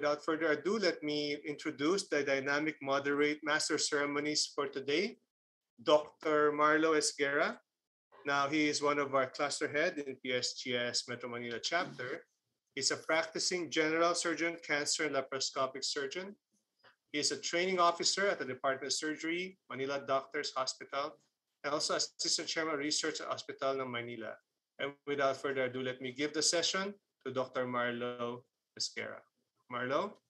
without further ado, let me introduce the dynamic moderate master ceremonies for today, Dr. Marlo Esguerra. Now, he is one of our cluster head in PSGS Metro Manila chapter. He's a practicing general surgeon, cancer and laparoscopic surgeon. He is a training officer at the Department of Surgery, Manila Doctors Hospital, and also Assistant Chairman of Research at Hospital ng Manila. And without further ado, let me give the session to Dr. Marlo Esguerra. Marlo?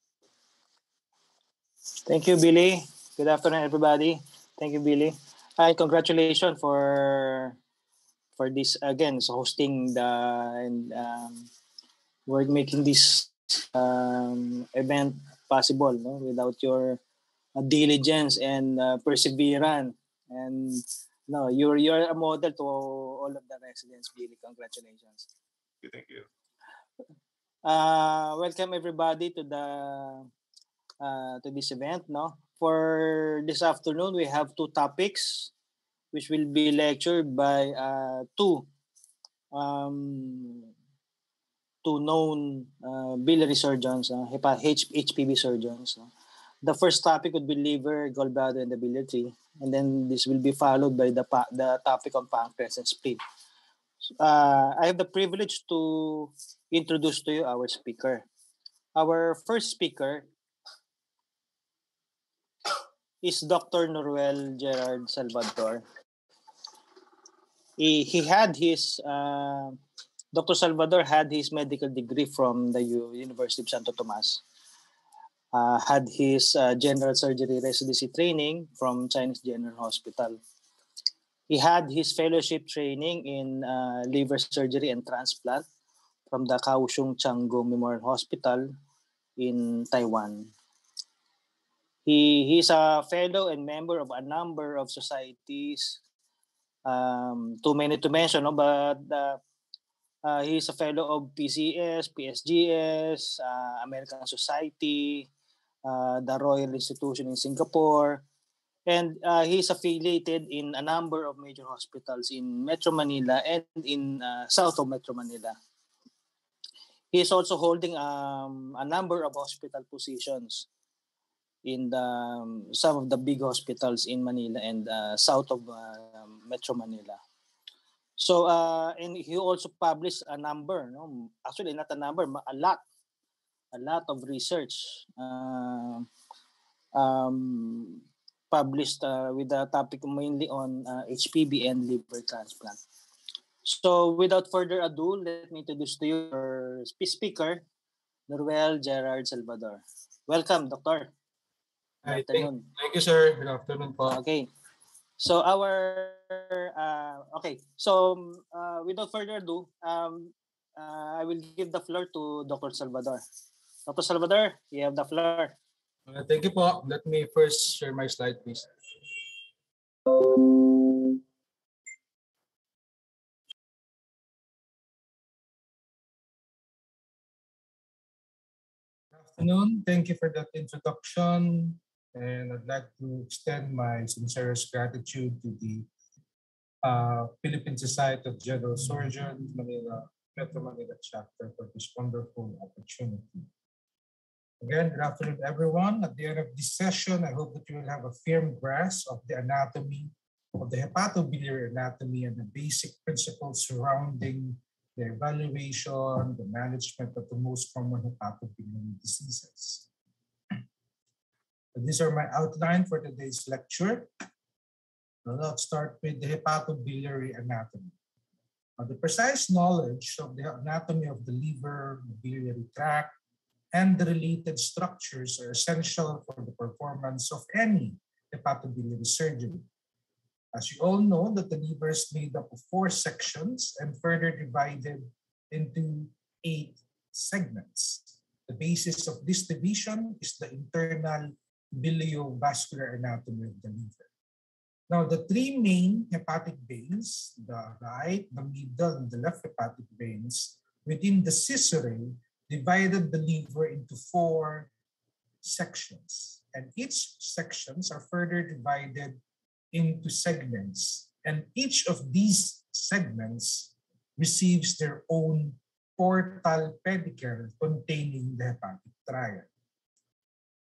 Thank you, Billy. Good afternoon, everybody. Thank you, Billy. Hi, congratulations for this again, so hosting the and we're making this event possible. No? Without your diligence and perseverance, and no, you're a model to all of the residents. Billy, congratulations. Thank you. Welcome everybody to this event. No, for this afternoon we have two topics, which will be lectured by two known biliary surgeons, HPB surgeons. The first topic would be liver, gallbladder, and the biliary tree, and then this will be followed by the topic on pancreas and spleen. I have the privilege to introduce to you our speaker. Our first speaker is Dr. Noruel Gerard Salvador. He had his Dr. Salvador had his medical degree from the University of Santo Tomas. Had his general surgery residency training from Chinese General Hospital. He had his fellowship training in liver surgery and transplant from the Kaohsiung Changgong Memorial Hospital in Taiwan. He is a fellow and member of a number of societies, too many to mention, no? But he is a fellow of PCS, PSGS, American Society, the Royal Institution in Singapore, and he is affiliated in a number of major hospitals in Metro Manila and in south of Metro Manila. He is also holding a number of hospital positions in some of the big hospitals in Manila and south of Metro Manila. So, and he also published a number, no? Actually not a number, a lot of research published with the topic mainly on HPB and liver transplant. So, without further ado, let me introduce to you our speaker, Noruel Gerard Salvador. Welcome, Doctor. Good afternoon. Thank you, sir. Good afternoon po. Okay. So without further ado, I will give the floor to Dr. Salvador. Dr. Salvador, you have the floor. Thank you po. Let me first share my slide, please. Good afternoon. Thank you for that introduction. And I'd like to extend my sincerest gratitude to the Philippine Society of General Surgeons, Metro Manila chapter for this wonderful opportunity. Again, good afternoon, everyone. At the end of this session, I hope that you will have a firm grasp of the anatomy, of the hepatobiliary anatomy, and the basic principles surrounding the evaluation, the management of the most common hepatobiliary diseases. These are my outline for today's lecture. Let's start with the hepatobiliary anatomy. The precise knowledge of the anatomy of the liver, the biliary tract, and the related structures are essential for the performance of any hepatobiliary surgery. As you all know, that the liver is made up of 4 sections and further divided into 8 segments. The basis of this division is the internal biliovascular anatomy of the liver. Now, the 3 main hepatic veins, the right, the middle, and the left hepatic veins within the scissurae divided the liver into 4 sections. And each sections are further divided into segments. And each of these segments receives their own portal pedicle containing the hepatic triad.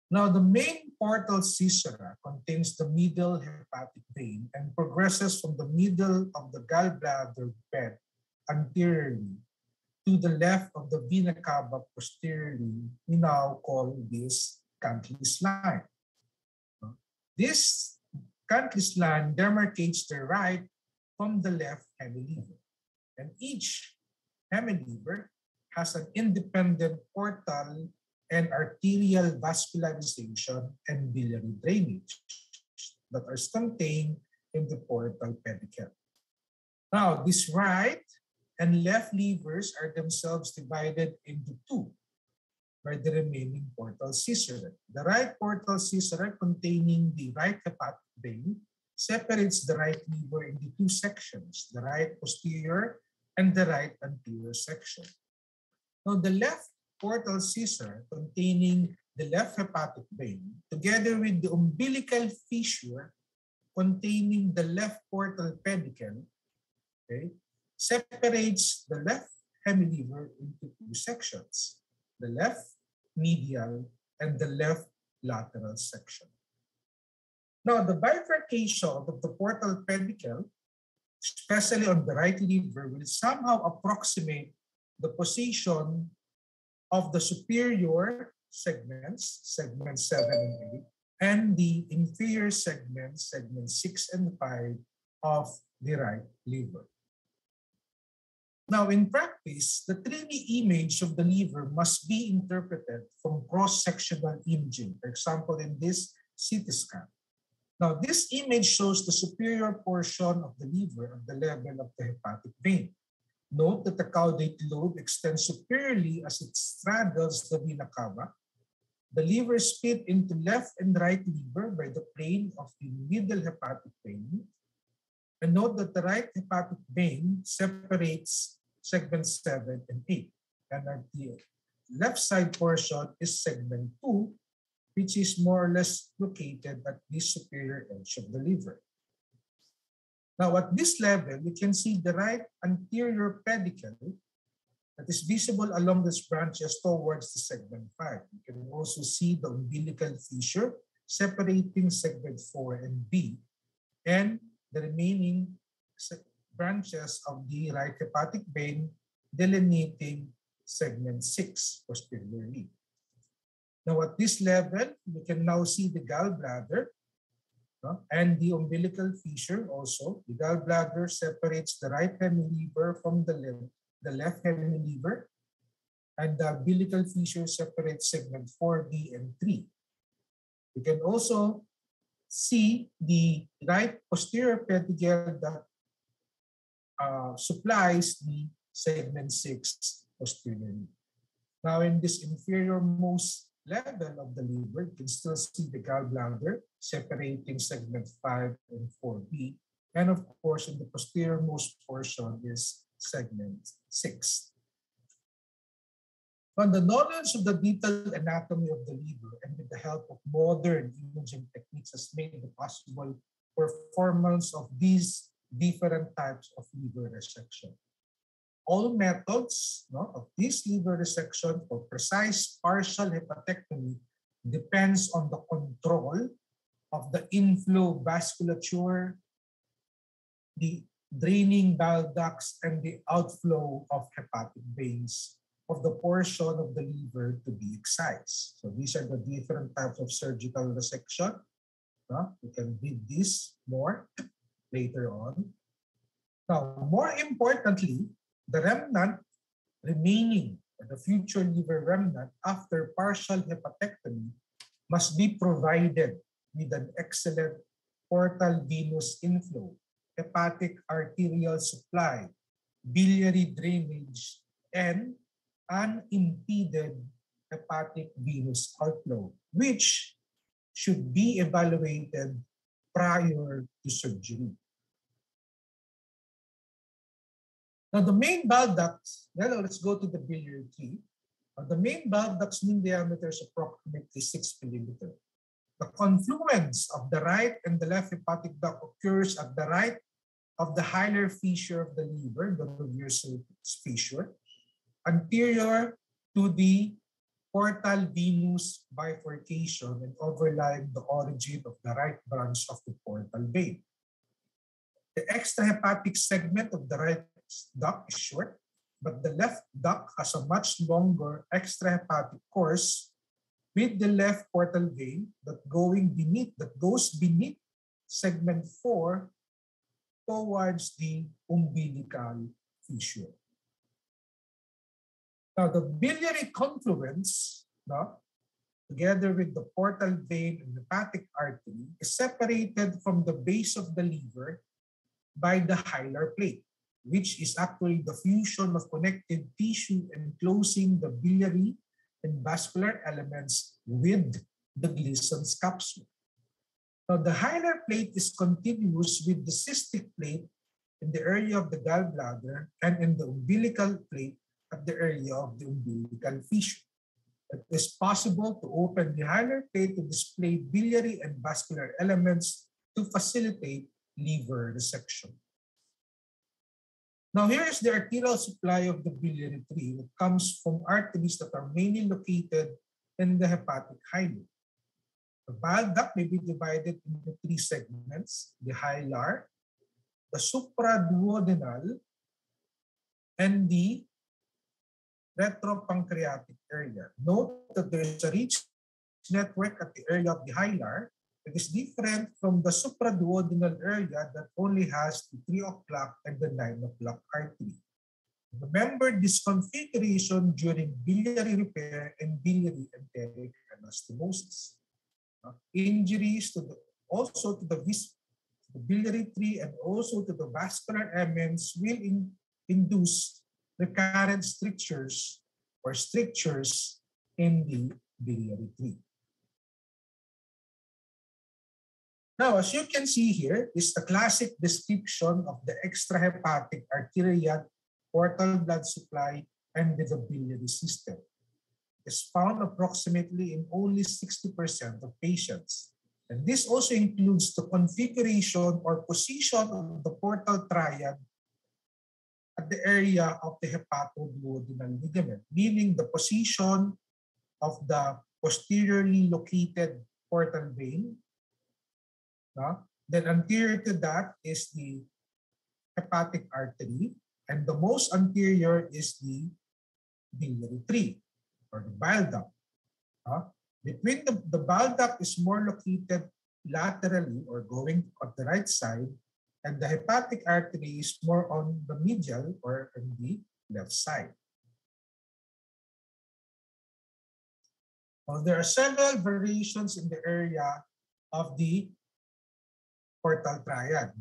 Now, the main portal scissura contains the middle hepatic vein and progresses from the middle of the gallbladder bed anteriorly to the left of the vena cava posteriorly. We now call this Cantley's line. This Cantley's line demarcates the right from the left hemilever, and each hemilever has an independent portal and arterial vascularization and biliary drainage that are contained in the portal pedicle. Now, this right and left levers are themselves divided into two by the remaining portal scissura. The right portal scissura containing the right hepatic vein separates the right lever into two sections, the right posterior and the right anterior section. Now, the left portal scissor containing the left hepatic vein, together with the umbilical fissure containing the left portal pedicle, okay, separates the left hemilever into two sections, the left medial and the left lateral section. Now, the bifurcation of the portal pedicle, especially on the right lever, will somehow approximate the position of the superior segments, segments 7 and 8, and the inferior segments, segments 6 and 5 of the right liver. Now, in practice, the 3D image of the liver must be interpreted from cross-sectional imaging, for example, in this CT scan. Now, this image shows the superior portion of the liver at the level of the hepatic vein. Note that the caudate lobe extends superiorly as it straddles the vena cava. The liver is split into left and right liver by the plane of the middle hepatic vein. And note that the right hepatic vein separates segments 7 and 8. And at the left side portion is segment 2, which is more or less located at the superior edge of the liver. Now, at this level, we can see the right anterior pedicle that is visible along these branches towards the segment 5. You can also see the umbilical fissure separating segment 4 and B, and the remaining branches of the right hepatic vein delineating segment 6 posteriorly. Now, at this level, we can now see the gallbladder and the umbilical fissure also. The gallbladder separates the right hemilever from the left hemilever, and the umbilical fissure separates segment 4B and 3. You can also see the right posterior pedicle that supplies the segment 6 posteriorly. Now, in this inferior most level of the liver, you can still see the gallbladder separating segment 5 and 4B. And of course, in the posterior most portion is segment 6. On the knowledge of the detailed anatomy of the liver and with the help of modern imaging techniques has made the possible performance of these different types of liver resection. All methods of this liver resection for precise partial hepatectomy depends on the control of the inflow vasculature, the draining bile ducts, and the outflow of hepatic veins of the portion of the liver to be excised. So these are the different types of surgical resection. You can read this more later on. Now, more importantly, the remnant remaining, or the future liver remnant after partial hepatectomy, must be provided with an excellent portal venous inflow, hepatic arterial supply, biliary drainage, and unimpeded hepatic venous outflow, which should be evaluated prior to surgery. Now, the main bile ducts, let's go to the biliary tree. The main bile duct's mean diameter is approximately 6 millimeters. The confluence of the right and the left hepatic duct occurs at the right of the hilar fissure of the liver, the reversal fissure, anterior to the portal venous bifurcation and overlying the origin of the right branch of the portal vein. The extrahepatic segment of the right duct is short, but the left duct has a much longer extrahepatic course with the left portal vein that goes beneath segment 4 towards the umbilical fissure. Now, the biliary confluence, no, together with the portal vein and hepatic artery, is separated from the base of the liver by the hilar plate, which is actually the fusion of connective tissue enclosing the biliary and vascular elements with the Gleason's capsule. Now, the hilar plate is continuous with the cystic plate in the area of the gallbladder and in the umbilical plate at the area of the umbilical fissure. It is possible to open the hilar plate to display biliary and vascular elements to facilitate liver resection. Now, here is the arterial supply of the biliary tree that comes from arteries that are mainly located in the hepatic hilum. The bile duct may be divided into 3 segments: the hilar, the supraduodenal, and the retropancreatic area. Note that there is a rich network at the area of the hilar that is different from the supraduodenal area that only has the 3 o'clock and the 9 o'clock artery. Remember this configuration during biliary repair and biliary enteric anastomosis. Injuries also to the biliary tree and also to the vascular elements will induce recurrent strictures or strictures in the biliary tree. Now, as you can see here, is the classic description of the extrahepatic arterial portal blood supply and the biliary system. It is found approximately in only 60% of patients. And this also includes the configuration or position of the portal triad at the area of the hepatoduodenal ligament, meaning the position of the posteriorly located portal vein. Then anterior to that is the hepatic artery, and the most anterior is the biliary tree or the bile duct. Between the bile duct is more located laterally or going on the right side, and the hepatic artery is more on the medial or on the left side. Now, there are several variations in the area of the portal triad.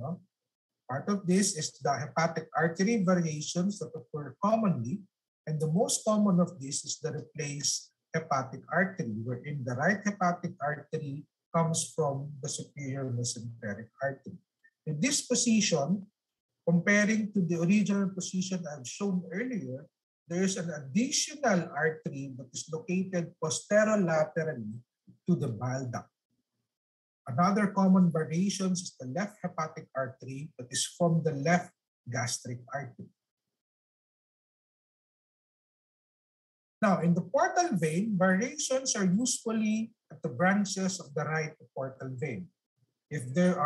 Part of this is the hepatic artery variations that occur commonly, and the most common of this is the replaced hepatic artery, wherein the right hepatic artery comes from the superior mesenteric artery. In this position, comparing to the original position I've shown earlier, there is an additional artery that is located posterolaterally to the bile duct. Another common variation is the left hepatic artery that is from the left gastric artery. Now, in the portal vein, variations are usually at the branches of the right portal vein. If there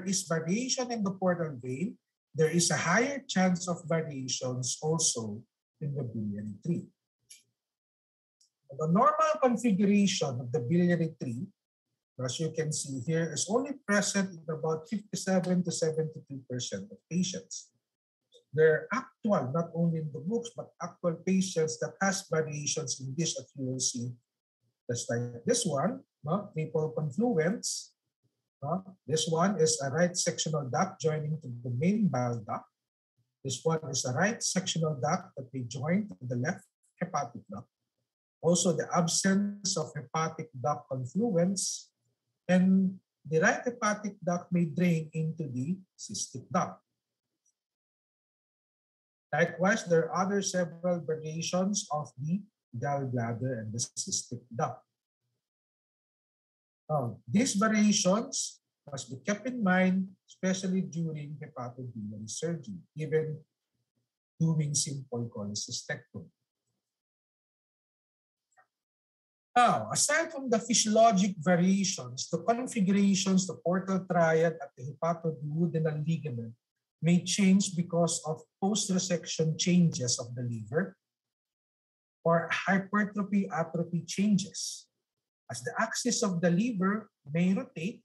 is variation in the portal vein, there is a higher chance of variations also in the biliary tree. The normal configuration of the biliary tree, as you can see here, is only present in about 57 to 72% of patients. There are actual, not only in the books, but actual patients that has variations in this accuracy. Just like this one, triple confluence. This one is a right sectional duct joining to the main bile duct. This one is a right sectional duct that they join to the left hepatic duct. Also, the absence of hepatic duct confluence, and the right hepatic duct may drain into the cystic duct. Likewise, there are other several variations of the gallbladder and the cystic duct. Now, these variations must be kept in mind, especially during hepatobiliary surgery, even doing simple cholecystectomy. Now, aside from the physiologic variations, the configurations, the portal triad at the hepatoduodenal ligament may change because of post-resection changes of the liver or hypertrophy-atrophy changes, as the axis of the liver may rotate,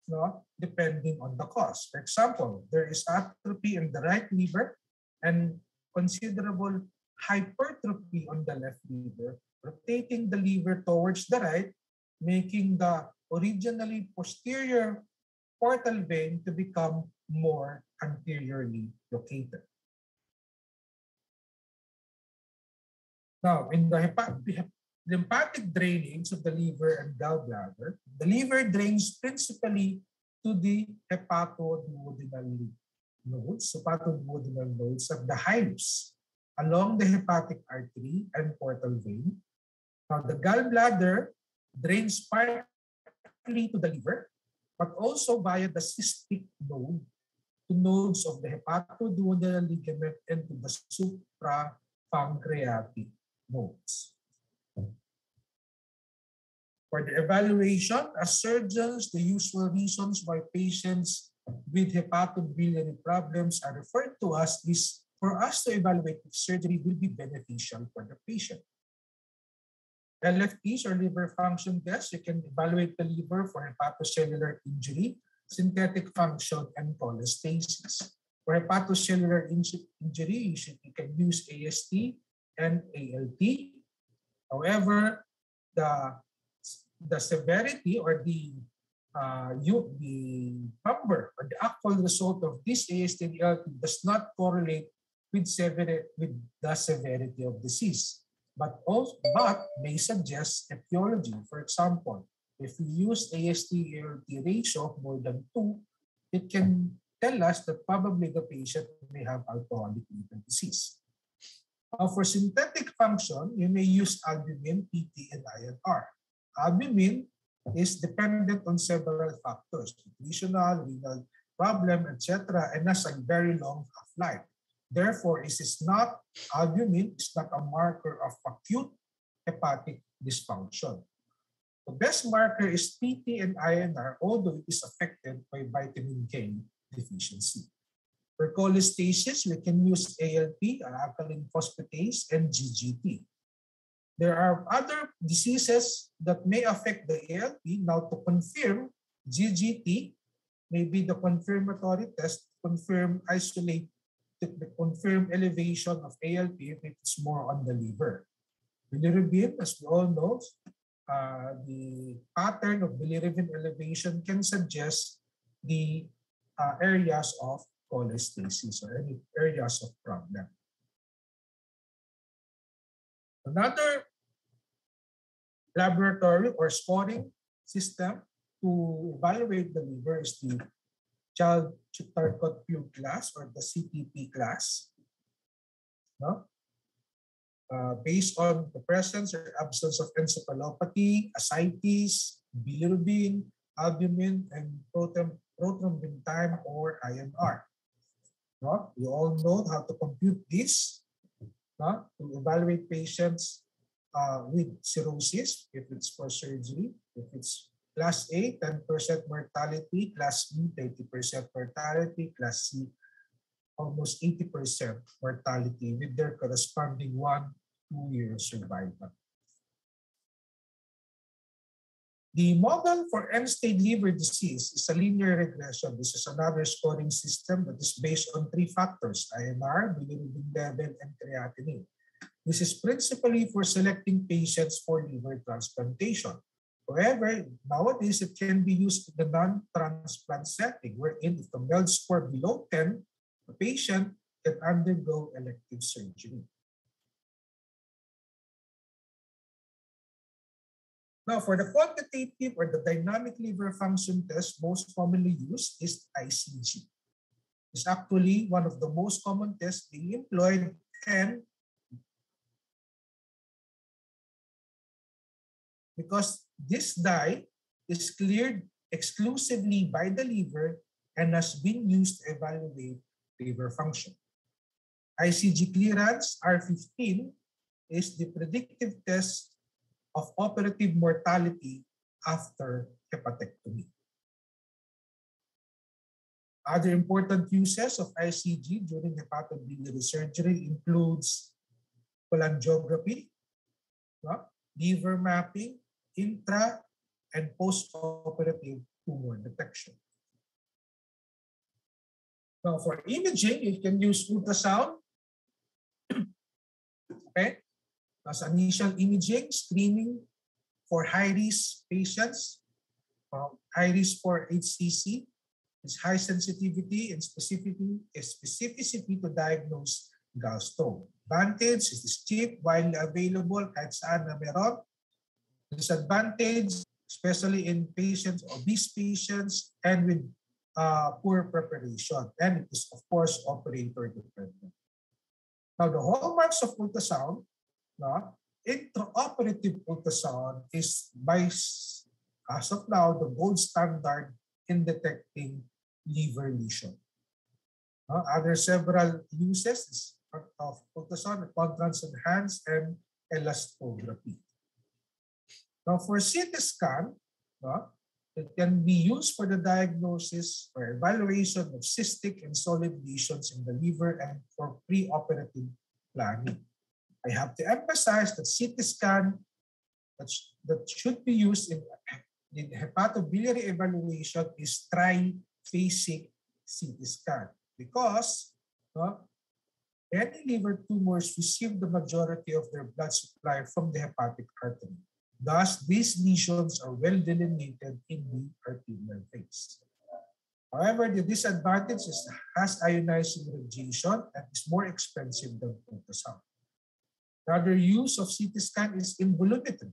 no, depending on the cause. For example, there is atrophy in the right liver and considerable hypertrophy on the left liver, rotating the liver towards the right, making the originally posterior portal vein to become more anteriorly located. Now, in the lymphatic drainage of the liver and gallbladder, the liver drains principally to the hepatoduodenal nodes of the hilus along the hepatic artery and portal vein. Now, the gallbladder drains partly to the liver, but also via the cystic node to nodes of the hepatoduodenal ligament and to the suprapancreatic nodes. For the evaluation, as surgeons, the usual reasons why patients with hepatobiliary problems are referred to us is for us to evaluate if surgery will be beneficial for the patient. LFTs or liver function tests, you can evaluate the liver for hepatocellular injury, synthetic function, and cholestasis. For hepatocellular injury, you can use AST and ALT. However, the severity or the number or the actual result of this AST and ALT does not correlate with the severity of disease, but may suggest etiology. For example, if we use AST-ALT ratio of more than 2, it can tell us that probably the patient may have alcoholic liver disease. For synthetic function, you may use albumin, PT, and INR. Albumin is dependent on several factors, nutritional, renal problem, etc., and has a very long half-life. Therefore, albumin is not a marker of acute hepatic dysfunction. The best marker is PT and INR, although it is affected by vitamin K deficiency. For cholestasis, we can use ALP, alkaline phosphatase, and GGT. There are other diseases that may affect the ALP. Now, to confirm GGT, maybe the confirmatory test confirm elevation of ALP if it's more on the liver. Bilirubin, as we all know, the pattern of bilirubin elevation can suggest the areas of cholestasis or any areas of problem. Another laboratory or scoring system to evaluate the liver is the Child-Charcot-Clue class or the CTP class. No? Based on the presence or absence of encephalopathy, ascites, bilirubin, albumin, and prothrombin time or INR. No? You all know how to compute this, no? To evaluate patients with cirrhosis, if it's for surgery. If it's class A, 10% mortality, class B, 30% mortality, class C, almost 80% mortality with their corresponding 1-2 year survival. The model for end-stage liver disease is a linear regression. This is another scoring system that is based on 3 factors, INR, bilirubin level, and creatinine. This is principally for selecting patients for liver transplantation. However, nowadays it can be used in the non-transplant setting, wherein if the MELD score below 10, the patient can undergo elective surgery. Now, for the quantitative or the dynamic liver function test most commonly used is ICG. It's actually one of the most common tests being employed, and because this dye is cleared exclusively by the liver and has been used to evaluate liver function. ICG clearance R15 is the predictive test of operative mortality after hepatectomy. Other important uses of ICG during hepatobiliary surgery includes cholangiography, liver mapping, intra and post-operative tumor detection. Now, for imaging, you can use ultrasound, okay, as initial imaging, screening for high-risk patients, high risk for HCC, is high sensitivity and specificity to diagnose gallstone. Advantage is it's cheap, widely available, kahit saan na meron. Disadvantage, especially in patients, obese patients, and with poor preparation. And it is, of course, operator dependent. Now, the hallmarks of ultrasound, intraoperative ultrasound is as of now, the gold standard in detecting liver lesion. Other several uses of ultrasound, contrast enhanced, and elastography. Now, for CT scan, it can be used for the diagnosis or evaluation of cystic and solid lesions in the liver and for preoperative planning. I have to emphasize that CT scan that should be used in hepatobiliary evaluation is triphasic CT scan because any liver tumors receive the majority of their blood supply from the hepatic artery. Thus, these lesions are well delineated in the arterial phase. However, the disadvantage is it has ionizing radiation and is more expensive than ultrasound. Another use of CT scan is in volumetry.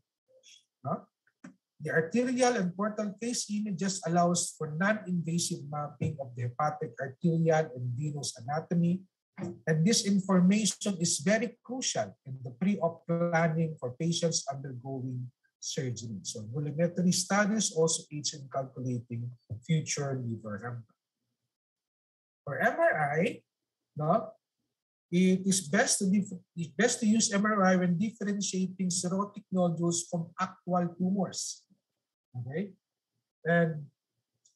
The arterial and portal phase images allows for non-invasive mapping of the hepatic, arterial, and venous anatomy. And this information is very crucial in the pre-op planning for patients undergoing surgery. So volumetry studies also aids in calculating future liver number. For MRI, it is best to use MRI when differentiating cirrhotic nodules from actual tumors. Okay, and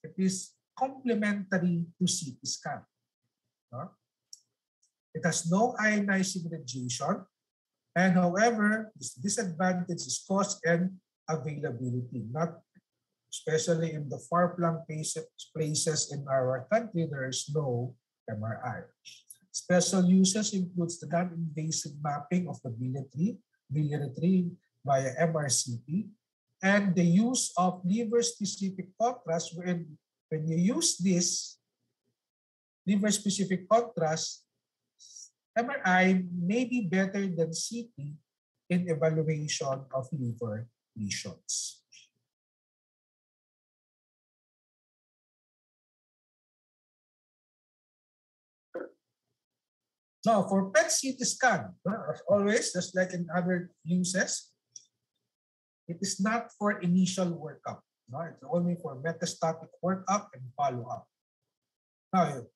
it is complementary to CT scan. It has no ionizing radiation, and however, this disadvantage is cost and availability. Not especially in the far-flung places in our country, there is no MRI. Special uses includes the non-invasive mapping of the biliary via MRCP, and the use of liver-specific contrast. When you use this liver-specific contrast, MRI may be better than CT in evaluation of liver lesions. Now, for PET CT scan, as always, just like in other uses, it is not for initial workup. It's only for metastatic workup and follow-up. Now,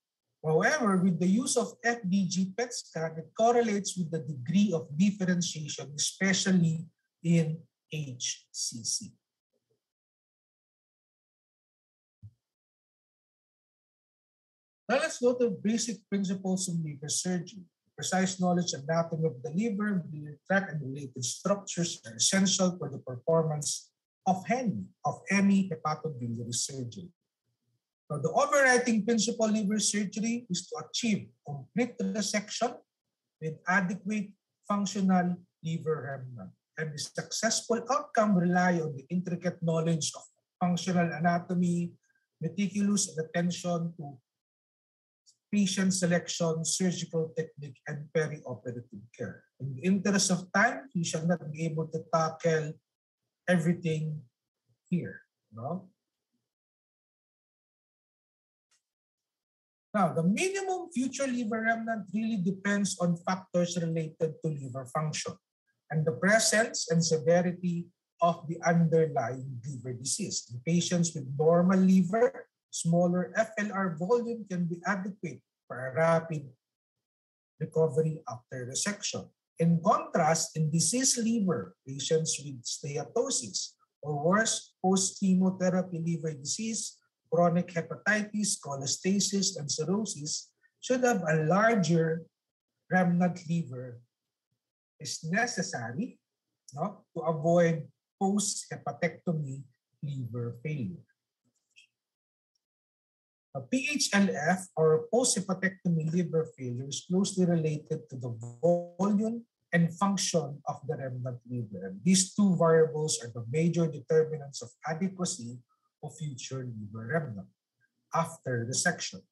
however, with the use of FDG PET scan, it correlates with the degree of differentiation, especially in HCC. Now let's go to basic principles of liver surgery. Precise knowledge of anatomy of the liver, biliary tract, and related structures are essential for the performance of any hepatobiliary surgery. Now, the overriding principle of liver surgery is to achieve complete resection with adequate functional liver remnant. And the successful outcome rely on the intricate knowledge of functional anatomy, meticulous attention to patient selection, surgical technique, and perioperative care. In the interest of time, we shall not be able to tackle everything here. Now, the minimum future liver remnant really depends on factors related to liver function and the presence and severity of the underlying liver disease. In patients with normal liver, smaller FLR volume can be adequate for a rapid recovery after resection. In contrast, in diseased liver, patients with steatosis or worse, post-chemotherapy liver disease, chronic hepatitis, cholestasis, and cirrhosis should have a larger remnant liver is necessary, no, to avoid post-hepatectomy liver failure. PHLF or post-hepatectomy liver failure is closely related to the volume and function of the remnant liver. These two variables are the major determinants of adequacy of future liver remnant after resection.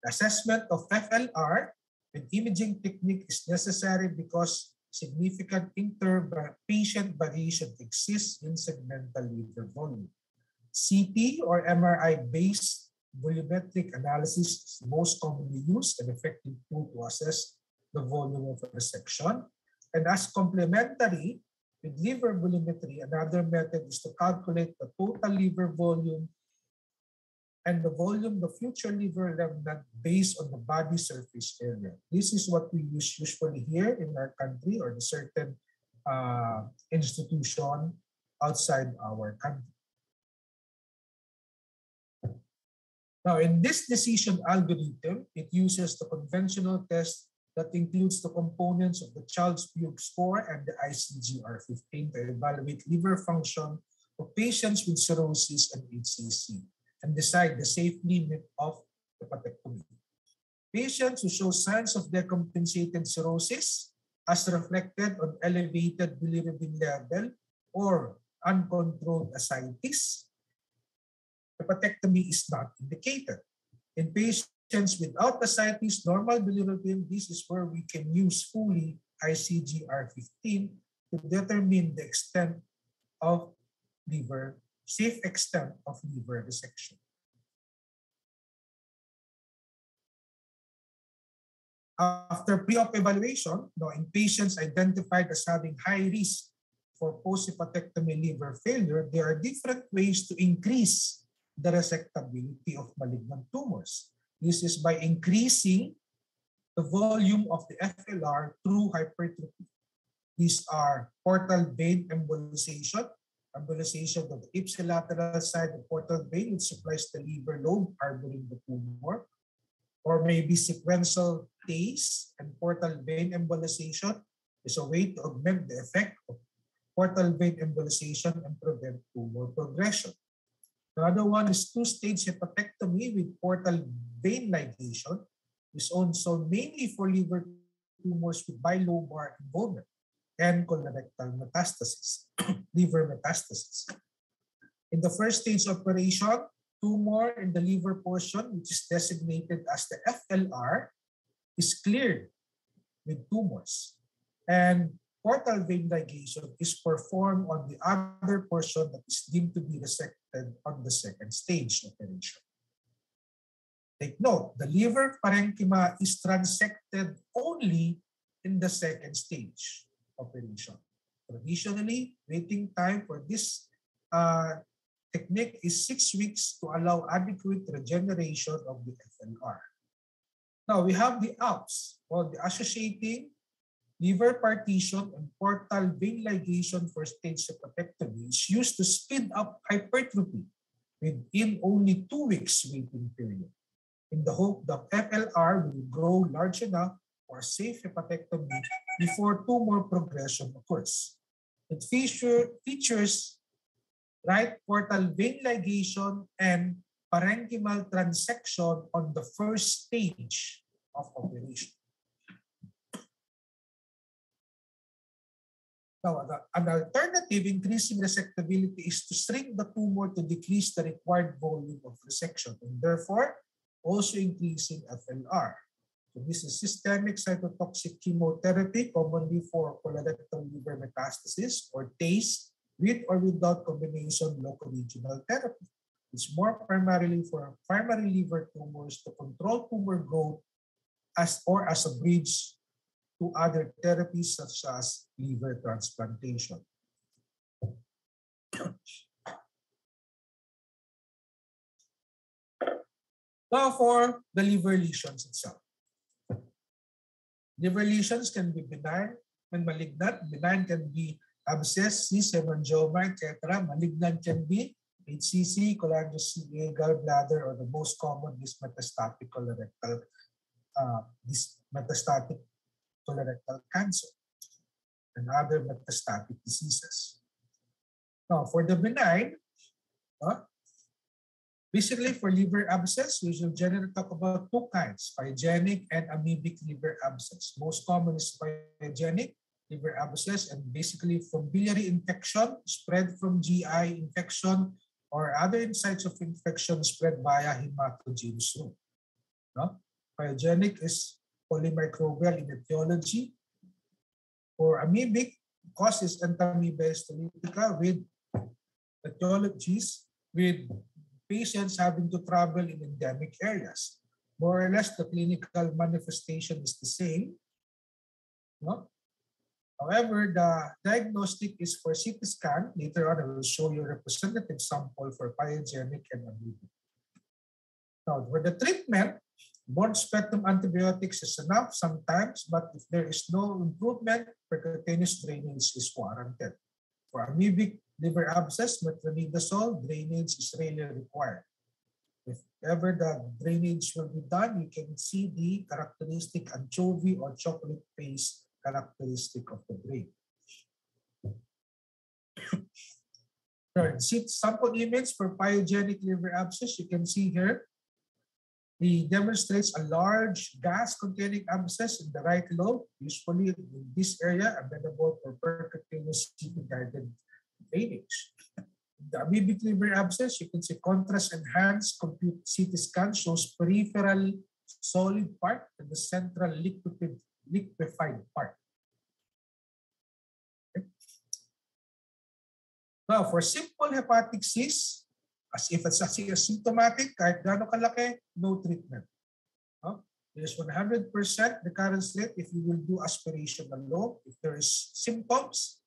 The assessment of FLR with imaging technique is necessary because significant inter-patient variation exists in segmental liver volume. CT or MRI-based volumetric analysis is most commonly used and effective tool to assess the volume of a resection. And as complementary with liver volumetry, another method is to calculate the total liver volume and the volume of the future liver remnant based on the body surface area. This is what we use usually here in our country or the certain institution outside our country. Now, in this decision algorithm, it uses the conventional test that includes the components of the Child's Pugh score and the ICGR-15 to evaluate liver function of patients with cirrhosis and HCC and decide the safe limit of hepatectomy. Patients who show signs of decompensated cirrhosis as reflected on elevated bilirubin level or uncontrolled ascites, hepatectomy is not indicated. In patients without ascites, normal bilirubin, this is where we can use fully ICGR-15 to determine the extent of liver, safe extent of liver resection. After pre-op evaluation, in patients identified as having high risk for post-hepatectomy liver failure, there are different ways to increase the resectability of malignant tumors. This is by increasing the volume of the FLR through hypertrophy. These are portal vein embolization of the ipsilateral side of portal vein, which supplies the liver lobe harboring the tumor, or maybe sequential TACE and portal vein embolization is a way to augment the effect of portal vein embolization and prevent tumor progression. Another one is two-stage hepatectomy with portal vein ligation, is also mainly for liver tumors with bilobar involvement and colorectal metastasis, liver metastasis. In the first stage operation, tumor in the liver portion, which is designated as the FLR, is cleared with tumors. And portal vein ligation is performed on the other portion that is deemed to be resected on the second stage operation. Take note, the liver parenchyma is transected only in the second stage operation. Traditionally, waiting time for this technique is 6 weeks to allow adequate regeneration of the FLR. Now we have the ALPS, or the associating liver partition and portal vein ligation for stage hepatectomy is used to speed up hypertrophy within only 2 weeks waiting period, in the hope that FLR will grow large enough for safe hepatectomy before tumor progression occurs. It features right portal vein ligation and parenchymal transection on the first stage of operation. Now, an alternative increasing resectability is to shrink the tumor to decrease the required volume of resection and therefore also increasing FLR. So this is systemic cytotoxic chemotherapy, commonly for colorectal liver metastasis or TACE, with or without combination locoregional therapy. It's more primarily for primary liver tumors to control tumor growth as a bridge to other therapies such as liver transplantation. Now for the liver lesions itself. Liver lesions can be benign and malignant. Benign can be abscess, cyst, hemangioma, etc. Malignant can be HCC, cholangiocarcinoma, gallbladder, or the most common is metastatic colorectal cancer and other metastatic diseases. Now, for the benign, basically for liver abscess, we should generally talk about two kinds, pyogenic and amoebic liver abscess. Most common is pyogenic liver abscess, and basically from biliary infection spread from GI infection or other sites of infection spread via hematogenous route. No? Pyogenic is polymicrobial in etiology. For amoebic, cause is entamoeba histolytica with etiologies with patients having to travel in endemic areas. More or less, the clinical manifestation is the same. No? However, the diagnostic is for CT scan. Later on, I will show you a representative sample for pyogenic and amoebic. Now, for the treatment, broad-spectrum antibiotics is enough sometimes, but if there is no improvement, percutaneous drainage is warranted. For amoebic liver abscess, metronidazole drainage is rarely required. If ever the drainage will be done, you can see the characteristic anchovy or chocolate paste characteristic of the drain. Sample image for pyogenic liver abscess, you can see here. He demonstrates a large gas-containing abscess in the right lobe, usually in this area, available for percutaneous CT-guided drainage. The amoebic liver abscess, you can see contrast-enhanced compute CT scan shows peripheral solid part and the central liquefied part. Okay. Now, for simple hepatic cyst, as if it's asymptomatic, kahit gaano kalaki, no treatment. There's 100% recurrence rate if you will do aspiration alone. If there is symptoms,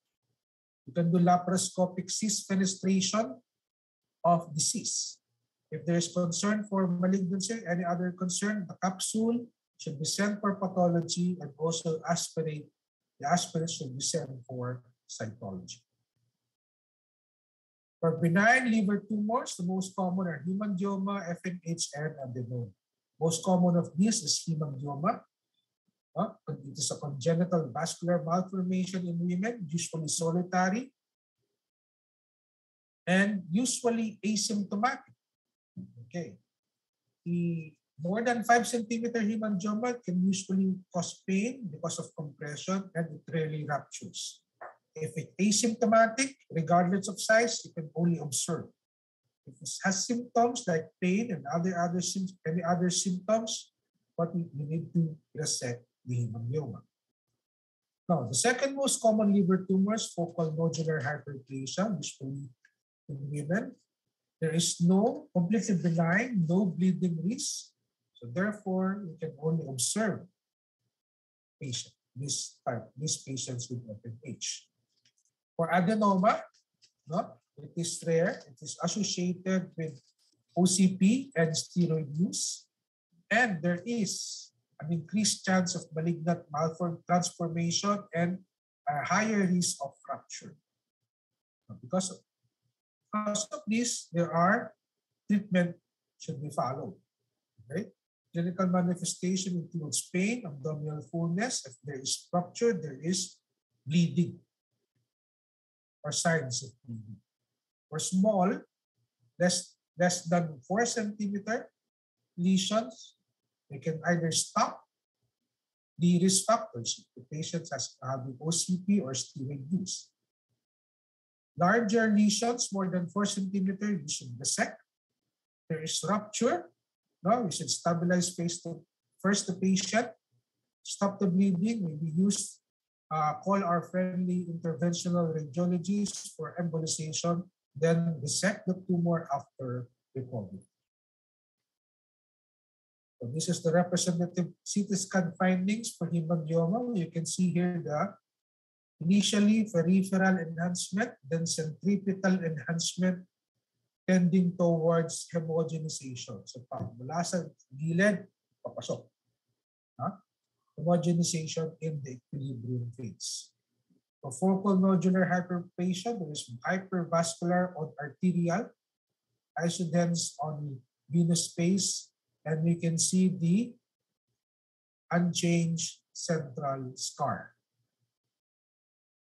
you can do laparoscopic cyst fenestration of the cyst. If there is concern for malignancy, any other concern, the capsule should be sent for pathology, and also aspirate. The aspirate should be sent for cytology. For benign liver tumors, the most common are hemangioma, FNH, and adenoma. Most common of these is hemangioma. It is a congenital vascular malformation in women, usually solitary, and usually asymptomatic. Okay. The more than 5 centimeter hemangioma can usually cause pain because of compression, and it rarely ruptures. If it's asymptomatic, regardless of size, you can only observe. If it has symptoms like pain and any other symptoms, but you need to resect the hemangioma. Now, the second most common liver tumors, focal nodular hyperplasia, usually in women. There is no completely benign, no bleeding risk. So therefore, you can only observe these patients with FNH. For adenoma, it is rare. It is associated with OCP and steroid use. And there is an increased chance of malignant transformation and a higher risk of fracture. Because of this, there are treatment should be followed. Okay? Clinical manifestation includes pain, abdominal fullness. If there is rupture, there is bleeding or signs of bleeding. For small, less than 4 centimeter lesions, they can either stop the risk factors if the patient has having OCP or steroid use. Larger lesions, more than 4 centimeter, you should dissect. There is rupture. We should stabilize first the patient, stop the bleeding, maybe use call our friendly interventional radiologists for embolization, then dissect the tumor after recovery. So this is the representative CT scan findings for hemangioma. You can see here the initially peripheral enhancement, then centripetal enhancement tending towards homogenization. So mula sa gilid, papasok. homogenization in the equilibrium phase. For focal nodular hyperplasia, there is hypervascular on arterial, isodense on venous space, and we can see the unchanged central scar.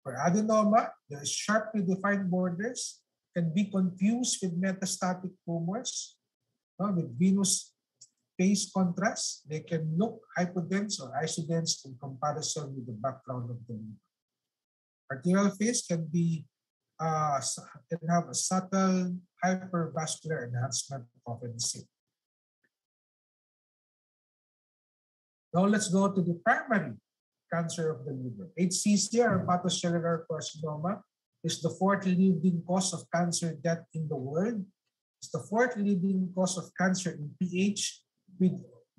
For adenoma, the sharply defined borders can be confused with metastatic tumors. With venous phase contrast, they can look hypodense or isodense in comparison with the background of the liver. Arterial phase can have a subtle hypervascular enhancement often seen. Now let's go to the primary cancer of the liver. HCC, or hepatocellular carcinoma, is the fourth leading cause of cancer death in the world. It's the fourth leading cause of cancer in PH, with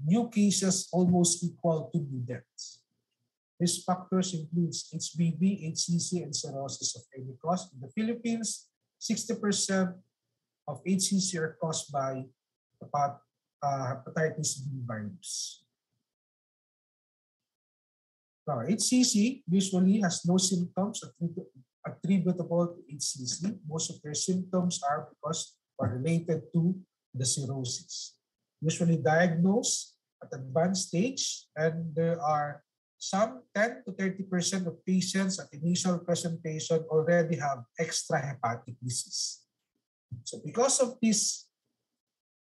new cases almost equal to new deaths. Risk factors includes HBV, HCC, and cirrhosis of any cause. In the Philippines, 60% of HCC are caused by hepatitis B virus. Now, HCC usually has no symptoms attributable to HCC. Most of their symptoms are related to the cirrhosis. Usually diagnosed at advanced stage, and there are some 10 to 30% of patients at initial presentation already have extrahepatic disease. So because of this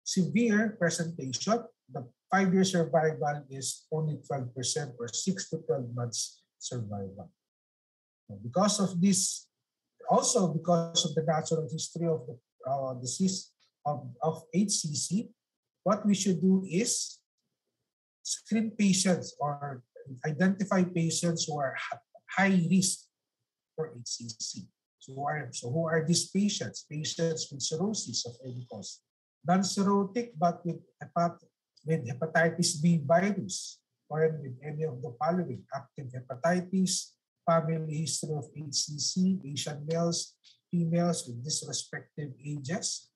severe presentation, the 5-year survival is only 12% or 6 to 12 months survival. Because of this, also because of the natural history of the disease of HCC, what we should do is screen patients or identify patients who are high risk for HCC. So who are these patients? Patients with cirrhosis of any cause. Non-cirrhotic but with hepatitis B virus, or with any of the following: active hepatitis, family history of HCC, Asian males, females with these respective ages.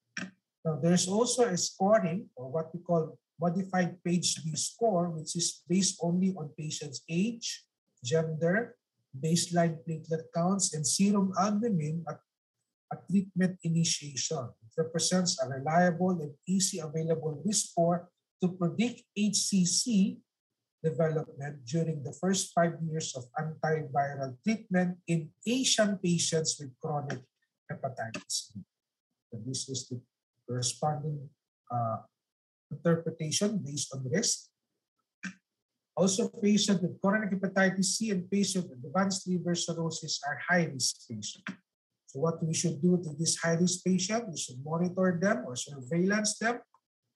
Now, there's also a scoring, or what we call modified page B score, which is based only on patient's age, gender, baseline platelet counts, and serum albumin at treatment initiation. It represents a reliable and easy available risk score to predict HCC development during the first 5 years of antiviral treatment in Asian patients with chronic hepatitis B. So this is the corresponding interpretation based on risk. Also, patients with chronic hepatitis C and patients with advanced liver cirrhosis are high-risk patients. So what we should do to this high-risk patient, we should monitor them or surveillance them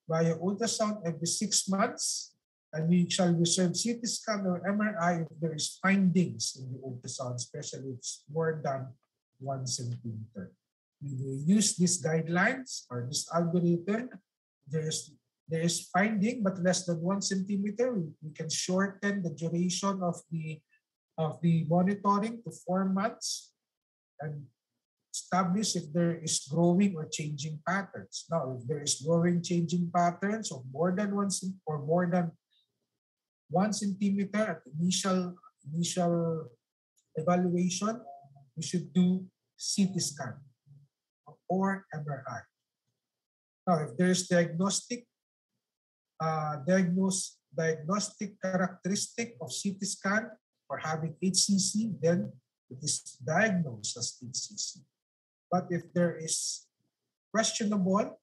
via ultrasound every 6 months, and we shall reserve CT scan or MRI if there is findings in the ultrasound, especially if it's more than 1 centimeter. We will use these guidelines or this algorithm. There is finding but less than 1 centimeter. We can shorten the duration of the monitoring to 4 months and establish if there is growing or changing patterns. Now, if there is growing, changing patterns of more than 1 centimeter at initial evaluation, we should do CT scan or MRI. Now, if there is diagnostic characteristic of CT scan for having HCC, then it is diagnosed as HCC. But if there is questionable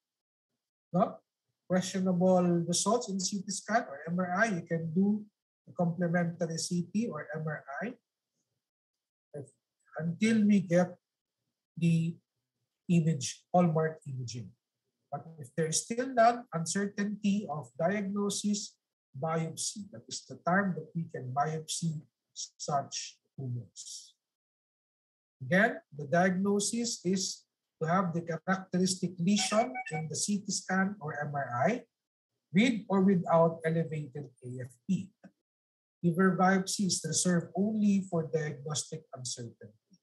results in CT scan or MRI, you can do a complementary CT or MRI until we get the hallmark imaging. But if there is still none, uncertainty of diagnosis, biopsy. That is the time that we can biopsy such tumors. Again, the diagnosis is to have the characteristic lesion in the CT scan or MRI with or without elevated AFP. Liver biopsy is reserved only for diagnostic uncertainty.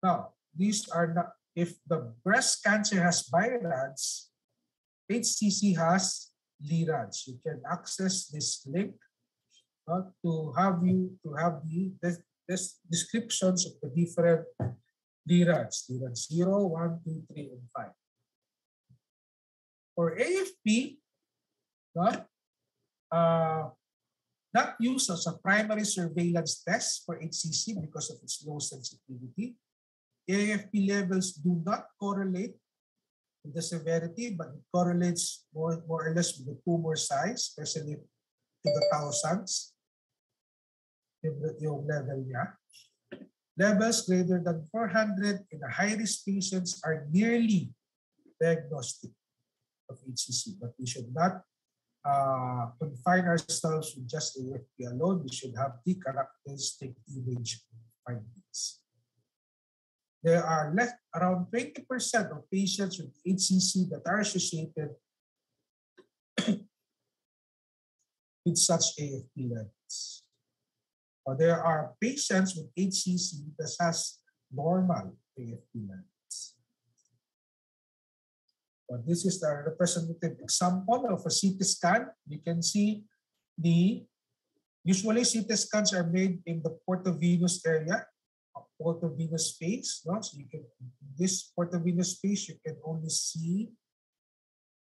Now, these are not, if the breast cancer has BI-RADS, HCC has LRADS. You can access this link to have this descriptions of the different DRADs, DRAD 0, 1, 2, 3, and 5. For AFP, no, not used as a primary surveillance test for HCC because of its low sensitivity. AFP levels do not correlate with the severity, but it correlates more or less with the tumor size, especially to the thousands. Yung level niya. Levels greater than 400 in the high-risk patients are nearly diagnostic of HCC, but we should not confine ourselves with just AFP alone. We should have the characteristic image findings. There are left around 20% of patients with HCC that are associated with such AFP levels. Or there are patients with HCC that has normal AFP levels. But this is the representative example of a CT scan. You can see usually CT scans are made in the portovenous area, portovenous space. No? So you can, this portovenous space, you can only see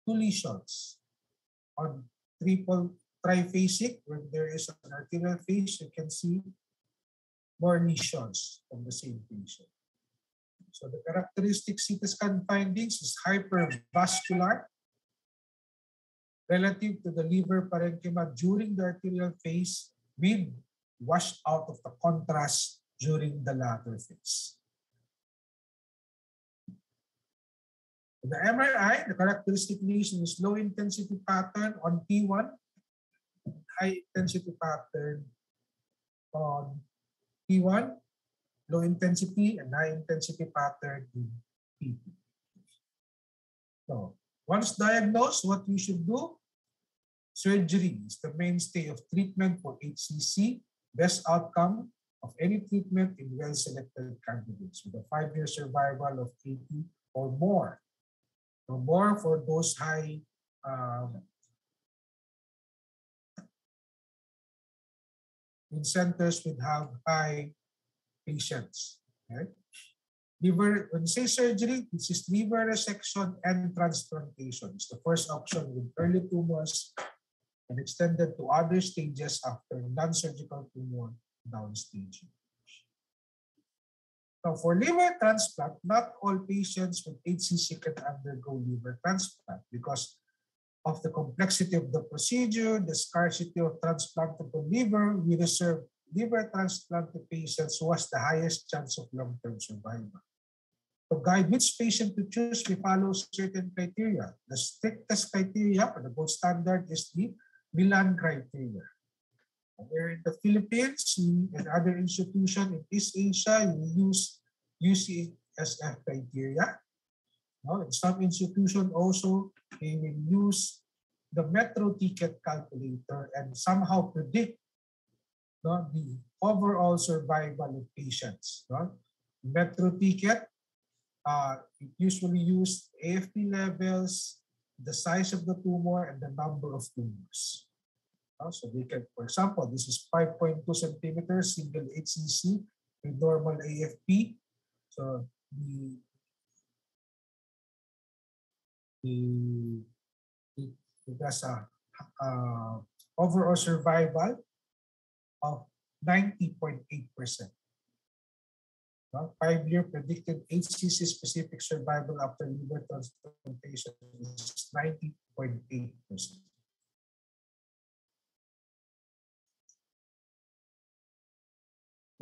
two lesions. On triphasic, when there is an arterial phase, you can see more lesions from the same patient. So the characteristic CT scan findings is hypervascular relative to the liver parenchyma during the arterial phase with washed out of the contrast during the latter phase. In the MRI, the characteristic lesion is low intensity pattern on T1, high intensity pattern on T1, low intensity and high intensity pattern in T2. So once diagnosed, what we should do? Surgery is the mainstay of treatment for HCC, best outcome of any treatment in well-selected candidates with a 5-year survival of 80 or more. Or more for those high in centers with have high patients. Okay? Liver, when you say surgery, this is liver resection and transplantation. It's the first option with early tumors and extended to other stages after non-surgical tumor downstaging. Now, for liver transplant, not all patients with HCC can undergo liver transplant because of the complexity of the procedure, the scarcity of transplantable liver. We reserve liver transplant to patients who has the highest chance of long-term survival. To guide which patient to choose, we follow certain criteria. The strictest criteria for the gold standard is the Milan criteria. Here in the Philippines and other institutions in East Asia, you use UCSF criteria. No, in some institutions also, they will use the Metro ticket calculator and somehow predict the overall survival of patients. Metro ticket, it usually use AFP levels, the size of the tumor, and the number of tumors. So they can, for example, this is 5.2 centimeters single HCC with normal AFP. So it has a overall survival of 90.8%. 5-year predicted HCC specific survival after liver transplantation is 90.8%.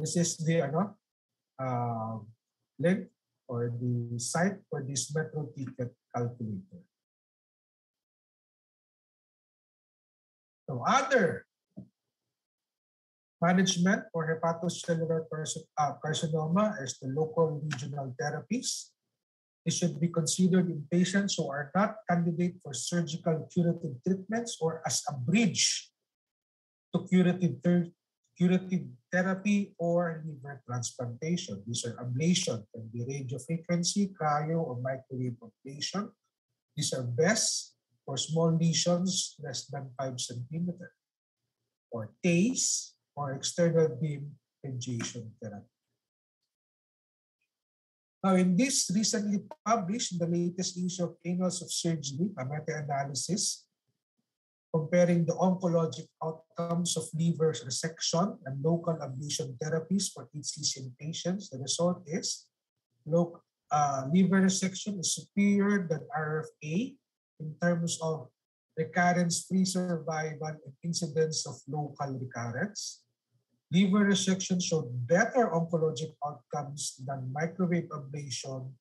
This is the link or the site for this Metro ticket calculator. So other management for hepatocellular carcinoma is the local regional therapies. It should be considered in patients who are not candidate for surgical curative treatments or as a bridge to curative therapy or liver transplantation. These are ablation, can be radiofrequency, cryo, or microwave ablation. These are best for small lesions less than 5 centimeters. or TACE, or external beam radiation therapy. Now, in this recently published in the latest issue of Annals of Surgery, a meta-analysis comparing the oncologic outcomes of liver resection and local ablation therapies for HCC patients, the result is liver resection is superior than RFA in terms of recurrence-free survival and incidence of local recurrence. Liver resection showed better oncologic outcomes than microwave ablation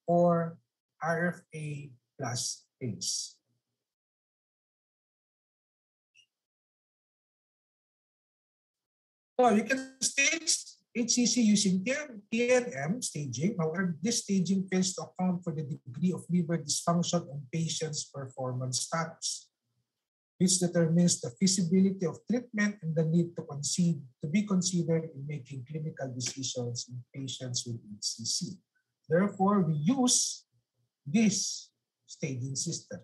or RFA plus ACE. So you can stage HCC using TNM staging. However, this staging fails to account for the degree of liver dysfunction and patient's performance status, which determines the feasibility of treatment and the need to be considered in making clinical decisions in patients with HCC. Therefore, we use this staging system.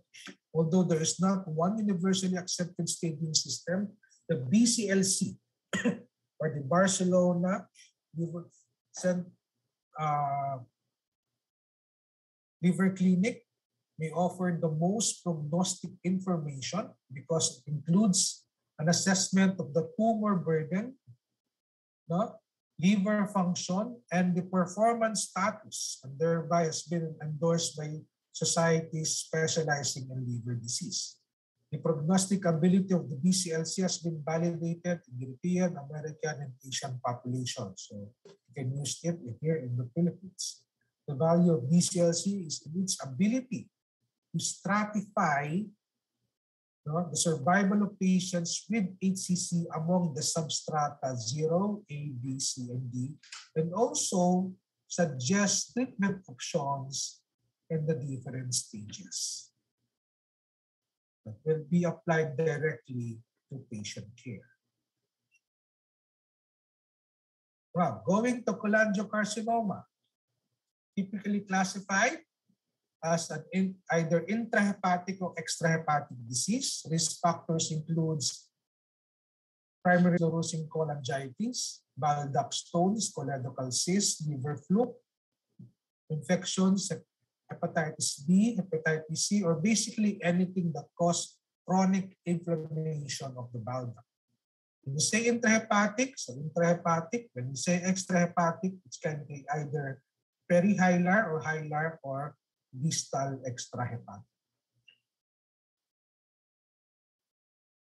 Although there is not one universally accepted staging system, the BCLC or the Barcelona Liver Clinic may offer the most prognostic information because it includes an assessment of the tumor burden, liver function, and the performance status, and thereby has been endorsed by societies specializing in liver disease. The prognostic ability of the BCLC has been validated in European, American, and Asian populations. So you can use it here in the Philippines. The value of BCLC is in its ability to stratify the survival of patients with HCC among the substrata 0, A, B, C, and D, and also suggest treatment options in the different stages that will be applied directly to patient care. Well, going to cholangiocarcinoma, typically classified as either intrahepatic or extrahepatic disease. Risk factors includes primary sclerosing cholangitis, bile duct stones, choledochal cysts, liver fluke, infections, hepatitis B, hepatitis C, or basically anything that causes chronic inflammation of the bile duct. When you say intrahepatic, so intrahepatic. When you say extrahepatic, it can be either perihilar or hilar or distal extrahepatic.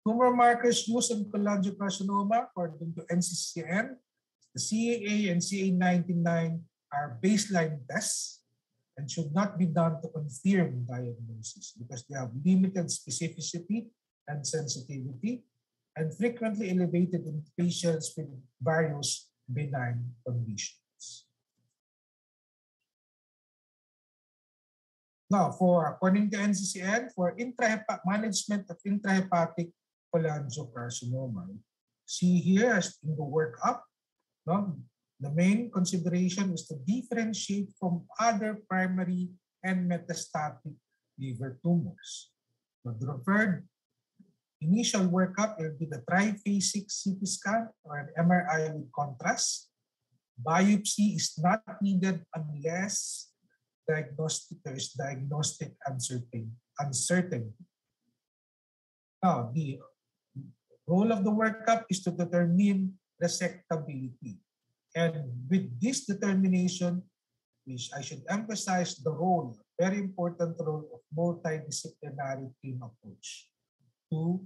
Tumor markers used in cholangiocarcinoma according to NCCN, the CAA and CA99 are baseline tests and should not be done to confirm diagnosis because they have limited specificity and sensitivity and frequently elevated in patients with various benign conditions. Now, according to NCCN, for management of intrahepatic cholangiocarcinoma, see here as in the workup, the main consideration is to differentiate from other primary and metastatic liver tumors. The referred initial workup will be the triphasic CT scan or an MRI with contrast. Biopsy is not needed unless there is diagnostic uncertainty. Now, the role of the workup is to determine resectability. And with this determination, which I should emphasize the role, very important role of multidisciplinary team approach to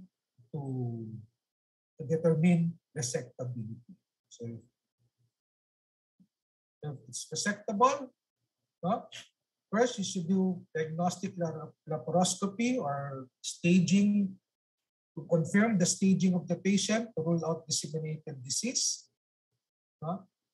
determine resectability. So if it's resectable, first you should do diagnostic laparoscopy or staging to confirm the staging of the patient to rule out disseminated disease.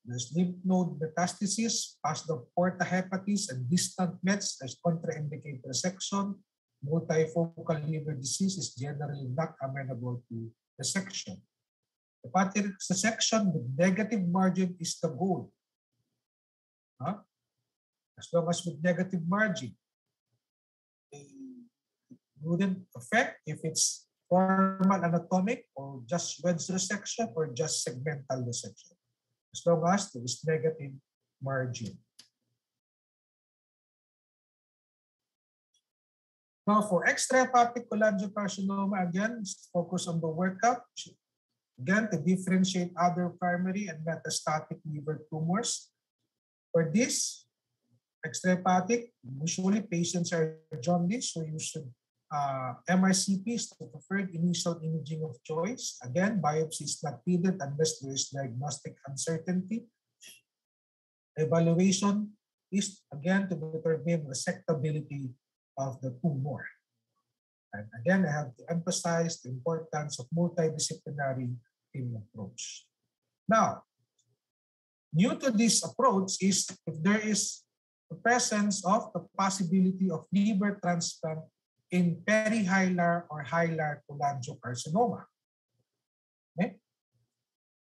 There's lymph node metastasis, past the portahepatis and distant mets, there's contraindicated resection. Multifocal liver disease is generally not amenable to resection. Hepatic resection with negative margin is the goal. As long as with negative margin, it wouldn't affect if it's formal anatomic or just wedge resection or just segmental resection, as long as there is negative margin. Now, for extrahepatic cholangiocarcinoma, again, focus on the workup. Again, to differentiate other primary and metastatic liver tumors. For this, extrahepatic, usually patients are jaundice, so you should MRCP is the preferred initial imaging of choice. Again, biopsy is not needed unless there is diagnostic uncertainty. Evaluation is again to determine resectability of the tumor. And again, I have to emphasize the importance of multidisciplinary team approach. Now, new to this approach is if there is the presence of the possibility of liver transplant in perihilar or hilar cholangiocarcinoma. Okay?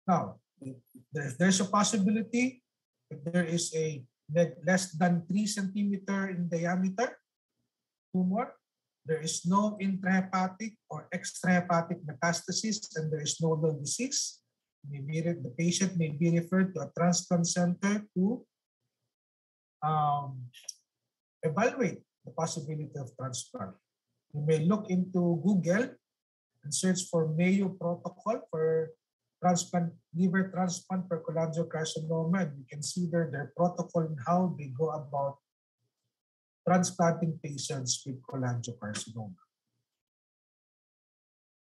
Now, if there's a possibility, if there is a less than 3 centimeter in diameter tumor, there is no intrahepatic or extrahepatic metastasis, and there is no nodal disease, the patient may be referred to a transplant center to evaluate the possibility of transplant. You may look into Google and search for Mayo protocol for liver transplant for cholangiocarcinoma, and you can see there their protocol and how they go about transplanting patients with cholangiocarcinoma.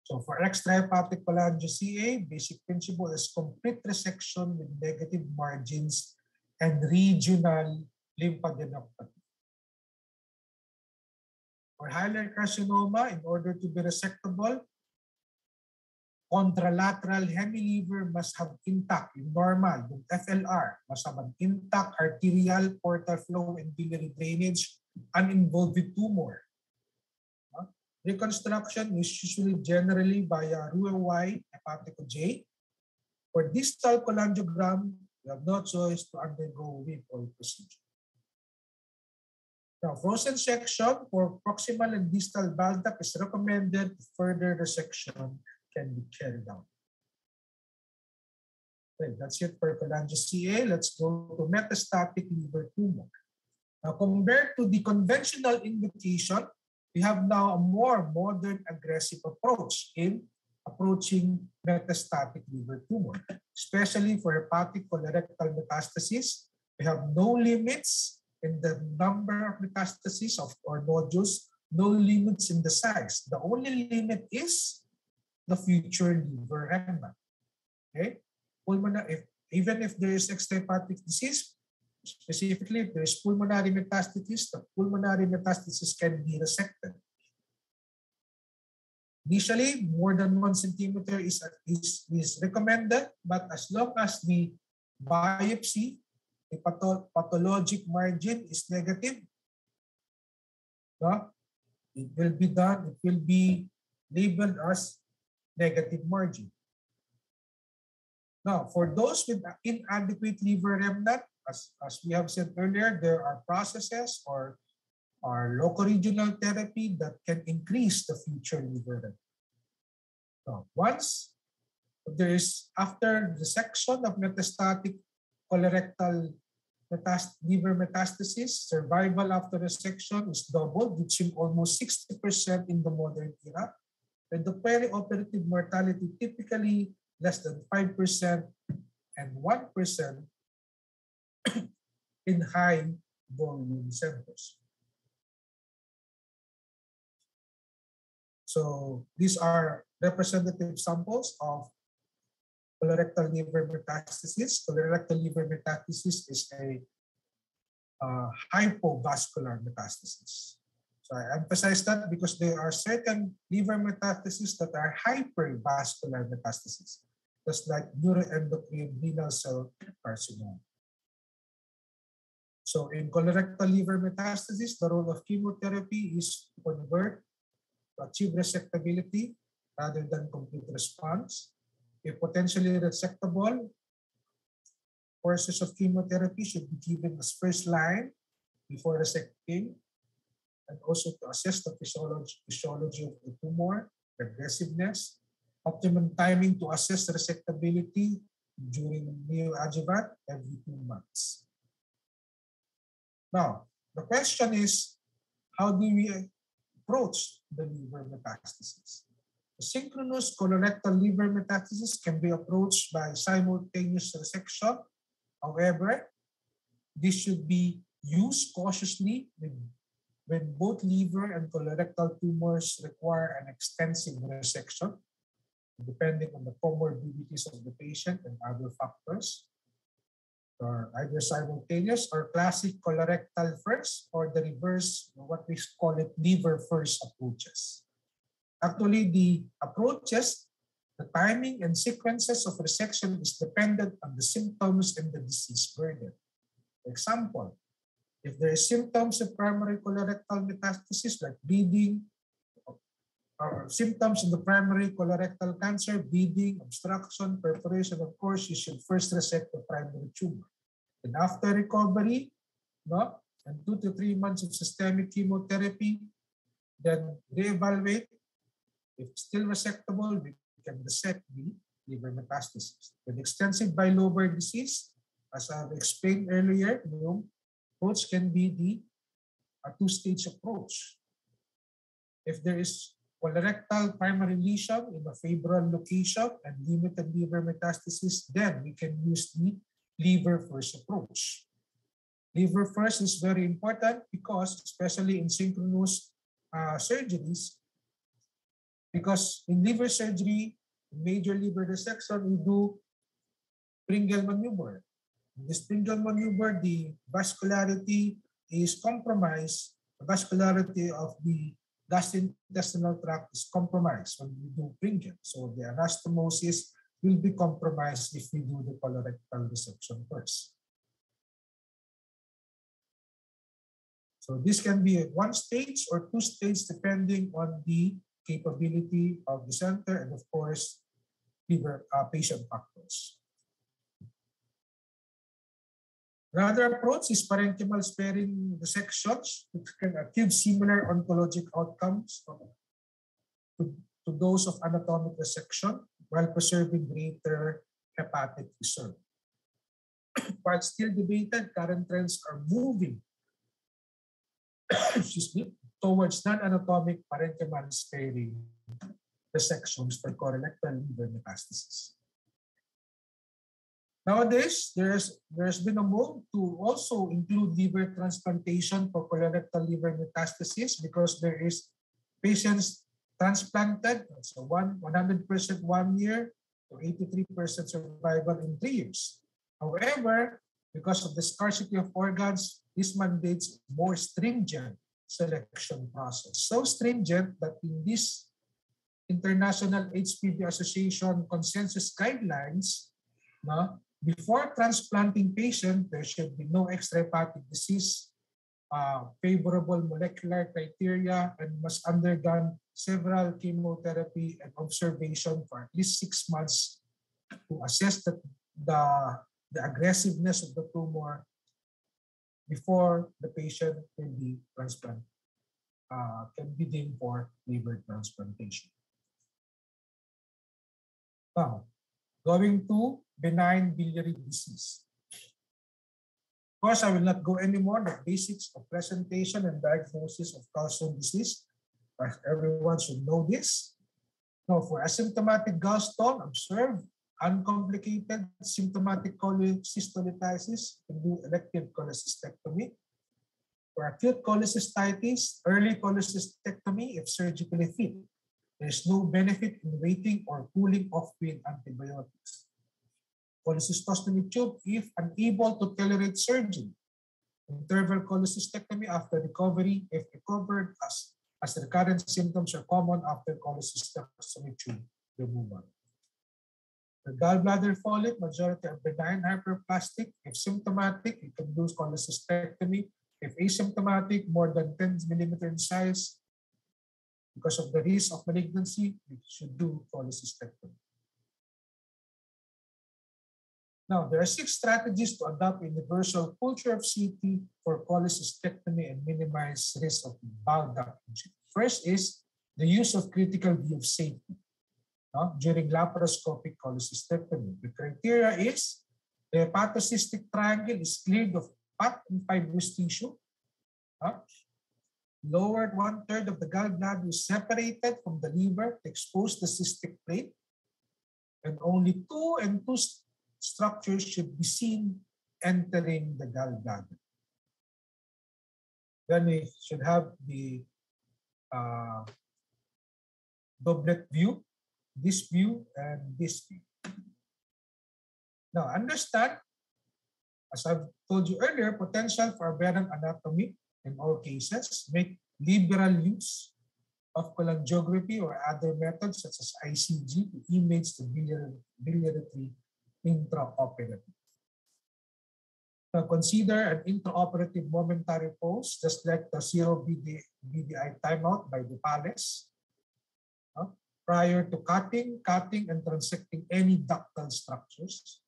So for extrahepatic cholangio-CA, basic principle is complete resection with negative margins and regional lymphadenopathy. For hilar carcinoma, in order to be resectable, contralateral hemiliver must have intact, normal, yung FLR, must have an intact arterial portal flow and biliary drainage, uninvolved with tumor. Reconstruction is usually generally via Roux-en-Y hepatico-J. For distal cholangiogram, you have no choice to undergo whip or procedure. Now, frozen section for proximal and distal bile duct is recommended. Further resection can be carried out. Okay, that's it for cholangio-CA. Let's go to metastatic liver tumor. Now, compared to the conventional indication, we have now a more modern aggressive approach in approaching metastatic liver tumor, especially for hepatic colorectal metastasis. We have no limits in the number of metastases or nodules, no limits in the size. The only limit is the future liver remnant. Okay? Even if there is extrahepatic disease, specifically if there is pulmonary metastasis, the pulmonary metastasis can be resected. Initially, more than 1 centimeter is recommended, but as long as the biopsy, the pathologic margin is negative, it will be done, it will be labeled as negative margin. Now, for those with inadequate liver remnant, as we have said earlier, there are processes or locoregional therapy that can increase the future liver remnant. Now, once there is, after resection of metastatic colorectal liver metastasis, survival after resection is doubled, reaching almost 60% in the modern era. And the perioperative mortality typically less than 5% and 1% in high volume centers. So these are representative samples of colorectal liver metastasis. Colorectal liver metastasis is a hypovascular metastasis. So I emphasize that because there are certain liver metastases that are hypervascular metastases, just like neuroendocrine renal cell carcinoma. So in colorectal liver metastasis, the role of chemotherapy is to convert to achieve resectability rather than complete response. If potentially resectable, courses of chemotherapy should be given as first line before resecting, and also to assess the physiology of the tumor, aggressiveness, optimum timing to assess resectability during neoadjuvant every 2 months. Now, the question is, how do we approach the liver metastasis? The synchronous colorectal liver metastasis can be approached by simultaneous resection. However, this should be used cautiously when both liver and colorectal tumors require an extensive resection, depending on the comorbidities of the patient and other factors, or either simultaneous or classic colorectal first, or the reverse, what we call it, liver first approaches. Actually, the approaches, the timing and sequences of resection is dependent on the symptoms and the disease burden. For example, if there is symptoms of primary colorectal metastasis like bleeding, or symptoms in the primary colorectal cancer, bleeding, obstruction, perforation, of course, you should first resect the primary tumor. And after recovery, no, and 2 to 3 months of systemic chemotherapy, then reevaluate. If still resectable, we can resect the liver metastasis. With extensive bilobar disease, as I've explained earlier, the approach can be a two-stage approach. If there is colorectal primary lesion in the febrile location and limited liver metastasis, then we can use the liver first approach. Liver first is very important because, especially in synchronous surgeries, because in liver surgery, major liver dissection, we do Pringle maneuver. In this Pringle maneuver, the vascularity is compromised. The vascularity of the gastrointestinal tract is compromised when we do Pringle. So the anastomosis will be compromised if we do the colorectal dissection first. So this can be a 1 stage or 2 stages depending on the capability of the center and of course liver patient factors. Another approach is parenchymal sparing dissections, which can achieve similar oncologic outcomes to those of anatomic resection while preserving greater hepatic reserve. But still debated, current trends are moving excuse me, towards non-anatomic parenchymal sparing dissections for colorectal liver metastasis. Nowadays, there's been a move to also include liver transplantation for colorectal liver metastasis because there is patients transplanted, so 100% 1 year to 83% survival in 3 years. However, because of the scarcity of organs, this mandates more stringent selection process. So stringent that in this International HPV Association consensus guidelines, before transplanting patient, there should be no extrahepatic disease, favorable molecular criteria, and must undergone several chemotherapy and observation for at least 6 months to assess the aggressiveness of the tumor before the patient can be transplanted, can be deemed for liver transplantation. Now, going to benign biliary disease. Of course, I will not go anymore the basics of presentation and diagnosis of gallstone disease. Everyone should know this. Now, for asymptomatic gallstone, observe uncomplicated symptomatic cholecystitis, can do elective cholecystectomy. For acute cholecystitis, early cholecystectomy if surgically fit. There is no benefit in waiting or cooling off with antibiotics. Cholecystostomy tube if unable to tolerate surgery. Interval cholecystectomy after recovery if recovered as recurrent symptoms are common after cholecystostomy tube removal. The gallbladder polyp, majority are benign hyperplastic. If symptomatic, you can do cholecystectomy. If asymptomatic, more than 10 millimeter in size, because of the risk of malignancy, you should do cholecystectomy. Now, there are 6 strategies to adopt universal culture of CT for cholecystectomy and minimize risk of bile duct injury. First is the use of critical view of safety during laparoscopic cholecystectomy. The criteria is the hepatocystic triangle is cleared of fat and fibrous tissue. Lower 1/3 of the gallbladder is separated from the liver to expose the cystic plate, and only two structures should be seen entering the gallbladder. Then we should have the doublet view, this view, and this view. Now, understand, as I've told you earlier, potential for aberrant anatomy in all cases. Make liberal use of cholangiography or other methods such as ICG to image the biliary tree intraoperatively. Now, consider an intraoperative momentary pause, just like the 0 BDI timeout by Dupales, prior to cutting, and transecting any ductal structures.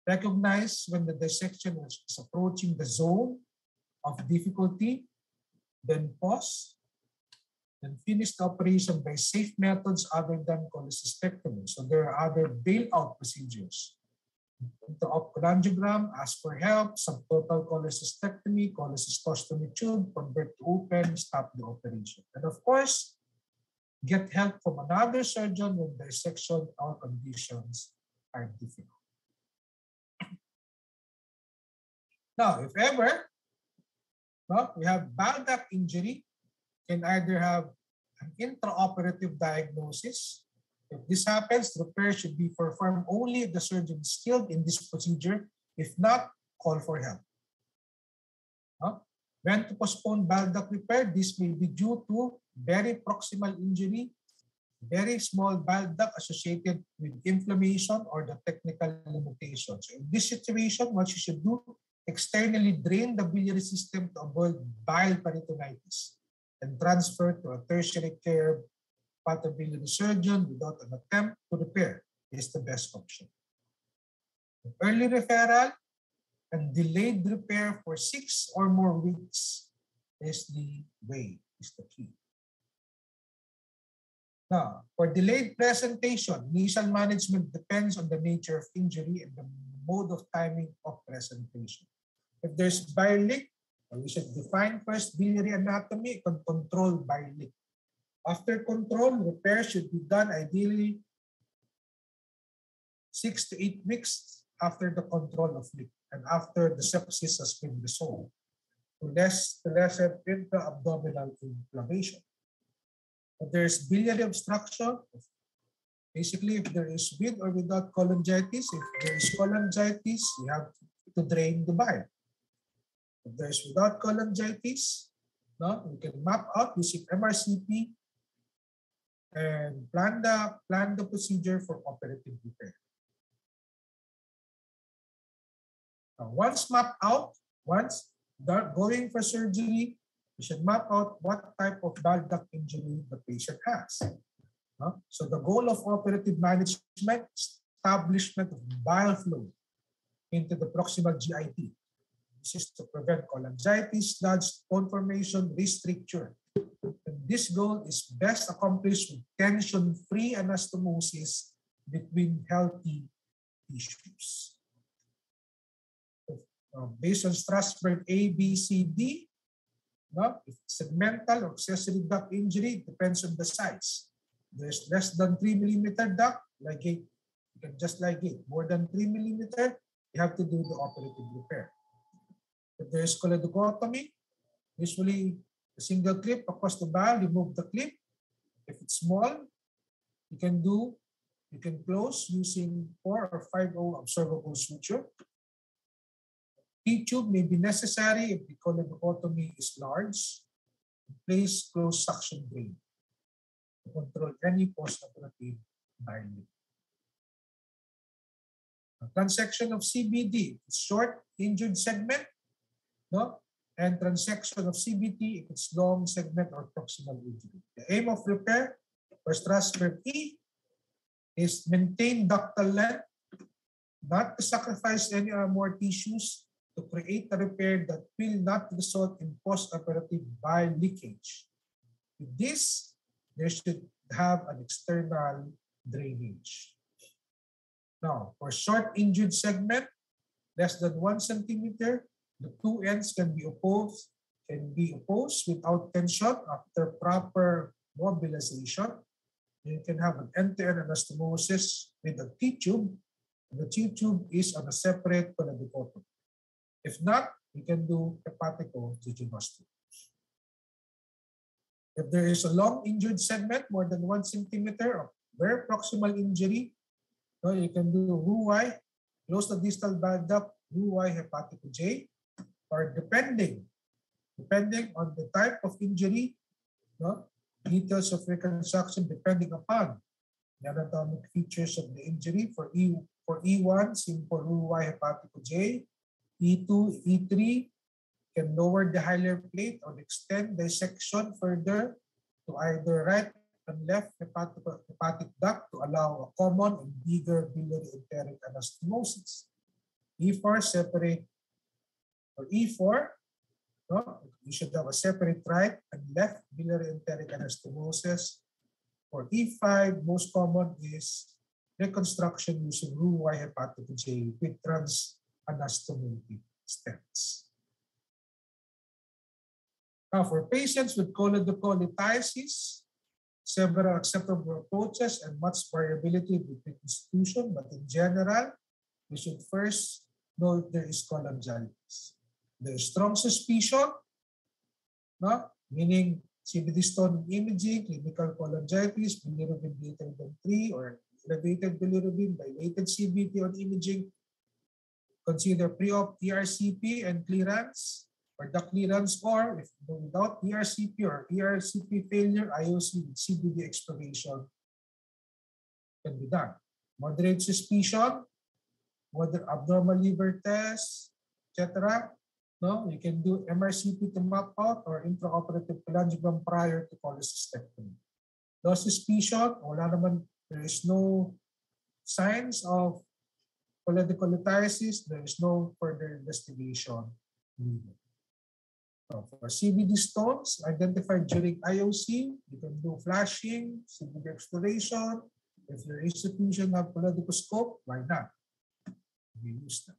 Recognize when the dissection is approaching the zone of difficulty, then pause, then finish the operation by safe methods other than cholecystectomy. So there are other bailout procedures. Intraop cholangiogram, ask for help, subtotal cholecystectomy, cholecystostomy tube, convert to open, stop the operation. And of course, get help from another surgeon when dissection or conditions are difficult. Now, if ever we have bile duct injury, can either have an intraoperative diagnosis. If this happens, repair should be performed only if the surgeon is skilled in this procedure. If not, call for help. When to postpone bile duct repair, this may be due to very proximal injury, very small bile duct associated with inflammation or the technical limitations. So in this situation, what you should do, externally drain the biliary system to avoid bile peritonitis and transfer to a tertiary care hepatobiliary surgeon without an attempt to repair is the best option. Early referral and delayed repair for 6 or more weeks is the way, is the key. Now, for delayed presentation, initial management depends on the nature of injury and the mode of timing of presentation. If there's bile leak, we should define first biliary anatomy and control bile leak. After control, repair should be done ideally 6 to 8 weeks after the control of leak and after the sepsis has been resolved to lessen intra-abdominal inflammation. If there's biliary obstruction, basically if there is with or without cholangitis, if there is cholangitis, you have to drain the bile. If there's without cholangitis, we can map out using MRCP and plan the procedure for operative repair. Now, once mapped out, once going for surgery, we should map out what type of bile duct injury the patient has. So the goal of operative management is establishment of bile flow into the proximal GIT. This is to prevent cholangitis, sludge, stone formation, restricture. And this goal is best accomplished with tension-free anastomosis between healthy tissues. Based on Strasberg A, B, C, D, if segmental or accessory duct injury, it depends on the size. There's less than 3 millimeter duct, ligate, you can just ligate. More than 3 millimeter, you have to do the operative repair. If there's choledochotomy, usually a single clip across the bile, remove the clip. If it's small, you can close using 4 or 5-0 observable suture. T-tube may be necessary if the choledochotomy is large. Place closed suction drain to control any post-operative bile leak. Transection of CBD, it's short, injured segment, and transection of CBT, if it's long segment or proximal injury. The aim of repair for Strasberg E is maintain ductal length, not to sacrifice any more tissues, to create a repair that will not result in post-operative bile leakage. With this, they should have an external drainage. Now, for short injured segment, less than 1 centimeter, the two ends can be opposed without tension after proper mobilization. You can have an end-to-end anastomosis with a T-tube. The T-tube is on a separate choledochotomy. If not, you can do hepatico-jejunostomy. If there is a long injured segment, more than 1 centimeter of very proximal injury, you can do Roux-Y, close the distal bile duct, Roux-Y hepatico-J, or depending on the type of injury, details of reconstruction depending upon the anatomic features of the injury. For E1, simple Roux-Y hepatico-J. E2, E3 can lower the hilar plate or extend dissection further to either right and left hepatic duct to allow a common and bigger biliary enteric anastomosis. E4 separate, or E4, you should have a separate right and left biliary enteric anastomosis. For E5, most common is reconstruction using Roux-Y hepatico-J with trans-anastomotic stents. Now, for patients with choledocholytiasis, several acceptable approaches and much variability between institutions, but in general, we should first know if there is cholangitis. There is strong suspicion, meaning CBD stone imaging, clinical cholangitis, bilirubin greater than 3, or elevated bilirubin, dilated CBT on imaging. Consider pre-op ERCP and clearance, or the clearance, or if without ERCP or ERCP failure, IOC with CBD exploration can be done. Moderate suspicion, whether abnormal liver test, etc. You can do MRCP to map out or intraoperative cholangiogram prior to cholecystectomy. No suspicion, there is no signs of choledocholytiasis, there is no further investigation needed. For CBD stones identified during IOC, you can do flashing, CBD exploration. If your institution have choledoscope, why not? We use them.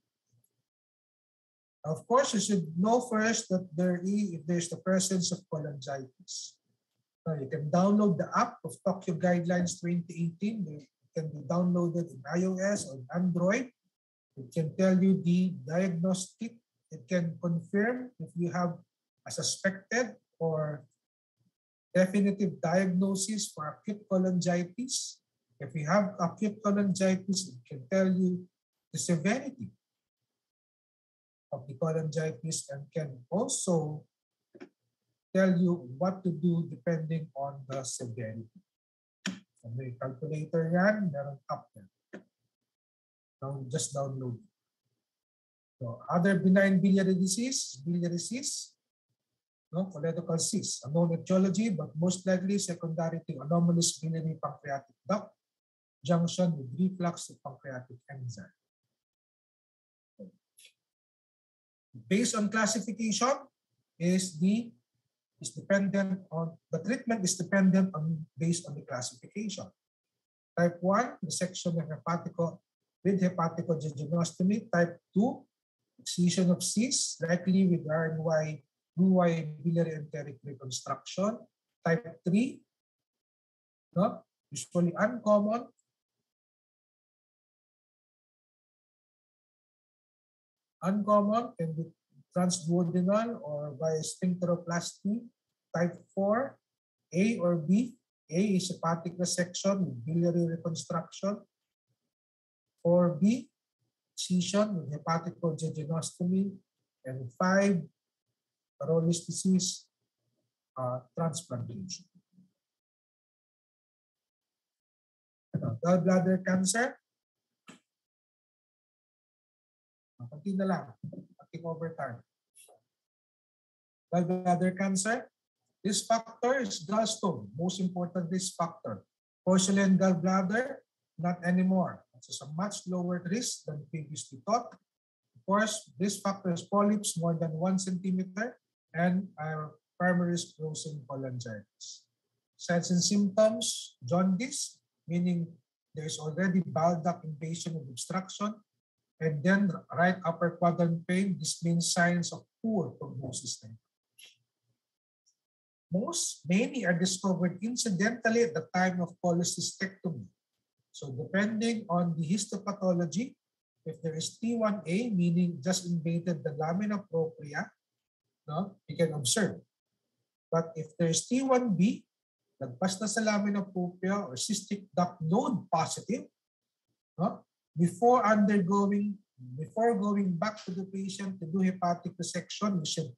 Of course, you should know first that if there's the presence of cholangitis. You can download the app of Tokyo Guidelines 2018. It can be downloaded in iOS or Android. It can tell you the diagnostic. It can confirm if you have a suspected or definitive diagnosis for acute cholangitis. If you have acute cholangitis, it can tell you the severity of the cholangitis and can also tell you what to do depending on the severity. So may calculator yan, meron up yan. Now just download it. So other benign biliary cysts, choledochal cysts, a known etiology, but most likely secondary to anomalous biliary pancreatic duct junction with reflux of pancreatic enzyme. Based on classification, the treatment is dependent based on the classification. Type 1, resection of with hepatico-jejunostomy. Type 2, excision of cysts, likely with Roux-Y biliary enteric reconstruction. Type 3, usually uncommon. Uncommon can be transduodenal or by sphincteroplasty. Type 4, A or B. A is hepatic resection with biliary reconstruction. 4B, excision with hepatico-jejunostomy. And 5, Parolis disease, transplantation. Gallbladder cancer. Kunti na lang. Ating overtime. Gallbladder cancer. Risk factor is gallstone. Most important risk factor. Porcelain gallbladder, not anymore. It's a much lower risk than previously thought. Of course, risk factor is polyps more than 1 centimeter and primary sclerosing cholangitis. Signs and symptoms, jaundice, meaning there's already bile duct invasion and obstruction. And then right upper quadrant pain, this means signs of poor prognosis. Many are discovered incidentally at the time of cholecystectomy. So depending on the histopathology, if there is T1A, meaning just invaded the lamina propria, no, you can observe. But if there is T1B, nagpas na sa lamina propria or cystic duct node positive, no, before going back to the patient to do hepatic resection, we should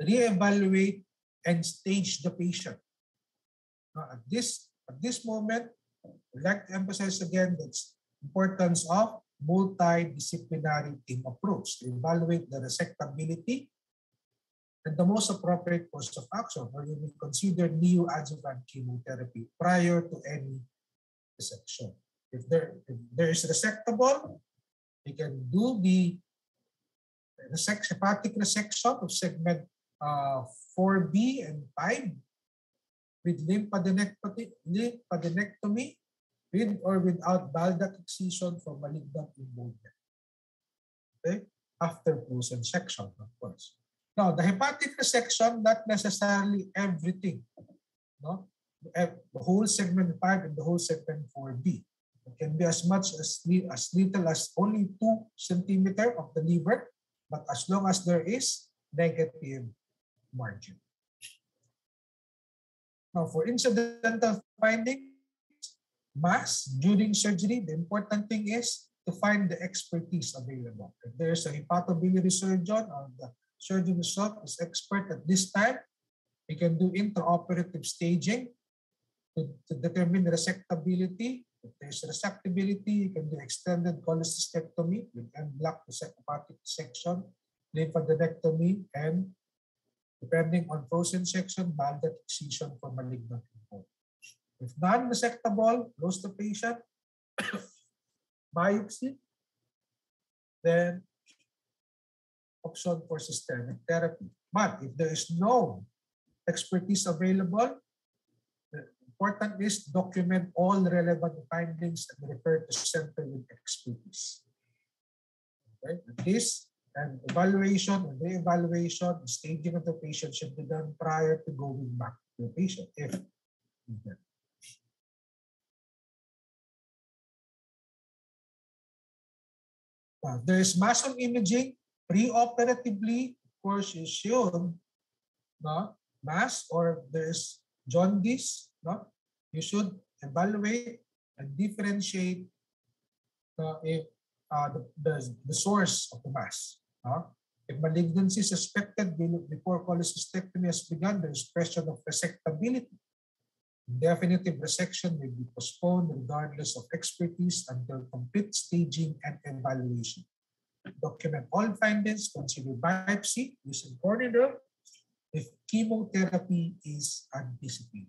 reevaluate and stage the patient. Now, at this moment, I'd like to emphasize again the importance of multidisciplinary team approach to evaluate the resectability and the most appropriate course of action, where you will consider neoadjuvant chemotherapy prior to any resection. If there is resectable, you can do the hepatic resection of segment 4B and 5 with lymphadenectomy with or without bile duct excision for malignant involvement. Okay? After frozen section, of course. Now, the hepatic resection, not necessarily everything. No? The whole segment 5 and the whole segment 4B. It can be as much as little as only 2 centimeters of the liver, but as long as there is negative margin. Now, for incidental findings, mass during surgery, the important thing is to find the expertise available. If there's a hepatobiliary surgeon or the surgeon himself is expert at this time, he can do intraoperative staging to determine resectability. If there's resectability, you can do extended cholecystectomy with en-bloc hepatic section, lymphadenectomy, and depending on frozen section, bile duct excision for malignant involvement. If non-resectable, close the patient, biopsy, then option for systemic therapy. But if there is no expertise available, the important is document all relevant findings and refer to center with expertise. Okay? This and evaluation and re-evaluation and staging of the patient should be done prior to going back to the patient if needed. There is mass on imaging pre-operatively. Of course, you should mass or there is jaundice. You should evaluate and differentiate the source of the mass. If malignancy is suspected before cholecystectomy has begun, there is question of resectability. Definitive resection may be postponed regardless of expertise until complete staging and evaluation. Document all findings, consider biopsy, using corneal if chemotherapy is anticipated.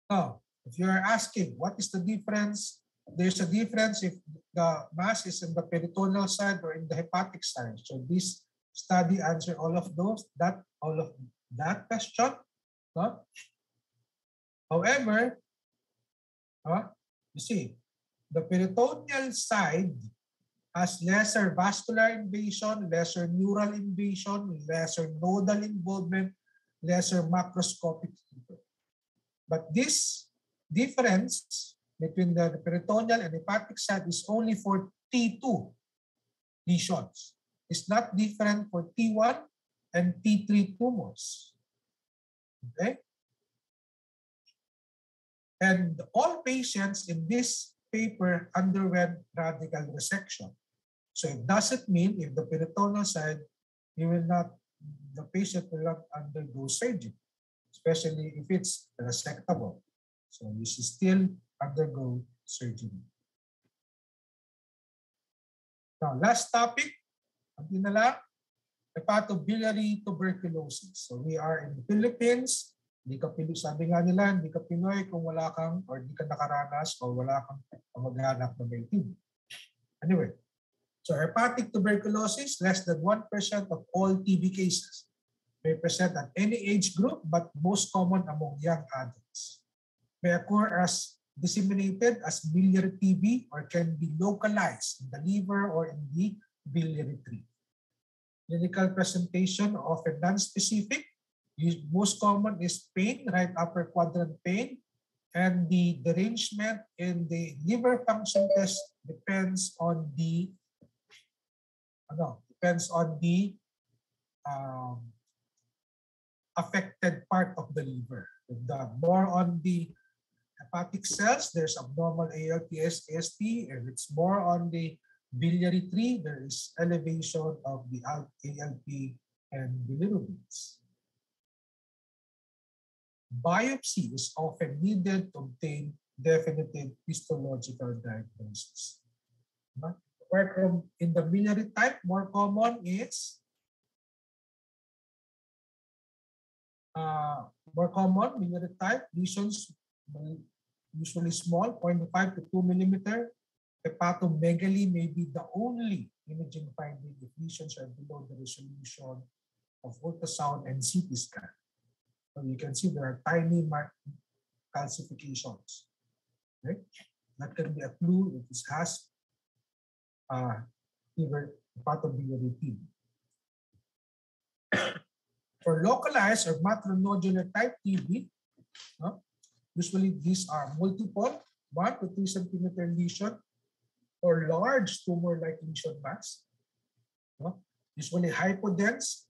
Now, if you are asking what is the difference, there's a difference if the mass is in the peritoneal side or in the hepatic side. So this study answer all of that question. However, you see, the peritoneal side has lesser vascular invasion, lesser neural invasion, lesser nodal involvement, lesser macroscopic. But this difference between the peritoneal and hepatic side is only for T2 lesions. It's not different for T1 and T3 tumors. Okay? And all patients in this paper underwent radical resection. So it doesn't mean if the peritoneal side, the patient will not undergo surgery, especially if it's resectable. So you should still undergo surgery. Now, last topic, hepatobiliary tuberculosis. So we are in the Philippines. Sabi nga nila, hindi ka Pinoy kung wala kang or hindi ka nakaranas o wala kang kamag-anak na may TB. Anyway, so hepatic tuberculosis, less than 1% of all TB cases. may present at any age group, but most common among young adults. May occur as disseminated as biliary TB or can be localized in the liver or in the biliary tree. Clinical presentation often non-specific. Most common is pain, right upper quadrant pain, and the derangement in the liver function test depends on the affected part of the liver. More on the hepatic cells, there's abnormal ALT, AST. If it's more on the biliary tree, there is elevation of the ALT and bilirubins. Biopsy is often needed to obtain definitive histological diagnosis. In the biliary type, more common is biliary type lesions, usually small, 0.5 to 2 millimeter. Hepatomegaly may be the only imaging finding if lesions are below the resolution of ultrasound and CT scan. So you can see there are tiny calcifications. Right? That can be a clue if this has hepatobiliary TB. For localized or macronodular type TB, usually these are multiple 1 to 3 centimeter lesion or large tumor-like lesion mass. Usually hypodense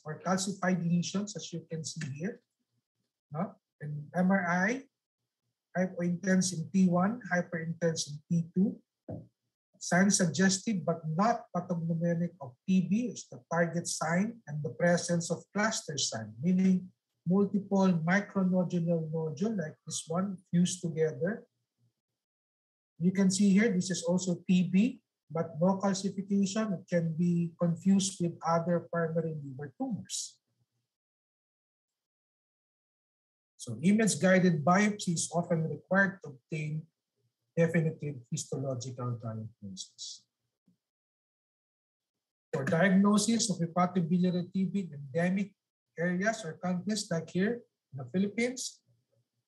or calcified lesions, as you can see here. And MRI, hypointense in T1, hyperintense in T2. Signs suggestive but not pathognomonic of TB is the target sign and the presence of cluster sign, meaning multiple micronodular nodule like this one fused together. You can see here, this is also TB, but no calcification. It can be confused with other primary liver tumors. So image-guided biopsy is often required to obtain definitive histological diagnosis. For diagnosis of hepatobiliary TB in endemic areas or countries like here in the Philippines,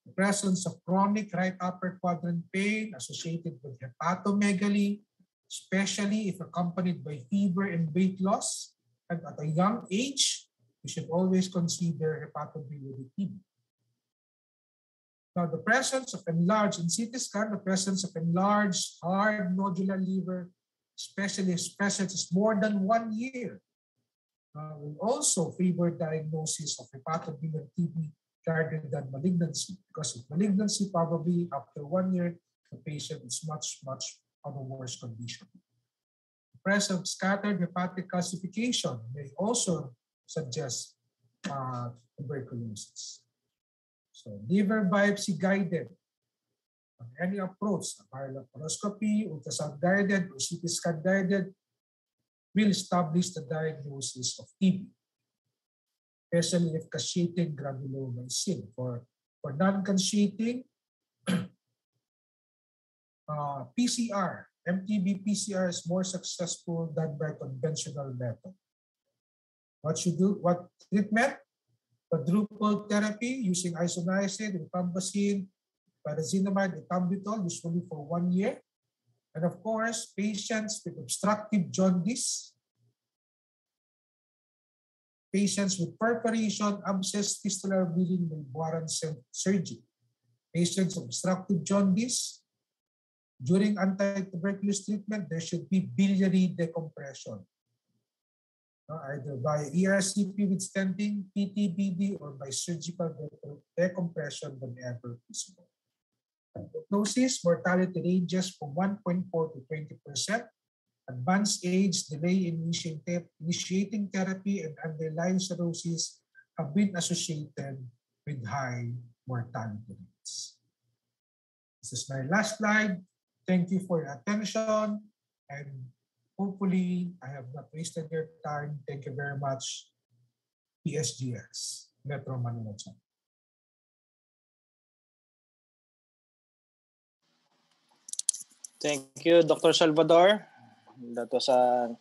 the presence of chronic right upper quadrant pain associated with hepatomegaly, especially if accompanied by fever and weight loss, and at a young age, we should always consider hepatobiliary TB. Now, the presence of enlarged in CT scan, the presence of enlarged hard nodular liver, especially if presence is more than 1 year, will also favor diagnosis of hepatobiliary TB rather than malignancy. Because with malignancy, probably after 1 year, the patient is much on a worse condition. The presence of scattered hepatic calcification may also suggest tuberculosis. So liver biopsy guided on any approach, laparoscopy, ultrasound guided, or CT scan guided, will establish the diagnosis of TB, especially if caseating granuloma is seen. For non-caseating, PCR, MTB PCR is more successful than by conventional method. What treatment? Quadruple therapy using isoniazid, rifampicin, pyrazinamide, ethambutol, usually for 1 year. And of course, patients with obstructive jaundice, patients with perforation, abscess, fistular bleeding may warrant surgery. Patients with obstructive jaundice, during anti-tuberculosis treatment, there should be biliary decompression. Either by ERCP with stenting, PTBD, or by surgical decompression whenever possible. Prognosis, mortality ranges from 1.4 to 20%. Advanced age, delay in initiating therapy, and underlying cirrhosis have been associated with high mortality rates. This is my last slide. Thank you for your attention, and hopefully I have not wasted your time. Thank you very much, PSGS, Metro Manila. Thank you, Dr. Salvador. That was a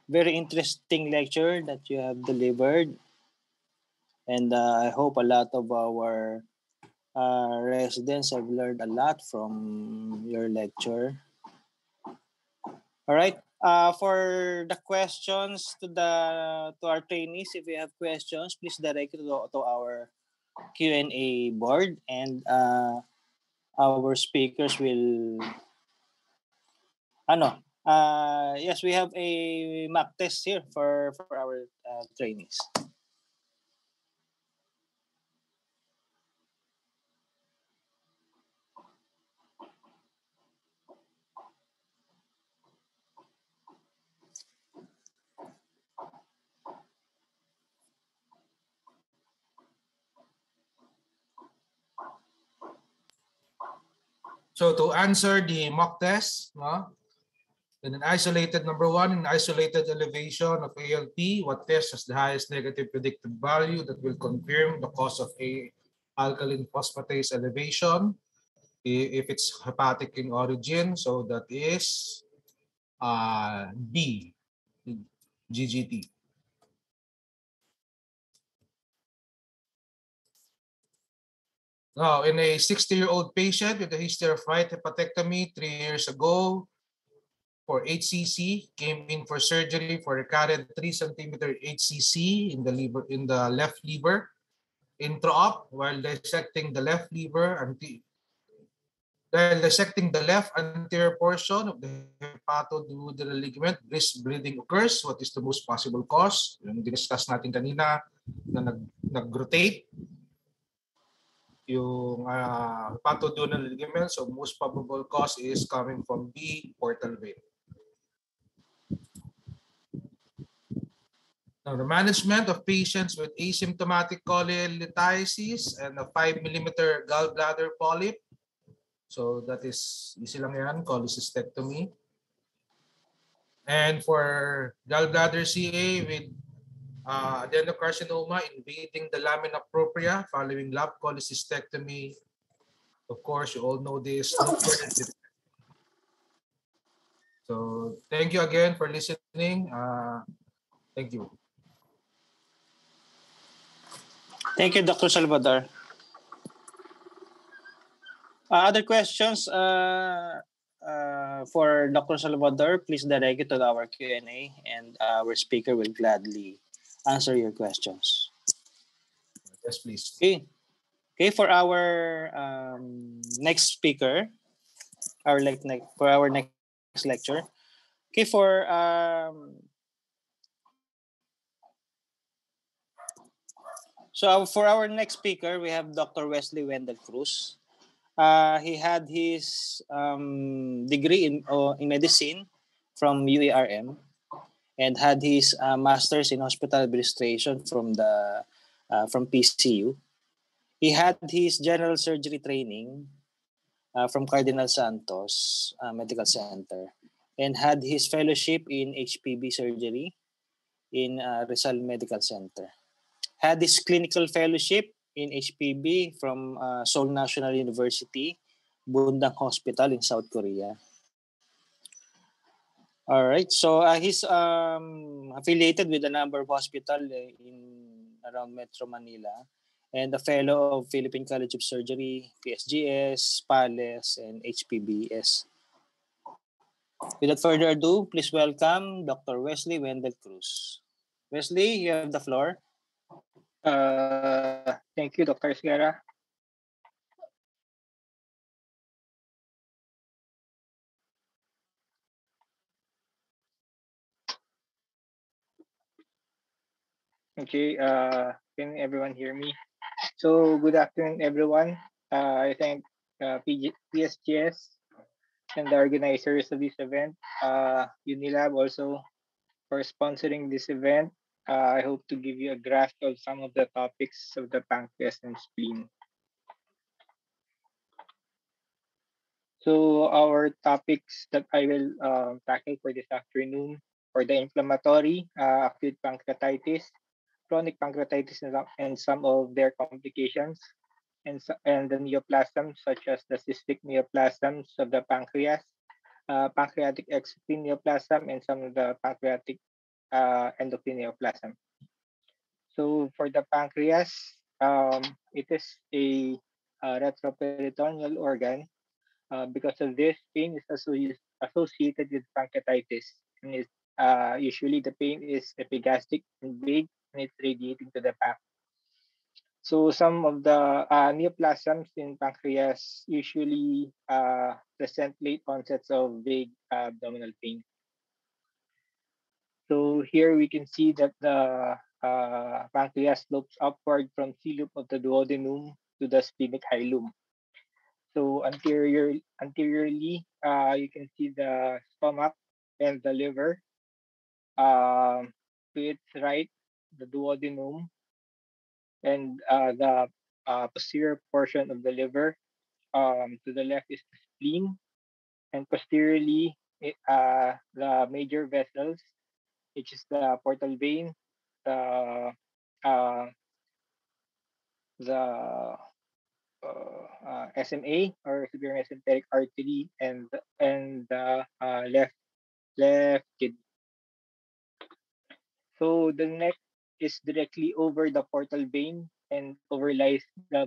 very interesting lecture that you have delivered. And I hope a lot of our residents have learned a lot from your lecture. All right. For the questions to our trainees, if you have questions, please direct it to our Q&A board, and our speakers will. Yes, we have a mock test here for our trainees. So to answer the mock test, in an isolated number one, in isolated elevation of ALT, what test has the highest negative predictive value that will confirm the cause of alkaline phosphatase elevation if it's hepatic in origin? So that is B, GGT. Now, in a 60-year-old patient with a history of right hepatectomy 3 years ago for HCC, came in for surgery for recurrent 3 centimeter HCC in the liver, in the left liver, intra-op while dissecting the left liver dissecting the left anterior portion of the hepatoduodenal ligament, brisk bleeding occurs. What is the most possible cause? Yung discuss natin kanina na nag-rotate yung hepatoduodenal ligament. So most probable cause is coming from B, portal vein. Now, the management of patients with asymptomatic cholelithiasis and a 5 millimeter gallbladder polyp. So that is easy lang yan, cholecystectomy. And for gallbladder CA with adenocarcinoma invading the lamina propria following lap cholecystectomy, of course, you all know this. So thank you again for listening. Thank you. Thank you, Dr. Salvador. Other questions for Dr. Salvador, please direct it to our Q&A, and our speaker will gladly answer your questions. Yes, please. Okay, for our next speaker, for our next lecture. Okay, for our next speaker, we have Dr. Wesley Wendell Cruz. He had his degree in medicine from UARM and had his master's in hospital administration from PCU. He had his general surgery training from Cardinal Santos Medical Center and had his fellowship in HPB surgery in Rizal Medical Center. Had his clinical fellowship in HPB from Seoul National University, Bundang Hospital in South Korea. All right, so he's affiliated with a number of hospitals in around Metro Manila and a fellow of Philippine College of Surgery, PSGS, PALES, and HPBS. Without further ado, please welcome Dr. Wesley Wendell Cruz. Wesley, you have the floor. Thank you, Dr. Sierra. Okay, can everyone hear me? So, good afternoon, everyone. I thank PSGS and the organizers of this event, Unilab also, for sponsoring this event. I hope to give you a grasp of some of the topics of the pancreas and spleen. So our topics that I will tackle for this afternoon for the inflammatory acute pancreatitis, chronic pancreatitis, and some of their complications, and the neoplasms such as the cystic neoplasms of the pancreas, pancreatic exocrine neoplasm, and some of the pancreatic endocrine neoplasm. So for the pancreas, it is a retroperitoneal organ. Because of this, pain is associated with pancreatitis, and usually the pain is epigastric and vague, and it's radiating to the back. So some of the neoplasms in pancreas usually present late onsets of vague abdominal pain. So here we can see that the pancreas slopes upward from C-loop of the duodenum to the splenic hilum. So anteriorly, you can see the stomach and the liver. To its right, the duodenum and the posterior portion of the liver. To the left is the spleen, and posteriorly, the major vessels, which is the portal vein, the uh, the SMA or superior mesenteric artery, and the left kidney. So the neck is directly over the portal vein and overlies the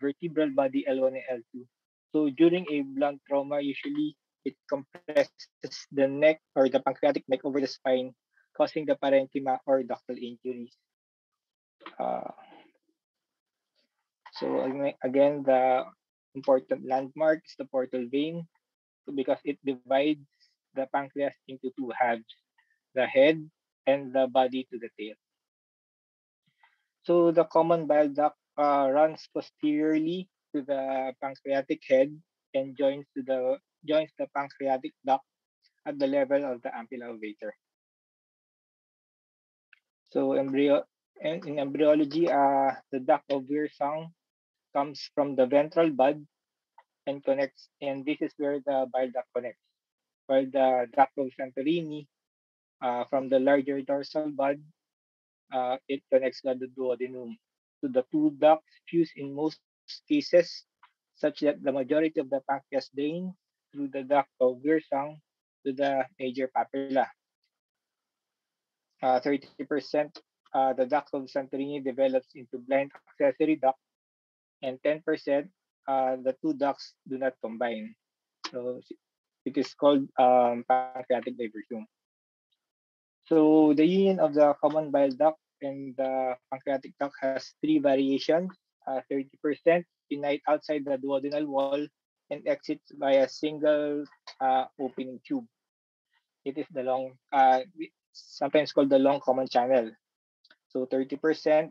vertebral body L1 and L2. So during a blunt trauma, usually it compresses the neck or the pancreatic neck over the spine, causing the parenchyma or ductal injuries. Uh, again, the important landmark is the portal vein because it divides the pancreas into two halves, the head and the body to the tail. So the common bile duct runs posteriorly to the pancreatic head and joins the pancreatic duct at the level of the ampulla obvator. So in embryology, the duct of Wirsung comes from the ventral bud and connects, and this is where the bile duct connects. While the duct of Santorini from the larger dorsal bud, it connects the duodenum. So the two ducts fuse in most cases, such that the majority of the pancreas drains through the duct of Wirsung to the major papilla. 30% the duct of Santorini develops into blind accessory duct, and 10% the two ducts do not combine. So it is called pancreatic diversion. So the union of the common bile duct and the pancreatic duct has three variations. 30% unite outside the duodenal wall and exits by a single opening tube. It is the sometimes called the long common channel. So 30%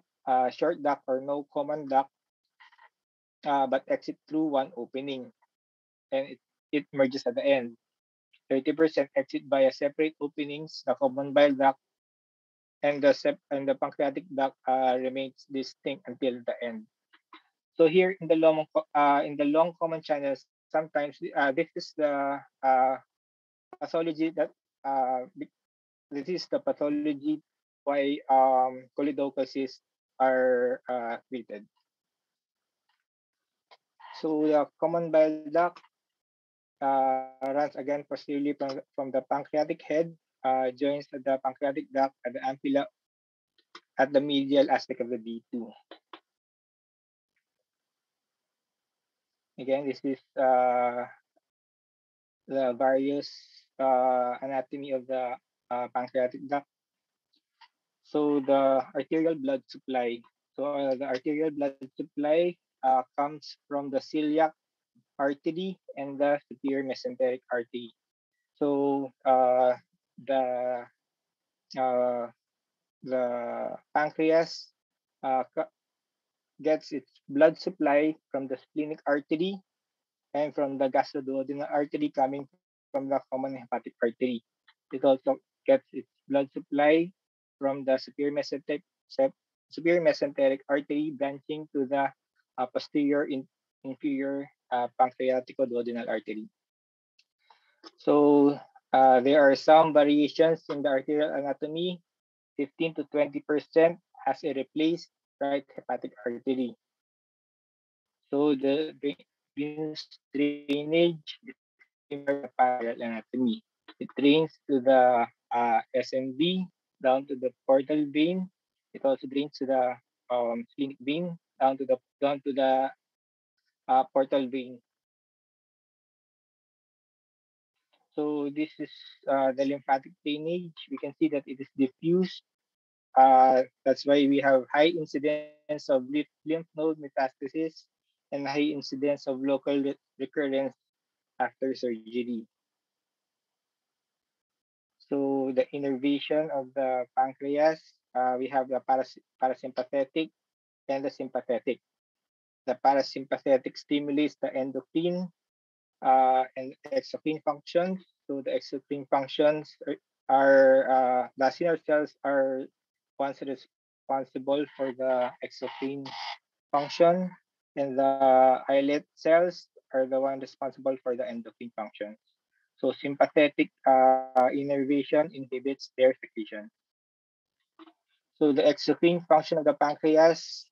short duct or no common duct, but exit through one opening, and it merges at the end. 30% exit via separate openings, the common bile duct and the pancreatic duct remains distinct until the end. So here in the long common channel, sometimes this is the pathology that this is the pathology why choledochosis are treated. So the common bile duct runs again posteriorly from the pancreatic head, joins the pancreatic duct at the ampulla at the medial aspect of the D2. Again, this is the various anatomy of the pancreatic duct. So the arterial blood supply. So the arterial blood supply comes from the celiac artery and the superior mesenteric artery. So the uh, the pancreas uh, gets its blood supply from the splenic artery and from the gastroduodenal artery coming from the common hepatic artery. It also gets its blood supply from the superior mesenteric artery branching to the posterior inferior pancreatico-duodenal artery. So there are some variations in the arterial anatomy. 15 to 20% has a replaced right hepatic artery. So the venous drainage is similar to the parallel anatomy. It drains to the SMV down to the portal vein It also drains to the splenic vein down to the portal vein. So this is the lymphatic drainage. We can see that it is diffuse. That's why we have high incidence of lymph node metastasis and high incidence of local recurrence after surgery. So the innervation of the pancreas, we have the parasympathetic and the sympathetic. The parasympathetic stimulates the endocrine and exocrine functions. So the exocrine functions the acinar cells are ones responsible for the exocrine function, and the islet cells are the one responsible for the endocrine functions. So sympathetic innervation inhibits their secretion. So the exocrine function of the pancreas,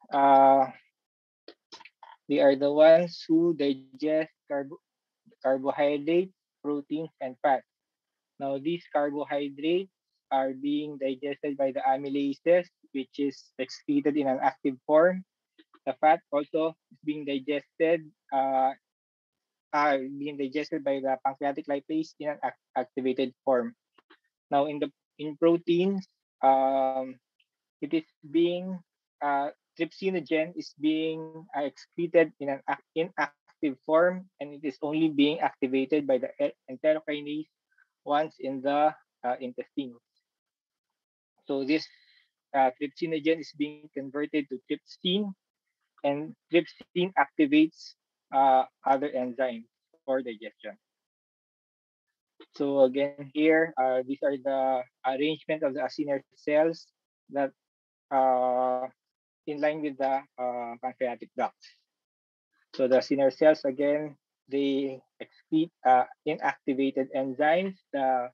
they are the ones who digest carbohydrates, proteins, and fats. Now, these carbohydrates are being digested by the amylases, which is excreted in an active form. The fat also is being digested by the pancreatic lipase in an activated form. Now, in proteins, it is being trypsinogen is being excreted in an inactive form, and it is only being activated by the enterokinase once in the intestine. So this trypsinogen is being converted to trypsin, and trypsin activates other enzymes for digestion. So again here, these are the arrangement of the acinar cells that uh, in line with the pancreatic ducts. So the acinar cells again, they excrete inactivated enzymes, uh,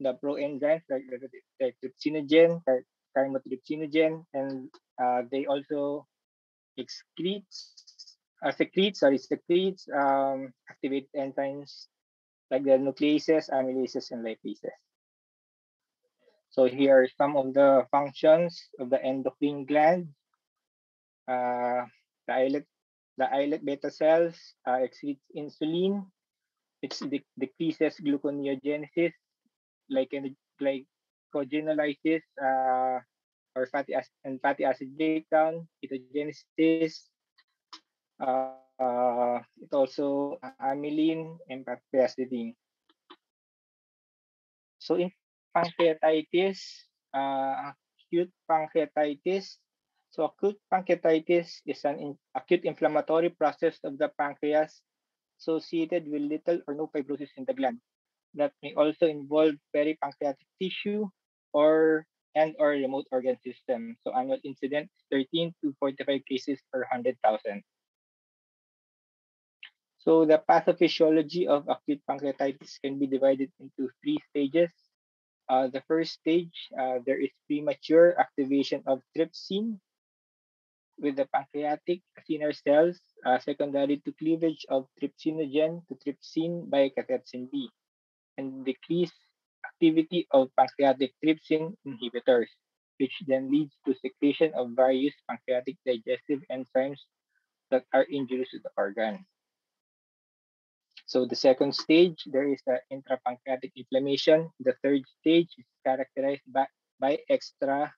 the proenzymes like trypsinogen, chymotrypsinogen, and they also secretes activate enzymes like the nucleases, amylases, and lipases. So here are some of the functions of the endocrine gland. Uh, the islet the islet beta cells excretes insulin, which decreases gluconeogenesis, like glycogenolysis, or fatty acid breakdown, ketogenesis. It also amylin and pancreatidine. So in pancreatitis, acute pancreatitis. So acute pancreatitis is an acute inflammatory process of the pancreas associated with little or no fibrosis in the gland that may also involve peripancreatic tissue or or remote organ system. So annual incidence 13 to 45 cases per 100,000. So the pathophysiology of acute pancreatitis can be divided into three stages. The first stage, there is premature activation of trypsin with the pancreatic acinar cells, secondary to cleavage of trypsinogen to trypsin by cathepsin B, and decreased activity of pancreatic trypsin inhibitors, which then leads to secretion of various pancreatic digestive enzymes that are injurious to the organ. So the second stage, there is the intrapancreatic inflammation. The third stage is characterized by extra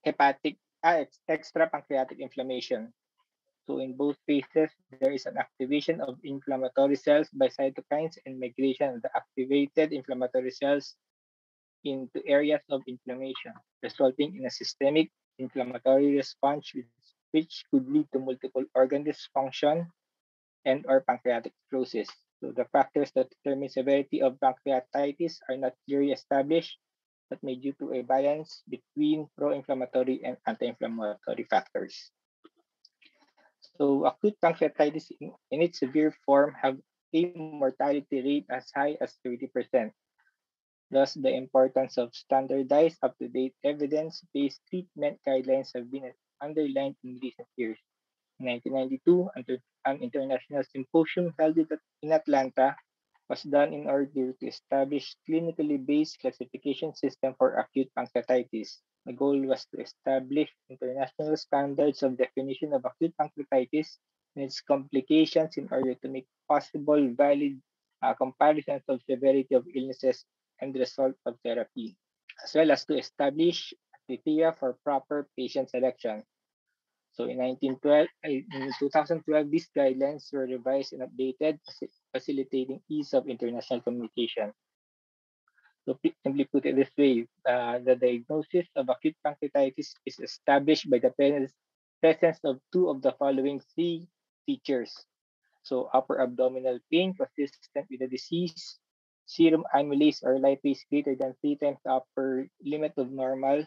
hepatic, extra pancreatic inflammation. So in both phases, there is an activation of inflammatory cells by cytokines and migration of the activated inflammatory cells into areas of inflammation, resulting in a systemic inflammatory response which could lead to multiple organ dysfunction and or pancreatic cirrhosis. So the factors that determine severity of pancreatitis are not clearly established, but may due to a balance between pro-inflammatory and anti-inflammatory factors. So acute pancreatitis in its severe form have a mortality rate as high as 30%. Thus, the importance of standardized, up-to-date, evidence-based treatment guidelines have been underlined in recent years. In 1992, an international symposium held in Atlanta was done in order to establish clinically based classification system for acute pancreatitis. The goal was to establish international standards of definition of acute pancreatitis and its complications in order to make possible valid comparisons of severity of illnesses and result of therapy, as well as to establish criteria for proper patient selection. So in 2012, these guidelines were revised and updated, facilitating ease of international communication. So simply put it this way, the diagnosis of acute pancreatitis is established by the presence of two of the following three features. So upper abdominal pain consistent with the disease, serum amylase or lipase greater than 3 times the upper limit of normal,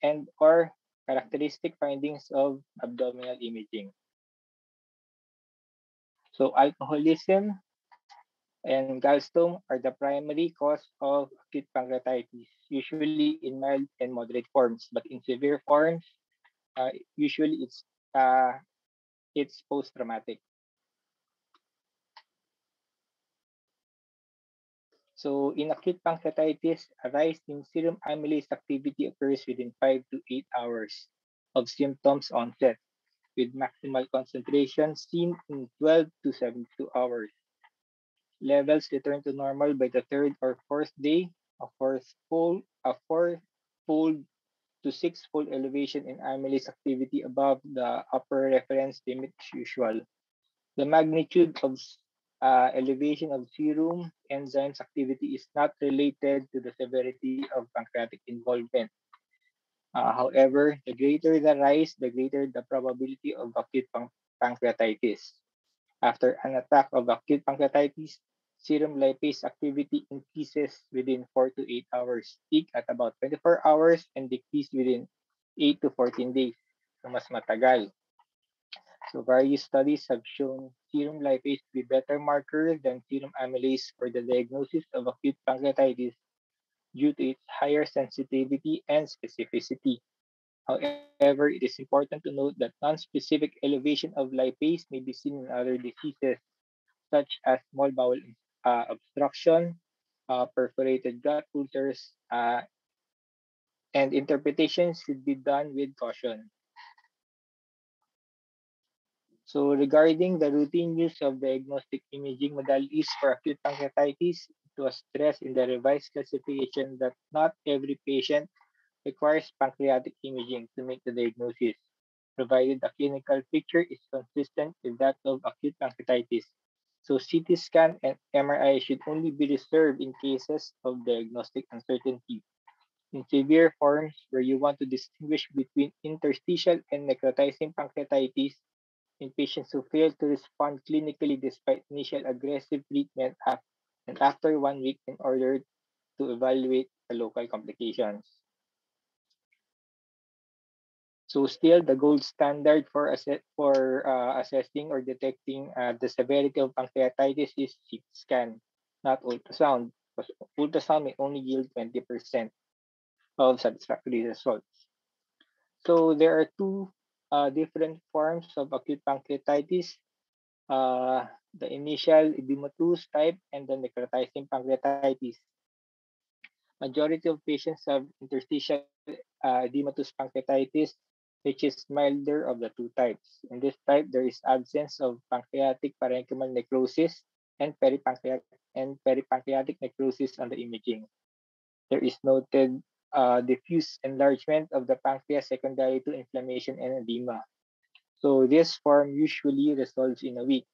and or characteristic findings of abdominal imaging. So alcoholism and gallstone are the primary cause of acute pancreatitis, usually in mild and moderate forms, but in severe forms, usually it's post-traumatic. So in acute pancreatitis, a rise in serum amylase activity occurs within 5 to 8 hours of symptoms onset, with maximal concentration seen in 12 to 72 hours. Levels return to normal by the third or fourth day, a four-fold to six-fold elevation in amylase activity above the upper reference limit is usual. The magnitude of elevation of serum enzymes activity is not related to the severity of pancreatic involvement. However, the greater the rise, the greater the probability of acute pancreatitis. After an attack of acute pancreatitis, serum lipase activity increases within 4 to 8 hours, peak at about 24 hours, and decrease within 8 to 14 days. So mas matagal. So various studies have shown serum lipase to be better marker than serum amylase for the diagnosis of acute pancreatitis due to its higher sensitivity and specificity. However, it is important to note that non-specific elevation of lipase may be seen in other diseases such as small bowel obstruction, perforated gut ulcers, and interpretations should be done with caution. So regarding the routine use of diagnostic imaging modalities for acute pancreatitis, it was stressed in the revised classification that not every patient requires pancreatic imaging to make the diagnosis, provided the clinical picture is consistent with that of acute pancreatitis. So CT scan and MRI should only be reserved in cases of diagnostic uncertainty. In severe forms where you want to distinguish between interstitial and necrotizing pancreatitis, in patients who fail to respond clinically despite initial aggressive treatment and after 1 week in order to evaluate the local complications. So still, the gold standard for assessing or detecting the severity of pancreatitis is CT scan, not ultrasound, because ultrasound may only yield 20% of satisfactory results. So there are two different forms of acute pancreatitis, the initial edematous type and the necrotizing pancreatitis. Majority of patients have interstitial edematous pancreatitis, which is milder of the two types. In this type, there is absence of pancreatic parenchymal necrosis and peripancreatic necrosis on the imaging. There is noted diffuse enlargement of the pancreas secondary to inflammation and edema. So this form usually resolves in a week.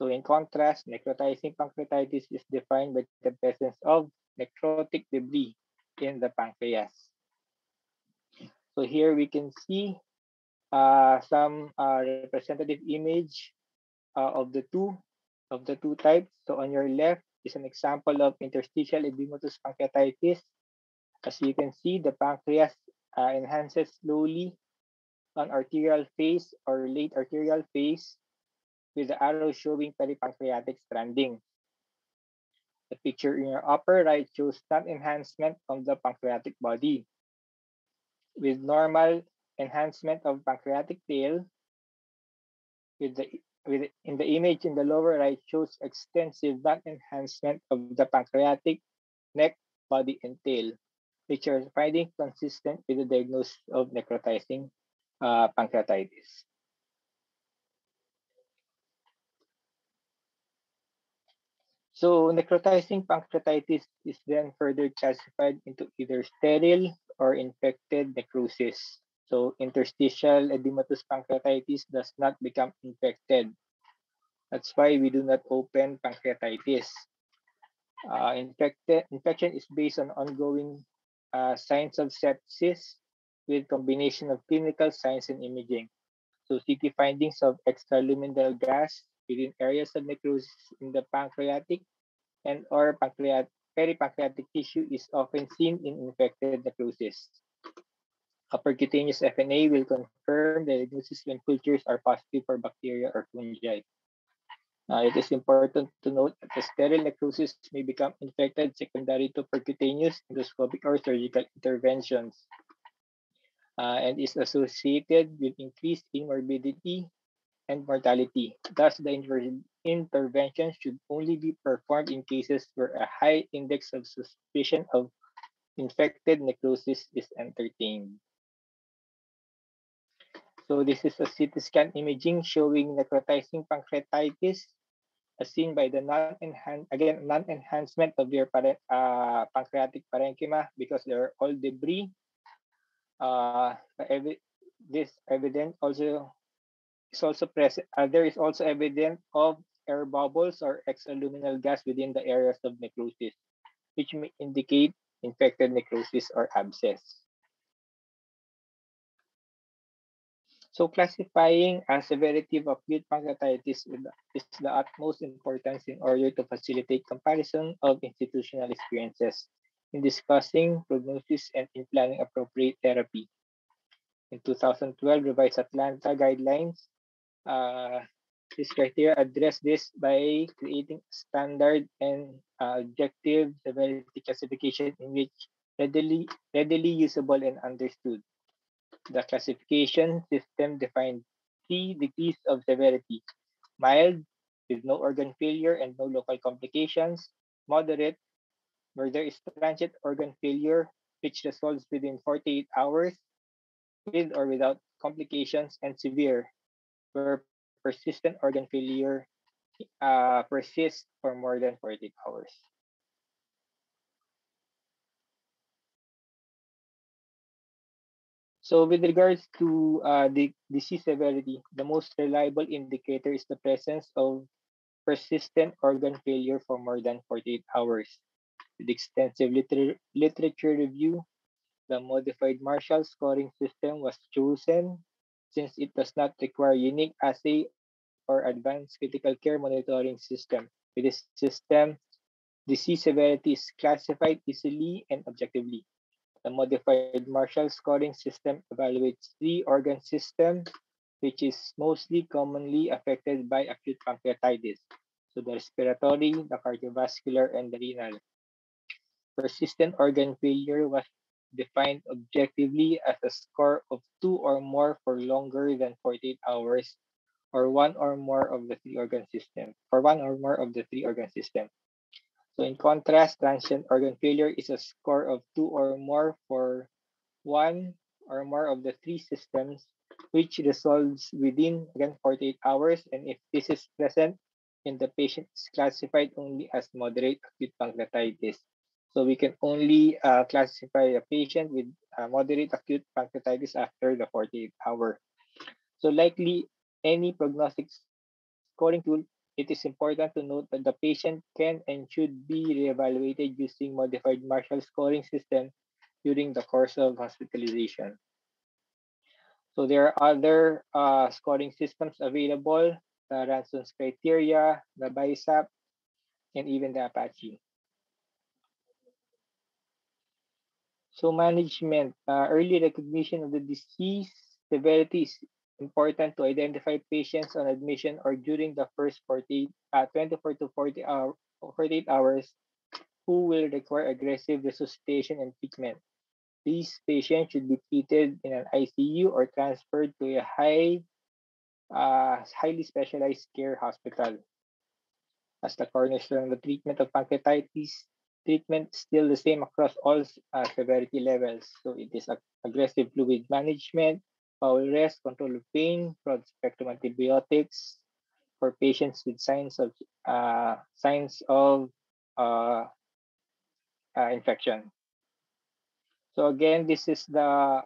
So in contrast, necrotizing pancreatitis is defined by the presence of necrotic debris in the pancreas. So here we can see some representative image of the two types. So on your left is an example of interstitial edematous pancreatitis. As you can see, the pancreas enhances slowly on arterial phase or late arterial phase with the arrow showing peripancreatic stranding. The picture in your upper right shows non-enhancement of the pancreatic body, with normal enhancement of pancreatic tail with the in the image in the lower right shows extensive back enhancement of the pancreatic neck, body, and tail, which are finding consistent with the diagnosis of necrotizing pancreatitis. So necrotizing pancreatitis is then further classified into either sterile or infected necrosis. So interstitial edematous pancreatitis does not become infected. That's why we do not open pancreatitis. Infection is based on ongoing signs of sepsis with combination of clinical signs and imaging. So CT findings of extraluminal gas within areas of necrosis in the pancreatic and or peripancreatic tissue is often seen in infected necrosis. A percutaneous FNA will confirm the diagnosis when cultures are positive for bacteria or fungi. It is important to note that the sterile necrosis may become infected secondary to percutaneous, endoscopic, or surgical interventions and is associated with increased in morbidity and mortality. Thus, the intervention should only be performed in cases where a high index of suspicion of infected necrosis is entertained. So this is a CT scan imaging showing necrotizing pancreatitis as seen by the non-enhancement of their pancreatic parenchyma because they're all debris. This evidence also is also present. There is also evidence of air bubbles or extraluminal gas within the areas of necrosis, which may indicate infected necrosis or abscess. So classifying a severity of acute pancreatitis is the utmost importance in order to facilitate comparison of institutional experiences in discussing prognosis and in planning appropriate therapy. In 2012, revised Atlanta guidelines, this criteria address this by creating standard and objective severity classification in which readily usable and understood. The classification system defines 3 degrees of severity: mild, with no organ failure and no local complications; moderate, where there is transient organ failure which resolves within 48 hours with or without complications; and severe, where persistent organ failure persists for more than 48 hours. So with regards to the disease severity, the most reliable indicator is the presence of persistent organ failure for more than 48 hours. With extensive literature review, the modified Marshall scoring system was chosen since it does not require unique assay or advanced critical care monitoring system. With this system, disease severity is classified easily and objectively. The modified Marshall scoring system evaluates 3 organ systems, which is mostly commonly affected by acute pancreatitis. So the respiratory, the cardiovascular, and the renal. Persistent organ failure was defined objectively as a score of 2 or more for longer than 48 hours, or one or more of the 3 organ system, or one or more of the 3 organ system. So in contrast, transient organ failure is a score of 2 or more for one or more of the 3 systems, which resolves within, again, 48 hours. And if this is present, then the patient is classified only as moderate acute pancreatitis. So we can only classify a patient with moderate acute pancreatitis after the 48 hour. So likely any prognostic scoring tool, it is important to note that the patient can and should be reevaluated using modified Marshall scoring system during the course of hospitalization. So there are other scoring systems available, the Ranson's criteria, the BISAP, and even the Apache. So management, early recognition of the disease severity is important to identify patients on admission or during the first 24 to 48 hours who will require aggressive resuscitation and treatment. These patients should be treated in an ICU or transferred to a high highly specialized care hospital. As the cornerstone of the treatment of pancreatitis, treatment still the same across all severity levels. So it is aggressive fluid management, bowel rest, control of pain, broad spectrum antibiotics for patients with signs of uh, infection. So again, this is the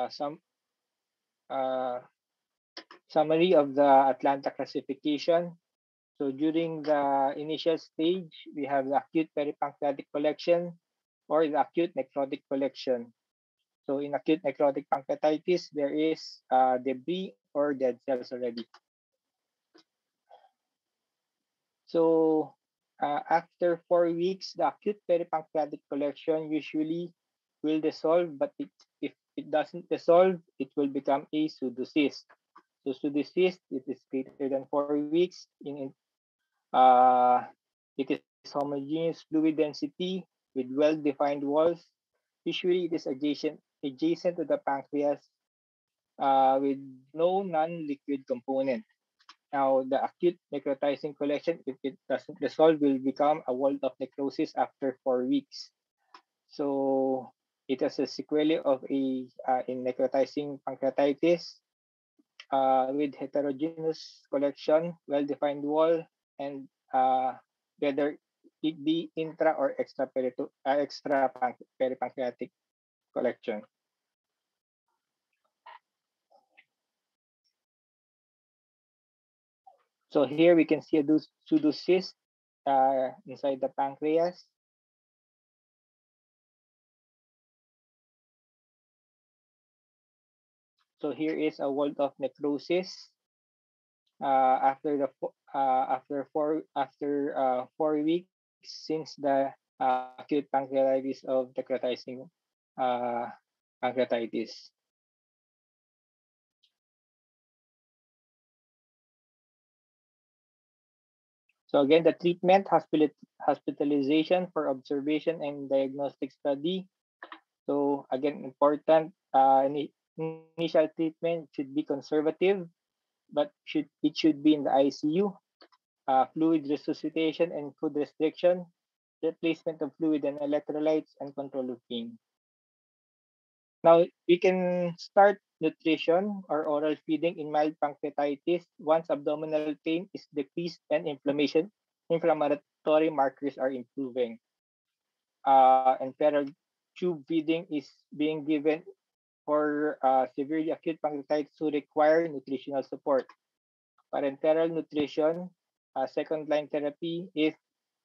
some uh, summary of the Atlanta classification. So during the initial stage, we have the acute peripancreatic collection or the acute necrotic collection. So in acute necrotic pancreatitis, there is debris or dead cells already. So after 4 weeks, the acute peripancreatic collection usually will dissolve, but if it doesn't dissolve, it will become a pseudocyst. So pseudocyst, it is greater than 4 weeks. Uh, it is homogeneous fluid density with well-defined walls. Usually, it is adjacent to the pancreas with no non-liquid component. Now, the acute necrotizing collection, if it doesn't resolve, will become a wall of necrosis after 4 weeks. So, it has a sequelae of a in necrotizing pancreatitis with heterogeneous collection, well-defined wall, and whether it be intra or extra peripancreatic collection. So here we can see a pseudocyst inside the pancreas. So here is a wall of necrosis after 4 weeks since the acute pancreatitis of necrotizing uh, pancreatitis. So again, the treatment, hospitalization for observation and diagnostic study. So again, important initial treatment should be conservative, but it should be in the ICU. Fluid resuscitation and food restriction, replacement of fluid and electrolytes, and control of pain. Now, we can start nutrition or oral feeding in mild pancreatitis once abdominal pain is decreased and inflammatory markers are improving. And feral tube feeding is being given for severely acute pancreatitis who require nutritional support. Parenteral nutrition, second line therapy if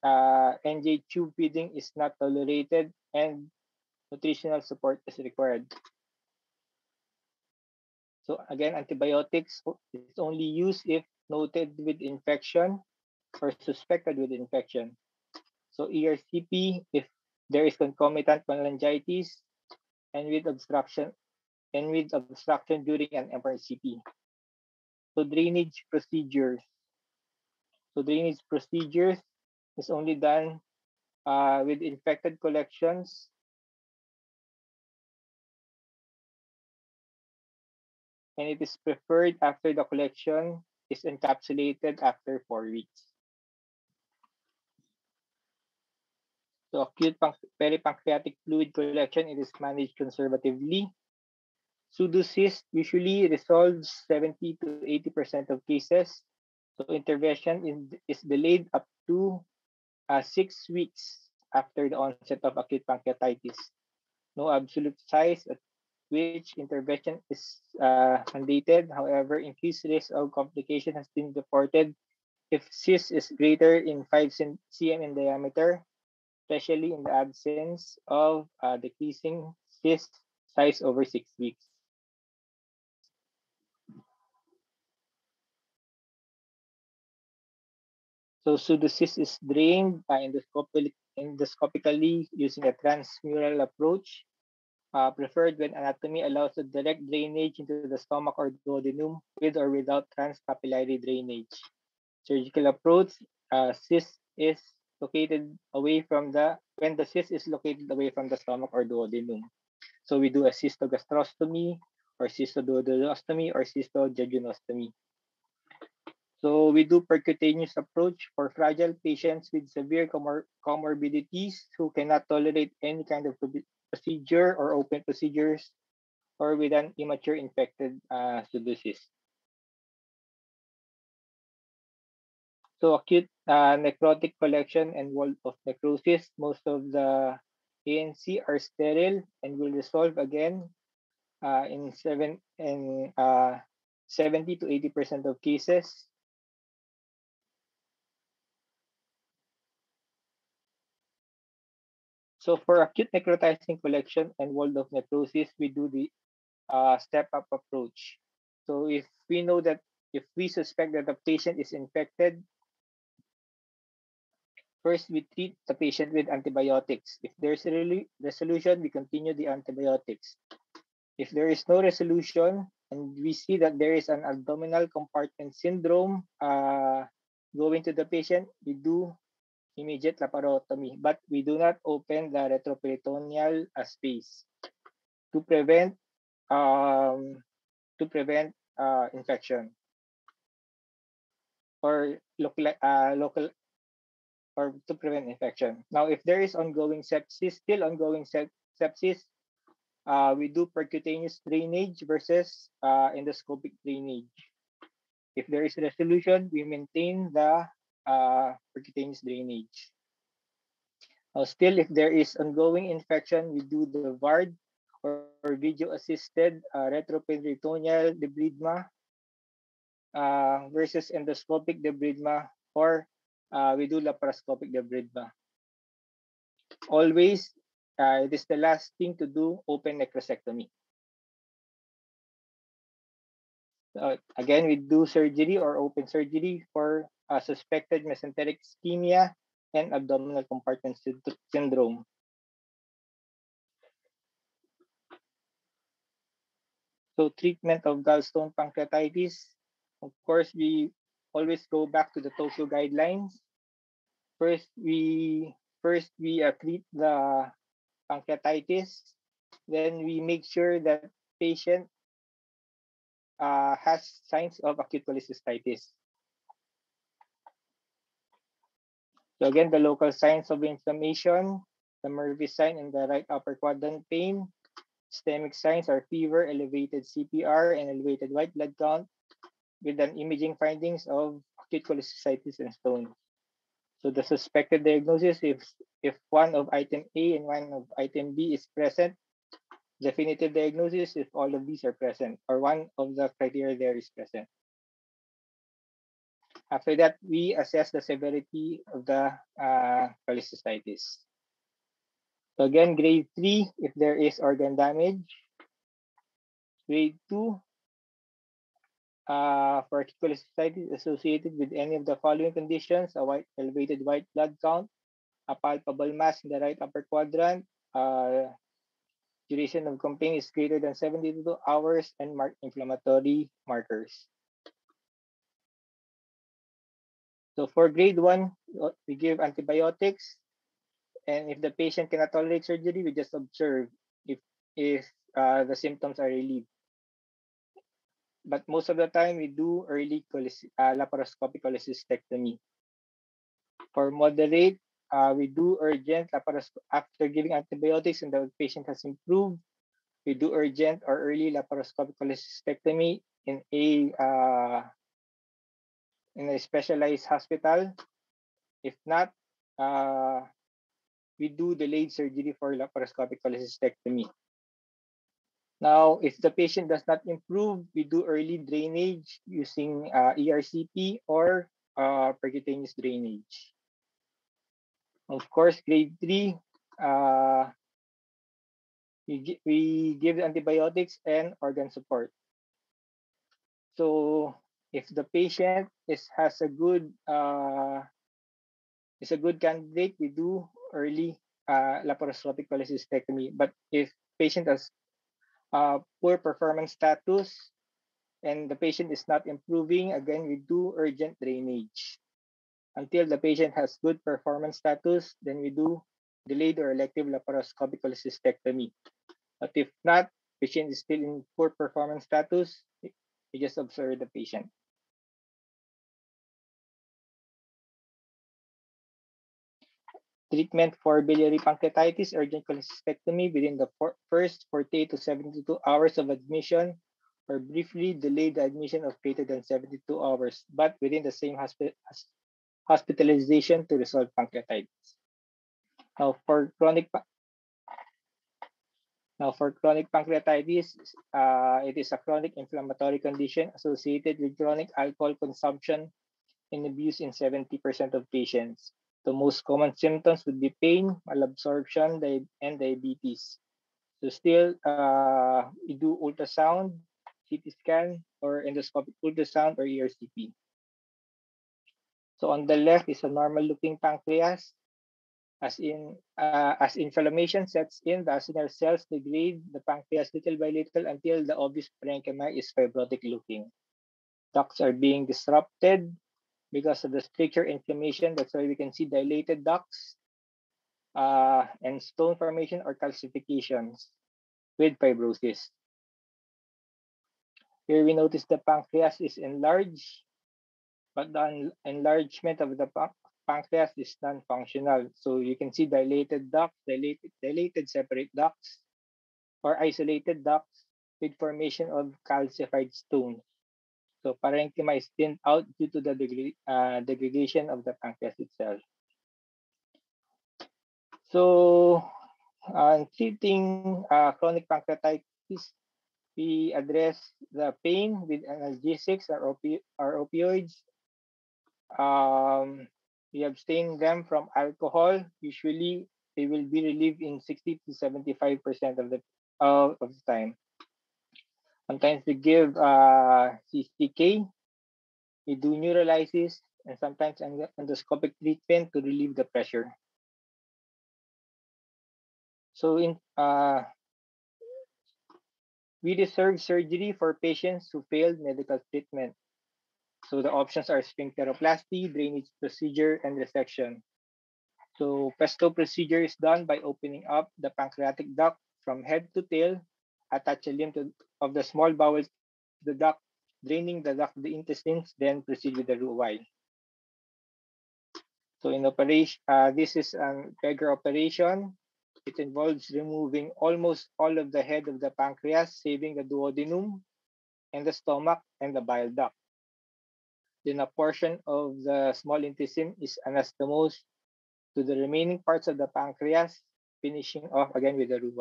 NJ tube feeding is not tolerated and nutritional support is required. So again, antibiotics is only used if noted with infection or suspected with infection. So ERCP if there is concomitant meningitis and with obstruction during an MRCP. So drainage procedures. So drainage procedures is only done with infected collections and it is preferred after the collection is encapsulated after 4 weeks. So acute peripancreatic fluid collection, it is managed conservatively. Pseudocyst usually resolves 70 to 80% of cases. So intervention is delayed up to 6 weeks after the onset of acute pancreatitis. No absolute size at which intervention is mandated. However, increased risk of complication has been reported if cyst is greater in 5 cm in diameter, especially in the absence of decreasing cyst size over 6 weeks. So pseudocyst is drained endoscopically using a transmural approach, preferred when anatomy allows a direct drainage into the stomach or duodenum with or without transpapillary drainage. Surgical approach, cyst is located away from when the cyst is located away from the stomach or duodenum. So we do a cystogastrostomy or cystoduodenostomy, or cystojejunostomy. So we do percutaneous approach for fragile patients with severe comorbidities who cannot tolerate any kind of procedure or open procedures, or with an immature infected pseudocyst. So acute necrotic collection and wall of necrosis, most of the ANC are sterile and will resolve again in 70 to 80% of cases. So for acute necrotizing collection and wall of necrosis, we do the step-up approach. So if we know that, if we suspect that the patient is infected, first we treat the patient with antibiotics. If there's a resolution, we continue the antibiotics. If there is no resolution and we see that there is an abdominal compartment syndrome going to the patient, we do immediate laparotomy, but we do not open the retroperitoneal space to prevent infection or local or to prevent infection. Now, if there is ongoing sepsis, still ongoing sepsis, we do percutaneous drainage versus endoscopic drainage. If there is resolution, we maintain the percutaneous drainage. Still, if there is ongoing infection, we do the VARD or video-assisted retroperitoneal debridement versus endoscopic debridement, or we do laparoscopic debridement. Always, it is the last thing to do open necrosectomy. Again, we do surgery or open surgery for suspected mesenteric ischemia and abdominal compartment syndrome. So treatment of gallstone pancreatitis, of course, we always go back to the Tokyo guidelines. First, we treat the pancreatitis. Then we make sure that patient has signs of acute cholecystitis. So again, the local signs of inflammation, the Murphy sign in the right upper quadrant pain. Systemic signs are fever, elevated CPR, and elevated white blood count, with an imaging findings of acute cholecystitis and stone. So the suspected diagnosis, if one of item A and one of item B is present, definitive diagnosis if all of these are present, or one of the criteria there is present. After that, we assess the severity of the cholecystitis. So again, grade 3, if there is organ damage. Grade 2, for cholecystitis associated with any of the following conditions: elevated white blood count, a palpable mass in the right upper quadrant, duration of complaint is greater than 72 hours, and marked inflammatory markers. So for grade 1, we give antibiotics, and if the patient cannot tolerate surgery, we just observe if the symptoms are relieved. But most of the time, we do early laparoscopic cholecystectomy. For moderate, we do urgent laparoscopy after giving antibiotics and the patient has improved. We do urgent or early laparoscopic cholecystectomy in a specialized hospital. If not, we do delayed surgery for laparoscopic cholecystectomy. Now, if the patient does not improve, we do early drainage using ERCP or percutaneous drainage. Of course, grade 3, we give antibiotics and organ support. So if the patient is a good candidate, we do early laparoscopic cholecystectomy. But if patient has poor performance status and the patient is not improving, again, we do urgent drainage. Until the patient has good performance status, then we do delayed or elective laparoscopic cholecystectomy. But if not, patient is still in poor performance status, you just observe the patient. Treatment for biliary pancreatitis, urgent cholecystectomy within the first 48 to 72 hours of admission, or briefly delay the admission of greater than 72 hours, but within the same hospitalization to resolve pancreatitis. Now, for chronic pancreatitis, it is a chronic inflammatory condition associated with chronic alcohol consumption and abuse in 70% of patients. The most common symptoms would be pain, malabsorption, and diabetes. So still, you do ultrasound, CT scan, or endoscopic ultrasound or ERCP. So on the left is a normal-looking pancreas. As inflammation sets in, the acinar cells degrade the pancreas little by little until the obvious parenchyma is fibrotic-looking. Ducts are being disrupted because of the stricture inflammation. That's why we can see dilated ducts and stone formation or calcifications with fibrosis. Here we notice the pancreas is enlarged, but the enlargement of the pancreas is non-functional. So you can see dilated ducts, dilated separate ducts, or isolated ducts with formation of calcified stones. So parenchyma is thinned out due to the degradation of the pancreas itself. So treating chronic pancreatitis, we address the pain with analgesics or opioids. We abstain them from alcohol. Usually, they will be relieved in 60 to 75% of the time. Sometimes we give CSTK, we do neurolysis, and sometimes endoscopic treatment to relieve the pressure. So we reserve surgery for patients who failed medical treatment. So the options are sphincteroplasty, drainage procedure, and resection. So pesto procedure is done by opening up the pancreatic duct from head to tail, attach a limb of the small bowel to the duct, draining the duct, the intestines, then proceed with the roux. So in operation, this is a Geiger operation. It involves removing almost all of the head of the pancreas, saving the duodenum and the stomach and the bile duct. Then a portion of the small intestine is anastomosed to the remaining parts of the pancreas, finishing off again with the roux.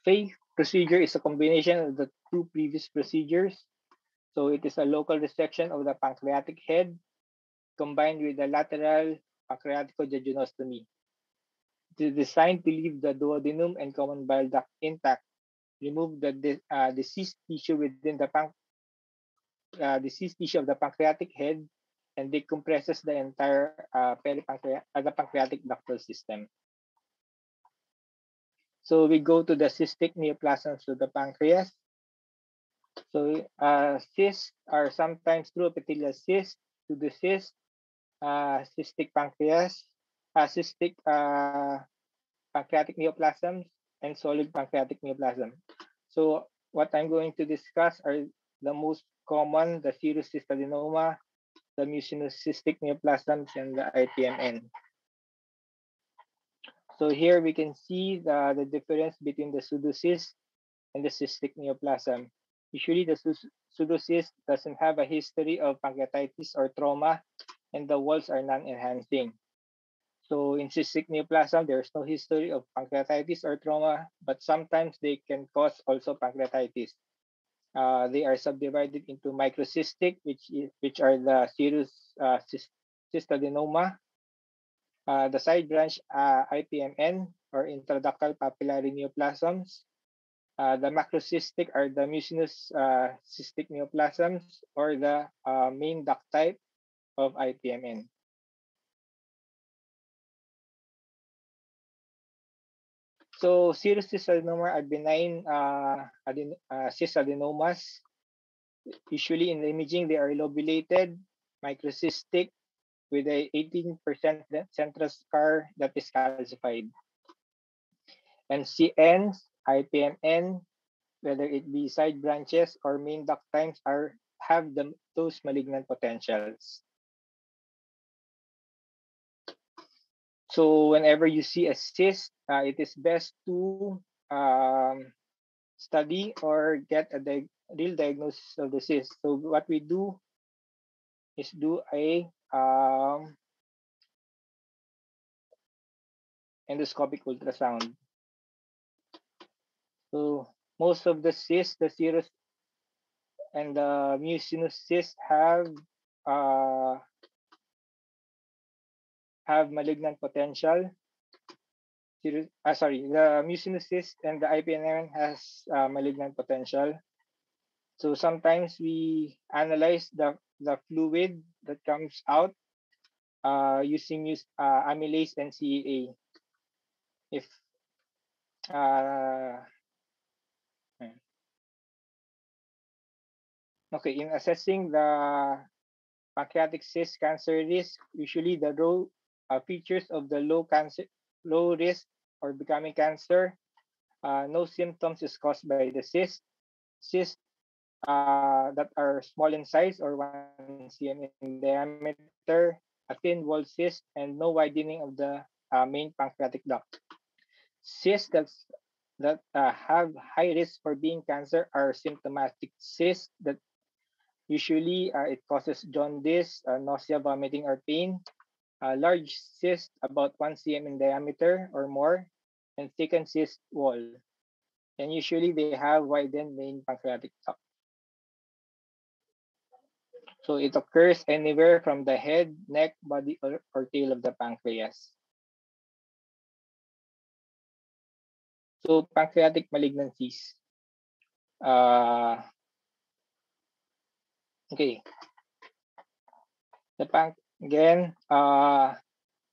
Fay procedure is a combination of the two previous procedures. So it is a local resection of the pancreatic head combined with the lateral pancreaticojejunostomy. It is designed to leave the duodenum and common bile duct intact, remove the diseased tissue within the diseased tissue of the pancreatic head, and decompresses the entire the pancreatic ductal system. So we go to the cystic neoplasms of the pancreas. So cysts are sometimes through epithelial cysts, pseudocysts, cystic pancreas, cystic pancreatic neoplasms, and solid pancreatic neoplasm. So what I'm going to discuss are the most common, the serous cystadenoma, the mucinous cystic neoplasms, and the IPMN. So here we can see the difference between the pseudocyst and the cystic neoplasm. Usually the pseudocyst doesn't have a history of pancreatitis or trauma, and the walls are non-enhancing. So in cystic neoplasm, there's no history of pancreatitis or trauma, but sometimes they can cause also pancreatitis. They are subdivided into microcystic, which are the serous cystadenoma, the side branch IPMN or intraductal papillary neoplasms. The macrocystic are the mucinous cystic neoplasms or the main duct type of IPMN. So serous cystadenoma are benign cystadenomas. Usually in the imaging, they are lobulated, microcystic, with a 18% central scar that is calcified. NCNs, IPMN, whether it be side branches or main duct times have those malignant potentials. So whenever you see a cyst, it is best to study or get a real diagnosis of the cyst. So what we do is do a endoscopic ultrasound. So most of the cysts, the serous and the mucinous cysts uh, have malignant potential. The mucinous cyst and the IPNN has malignant potential. So sometimes we analyze the fluid that comes out using amylase and CEA. If uh, okay, in assessing the pancreatic cyst cancer risk, usually the raw features of the low risk or becoming cancer, no symptoms is caused by the cyst that are small in size or 1 cm in diameter, a thin wall cyst, and no widening of the main pancreatic duct. Cysts that have high risk for being cancer are symptomatic cysts that usually it causes jaundice, nausea, vomiting, or pain. Large cyst about 1 cm in diameter or more, and thickened cyst wall. And usually they have widened main pancreatic duct. So it occurs anywhere from the head, neck, body, or tail of the pancreas. So pancreatic malignancies. Okay.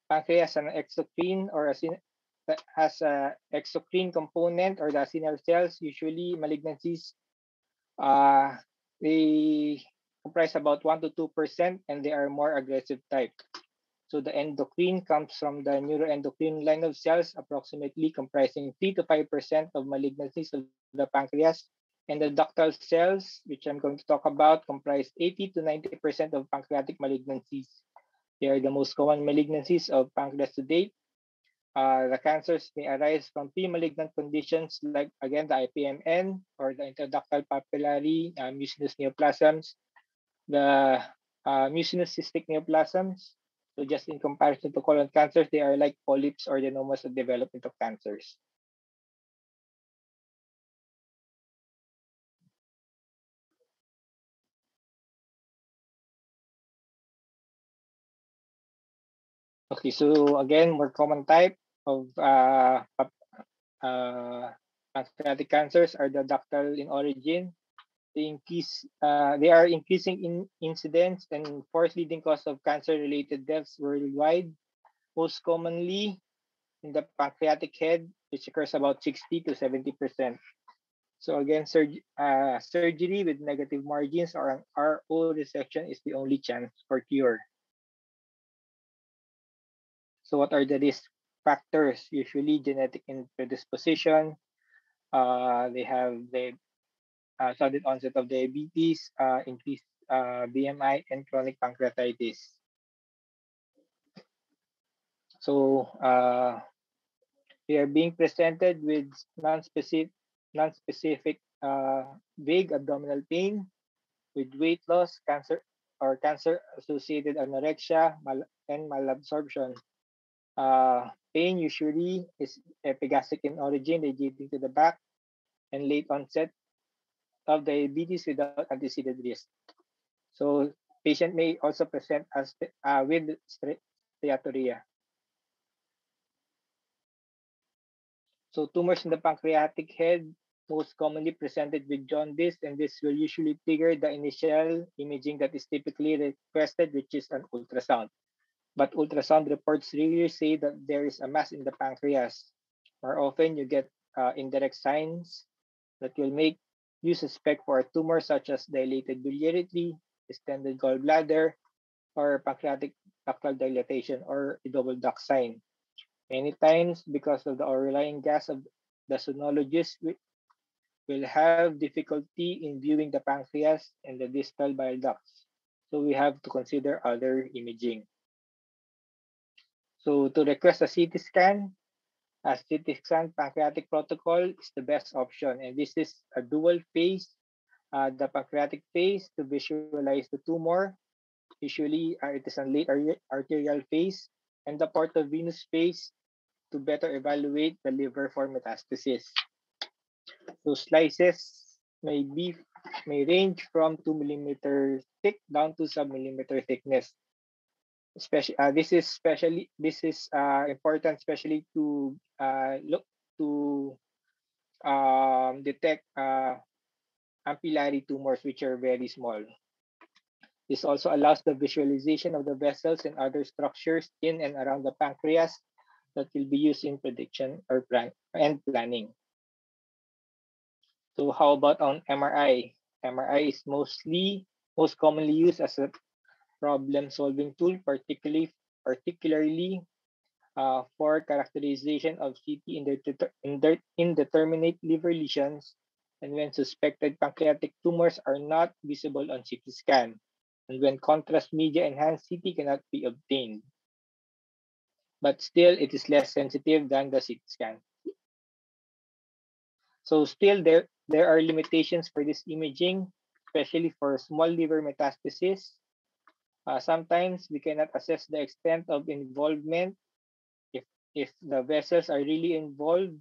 Pancreas an exocrine or has a exocrine component or the acinar cells. Usually malignancies, they comprise about 1 to 2%, and they are more aggressive type. So the endocrine comes from the neuroendocrine line of cells, approximately comprising 3 to 5% of malignancies of the pancreas. And the ductal cells, which I'm going to talk about, comprise 80 to 90% of pancreatic malignancies. They are the most common malignancies of pancreas to date. The cancers may arise from pre-malignant conditions like, again, the IPMN or the interductal papillary mucinous neoplasms, the mucinous cystic neoplasms. So just in comparison to colon cancers, they are like polyps or adenomas that develop into cancers. Okay, so again, more common type of pancreatic cancers are the ductal in origin. They are increasing in incidence and fourth leading cause of cancer-related deaths worldwide. Most commonly in the pancreatic head, which occurs about 60 to 70%. So again, surgery with negative margins or an RO resection is the only chance for cure. So what are the risk factors? Usually genetic predisposition. They have the sudden onset of diabetes, increased BMI, and chronic pancreatitis. So they are being presented with non-specific vague abdominal pain with weight loss, cancer-associated anorexia, and malabsorption. Pain usually is epigastric in origin, radiating to the back, and late onset of diabetes without antecedent risk. So patient may also present as with steatorrhea. So tumors in the pancreatic head most commonly presented with jaundice, and this will usually trigger the initial imaging that is typically requested, which is an ultrasound. But ultrasound reports rarely say that there is a mass in the pancreas. More often, you get indirect signs that will make you suspect for a tumor such as dilated biliary, distended gallbladder, or pancreatic ductal dilatation or a double duct sign. Many times, because of the overlying gas of the sonologist will have difficulty in viewing the pancreas and the distal bile ducts. So we have to consider other imaging. So to request a CT scan, a CT scan pancreatic protocol is the best option. And this is a dual phase, the pancreatic phase to visualize the tumor. Usually it is a late arterial phase, and the portovenous phase to better evaluate the liver for metastasis. So slices may range from 2 millimeters thick down to sub-millimeter thickness. Especially this is important, especially to look to detect ampullary tumors, which are very small. This also allows the visualization of the vessels and other structures in and around the pancreas that will be used in prediction or planning. So how about on MRI? MRI is most commonly used as a problem-solving tool, particularly for characterization of CT indeterminate liver lesions, and when suspected pancreatic tumors are not visible on CT scan, and when contrast media enhanced CT cannot be obtained. But still, it is less sensitive than the CT scan. So still, there are limitations for this imaging, especially for small liver metastasis. Sometimes we cannot assess the extent of involvement if the vessels are really involved.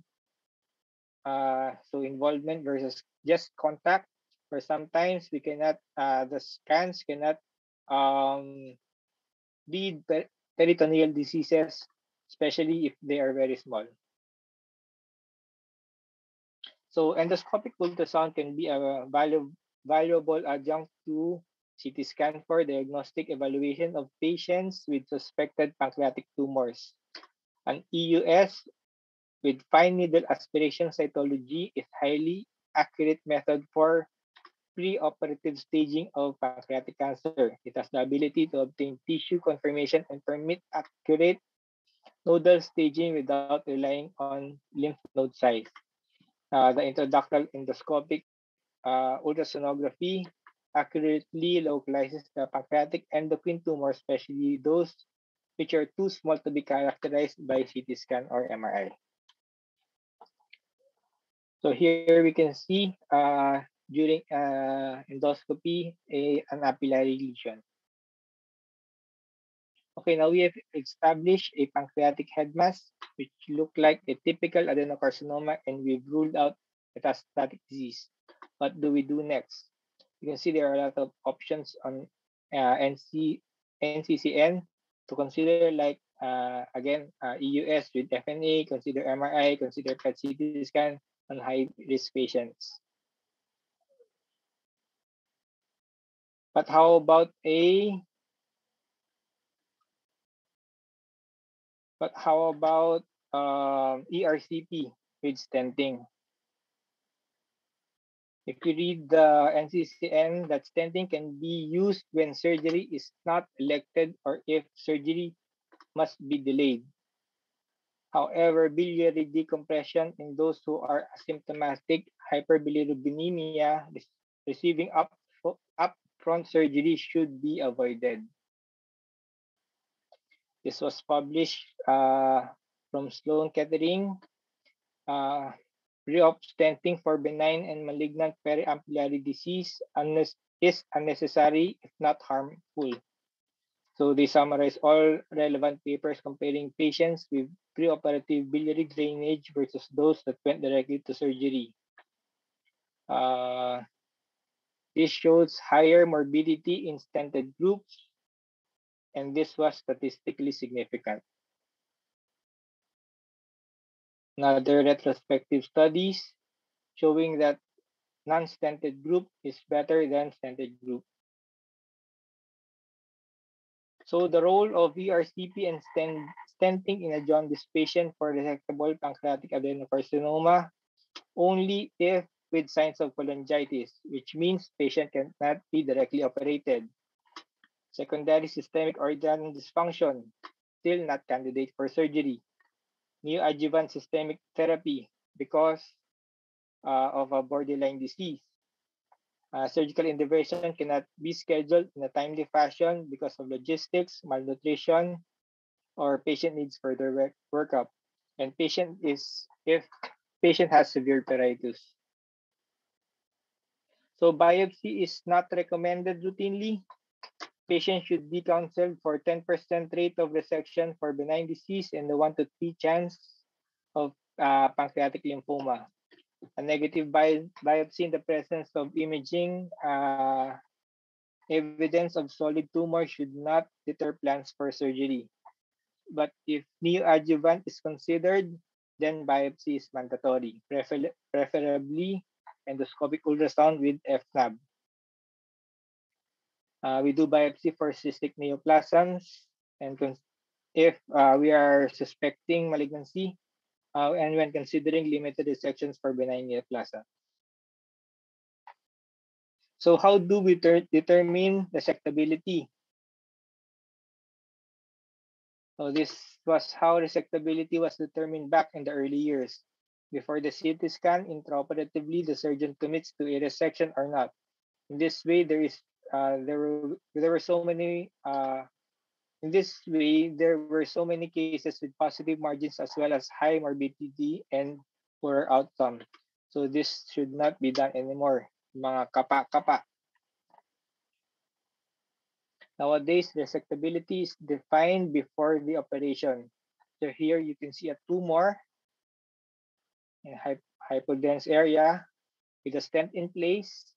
So involvement versus just contact, or sometimes we cannot, the scans cannot read peritoneal diseases, especially if they are very small. So endoscopic ultrasound can be a valuable adjunct to CT scan for diagnostic evaluation of patients with suspected pancreatic tumors. An EUS with fine needle aspiration cytology is highly accurate method for preoperative staging of pancreatic cancer. It has the ability to obtain tissue confirmation and permit accurate nodal staging without relying on lymph node size. The intraductal endoscopic ultrasonography accurately localizes the pancreatic endocrine tumor, especially those which are too small to be characterized by CT scan or MRI. So here we can see during endoscopy an apillary lesion. Okay, now we have established a pancreatic head mass which look like a typical adenocarcinoma, and we've ruled out metastatic disease. What do we do next? You can see there are a lot of options on NCCN to consider, like again EUS with FNA, consider MRI, consider PET-CT scan on high-risk patients. But how about ERCP with stenting? If you read the NCCN, that stenting can be used when surgery is not elected or if surgery must be delayed. However, biliary decompression in those who are asymptomatic hyperbilirubinemia receiving upfront surgery should be avoided. This was published from Sloan Kettering. Pre-op stenting for benign and malignant periampullary disease is unnecessary if not harmful. So they summarize all relevant papers comparing patients with preoperative biliary drainage versus those that went directly to surgery. This shows higher morbidity in stented groups, and this was statistically significant. Another retrospective studies showing that non-stented group is better than stented group. So the role of ERCP and stenting in a jaundice patient for resectable pancreatic adenocarcinoma only if with signs of cholangitis, which means patient cannot be directly operated. Secondary systemic organ dysfunction, still not candidate for surgery. Neoadjuvant systemic therapy, because of a borderline disease. Surgical intervention cannot be scheduled in a timely fashion because of logistics, malnutrition, or patient needs further workup. And if patient has severe pruritus. So biopsy is not recommended routinely. Patients should be counseled for 10% rate of resection for benign disease and the 1 to 3 chance of pancreatic lymphoma. A negative biopsy in the presence of imaging evidence of solid tumor should not deter plans for surgery. But if neoadjuvant is considered, then biopsy is mandatory, preferably endoscopic ultrasound with FNAB. We do biopsy for cystic neoplasms, and if we are suspecting malignancy, and when considering limited dissections for benign neoplasm. So how do we determine resectability? So this was how resectability was determined back in the early years. Before the CT scan, intraoperatively, the surgeon commits to a resection or not. In this way, there were so many cases with positive margins as well as high morbidity and poor outcome. So this should not be done anymore. Mga kapa-kapa. Nowadays, resectability is defined before the operation. So here you can see a tumor in hypodense area with a stent in place,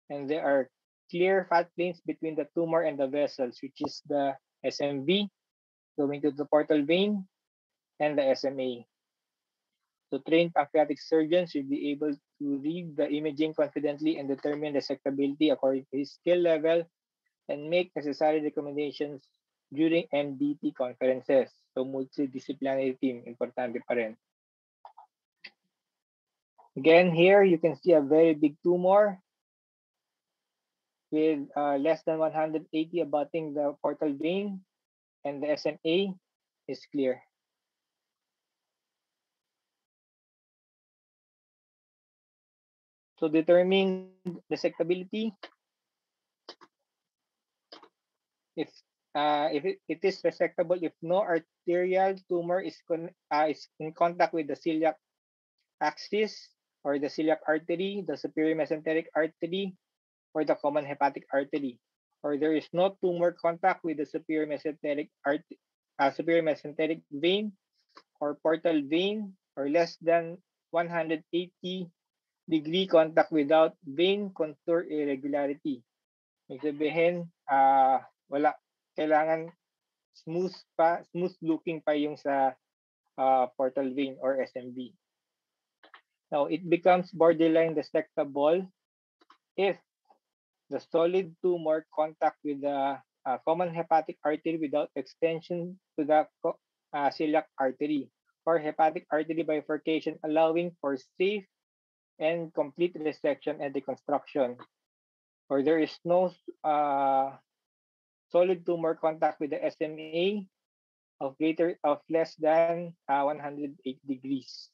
and there are clear fat planes between the tumor and the vessels, which is the SMV going to the portal vein and the SMA. So trained pancreatic surgeons should be able to read the imaging confidently and determine resectability according to his skill level and make necessary recommendations during MDT conferences. So multidisciplinary team, importante pa rin. Again, here you can see a very big tumor with less than 180 abutting the portal vein, and the SMA is clear. So determine resectability. If it is resectable if no arterial tumor is in contact with the celiac axis or the celiac artery, the superior mesenteric artery, or the common hepatic artery, or there is no tumor contact with the superior mesenteric vein or portal vein, or less than 180-degree contact without vein contour irregularity. Ibig sabihin, wala. Kailangan smooth looking pa yung sa portal vein or SMV. Now, it becomes borderline resectable if the solid tumor contact with the common hepatic artery without extension to the celiac artery, or hepatic artery bifurcation, allowing for safe and complete resection and reconstruction, or there is no solid tumor contact with the SMA of less than 180 degrees.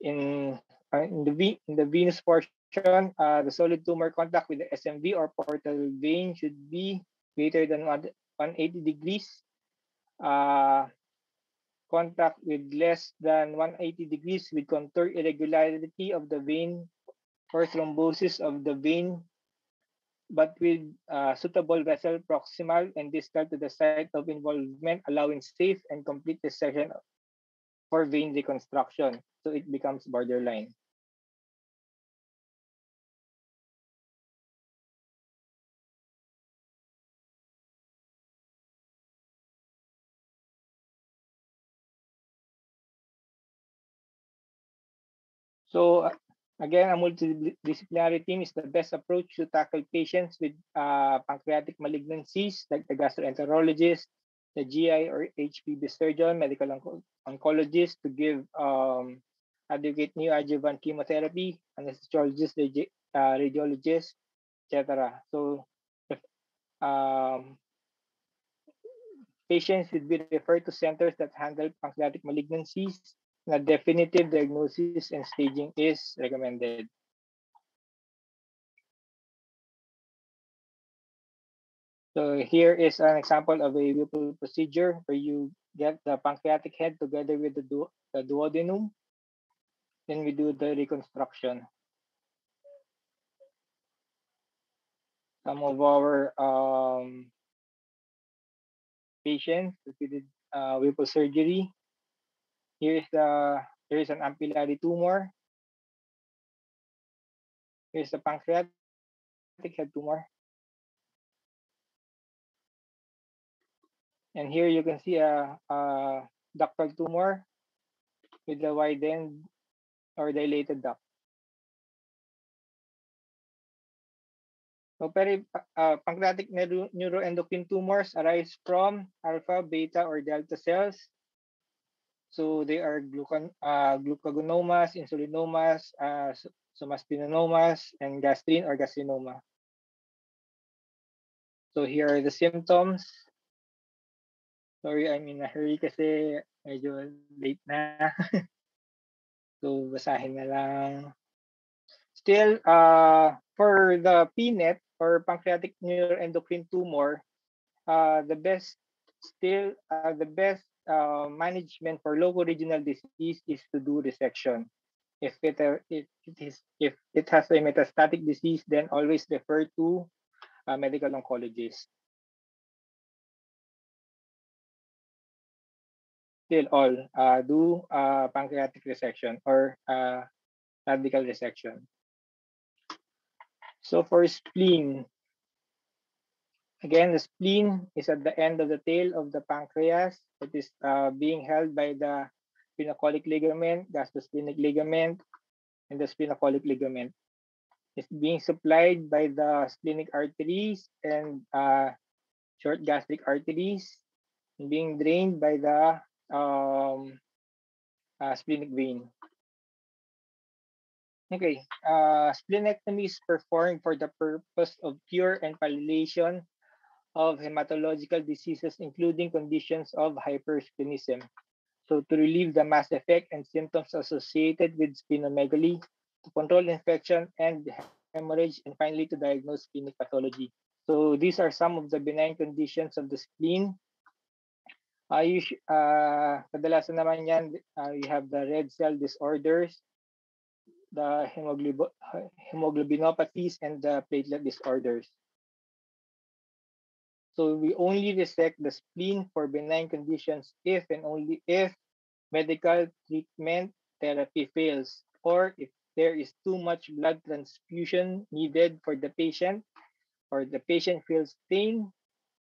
In the venous portion, the solid tumor contact with the SMV or portal vein should be greater than 180 degrees. Contact with less than 180 degrees with contour irregularity of the vein or thrombosis of the vein, but with suitable vessel proximal and distal to the site of involvement, allowing safe and complete dissection for vein reconstruction. So it becomes borderline. So again, a multidisciplinary team is the best approach to tackle patients with pancreatic malignancies, like the gastroenterologist, the GI or HPB surgeon, medical oncologist to give adequate neoadjuvant chemotherapy, anesthesiologist, radiologist, etc. So if, patients should be referred to centers that handle pancreatic malignancies The definitive diagnosis and staging is recommended. So here is an example of a Whipple procedure where you get the pancreatic head together with the duodenum. Then we do the reconstruction. Some of our patients that we did Whipple surgery. Here is an ampullary tumor. Here's the pancreatic head tumor. And here you can see a ductal tumor with a widened or dilated duct. So pancreatic neuroendocrine tumors arise from alpha, beta, or delta cells. So they are glucagonomas, insulinomas, somastinomas, and gastrin or gastrinoma. So here are the symptoms. Sorry, I'm in a hurry kasi medyo late na. So basahin na lang. Still, for the PNET or pancreatic neuroendocrine tumor, the best management for local regional disease is to do resection. If it has a metastatic disease, then always refer to a medical oncologist. Still all do pancreatic resection or radical resection. So for spleen, again, the spleen is at the end of the tail of the pancreas. It is being held by the sphenocholic ligament, gastrosplenic ligament, and the sphenocholic ligament. It's being supplied by the splenic arteries and short gastric arteries, and being drained by the splenic vein. Okay, splenectomy is performed for the purpose of cure and palliation of hematological diseases, including conditions of hypersplenism. So to relieve the mass effect and symptoms associated with splenomegaly, to control infection and hemorrhage, and finally to diagnose splenic pathology. So these are some of the benign conditions of the spleen. Kadalasan naman yan, you have the red cell disorders, the hemoglobinopathies, and the platelet disorders. So we only resect the spleen for benign conditions if and only if medical treatment therapy fails, or if there is too much blood transfusion needed for the patient, or the patient feels pain,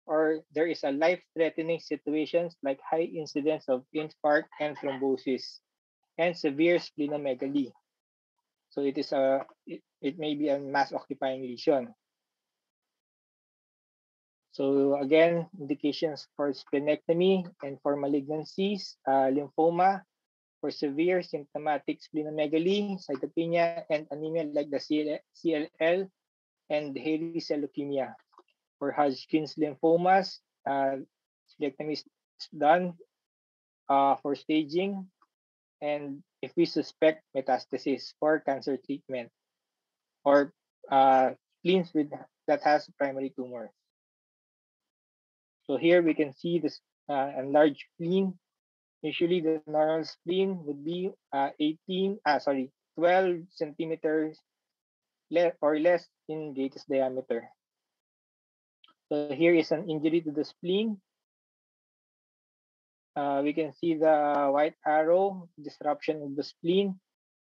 or there is a life-threatening situations like high incidence of infarct and thrombosis, and severe splenomegaly. So it may be a mass occupying lesion. So again, indications for splenectomy and for malignancies, lymphoma, for severe symptomatic splenomegaly, cytopenia, and anemia like the CLL and hairy cell leukemia. For Hodgkin's lymphomas, splenectomy is done for staging, and if we suspect metastasis for cancer treatment, or spleens that has primary tumor. So here we can see this enlarged spleen. Usually the normal spleen would be 12 centimeters or less in greatest diameter. So here is an injury to the spleen. We can see the white arrow, disruption of the spleen.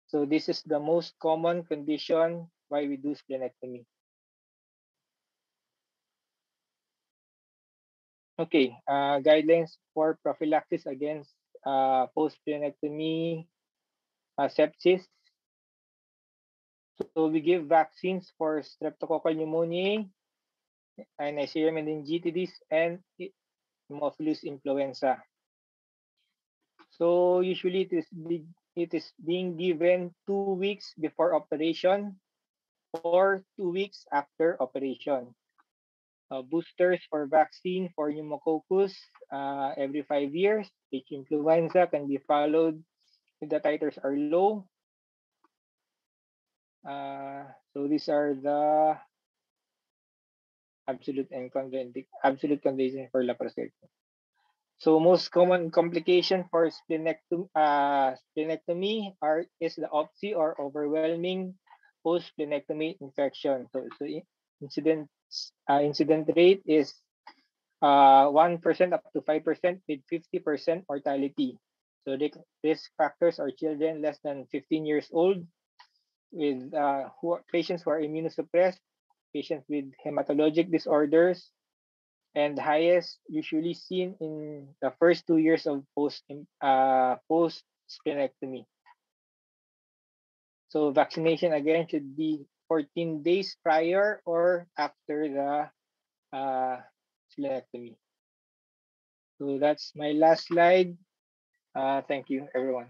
So this is the most common condition why we do splenectomy. Okay, guidelines for prophylaxis against post-splenectomy sepsis. So we give vaccines for streptococcal pneumoniae, and Neisseria meningitidis, and Haemophilus influenza. So usually it is being given 2 weeks before operation or 2 weeks after operation. Boosters for vaccine for pneumococcus every 5 years. H influenza can be followed if the titers are low. So these are the absolute condition for laparoscopy. So most common complication for splenectomy is the OPSI or overwhelming post-splenectomy infection. So incident rate is 1% up to 5% with 50% mortality. So the risk factors are children less than 15 years old, with patients who are immunosuppressed, patients with hematologic disorders, and highest usually seen in the first 2 years of post splenectomy. So vaccination again should be 14 days prior or after the splenectomy. So that's my last slide. Thank you, everyone.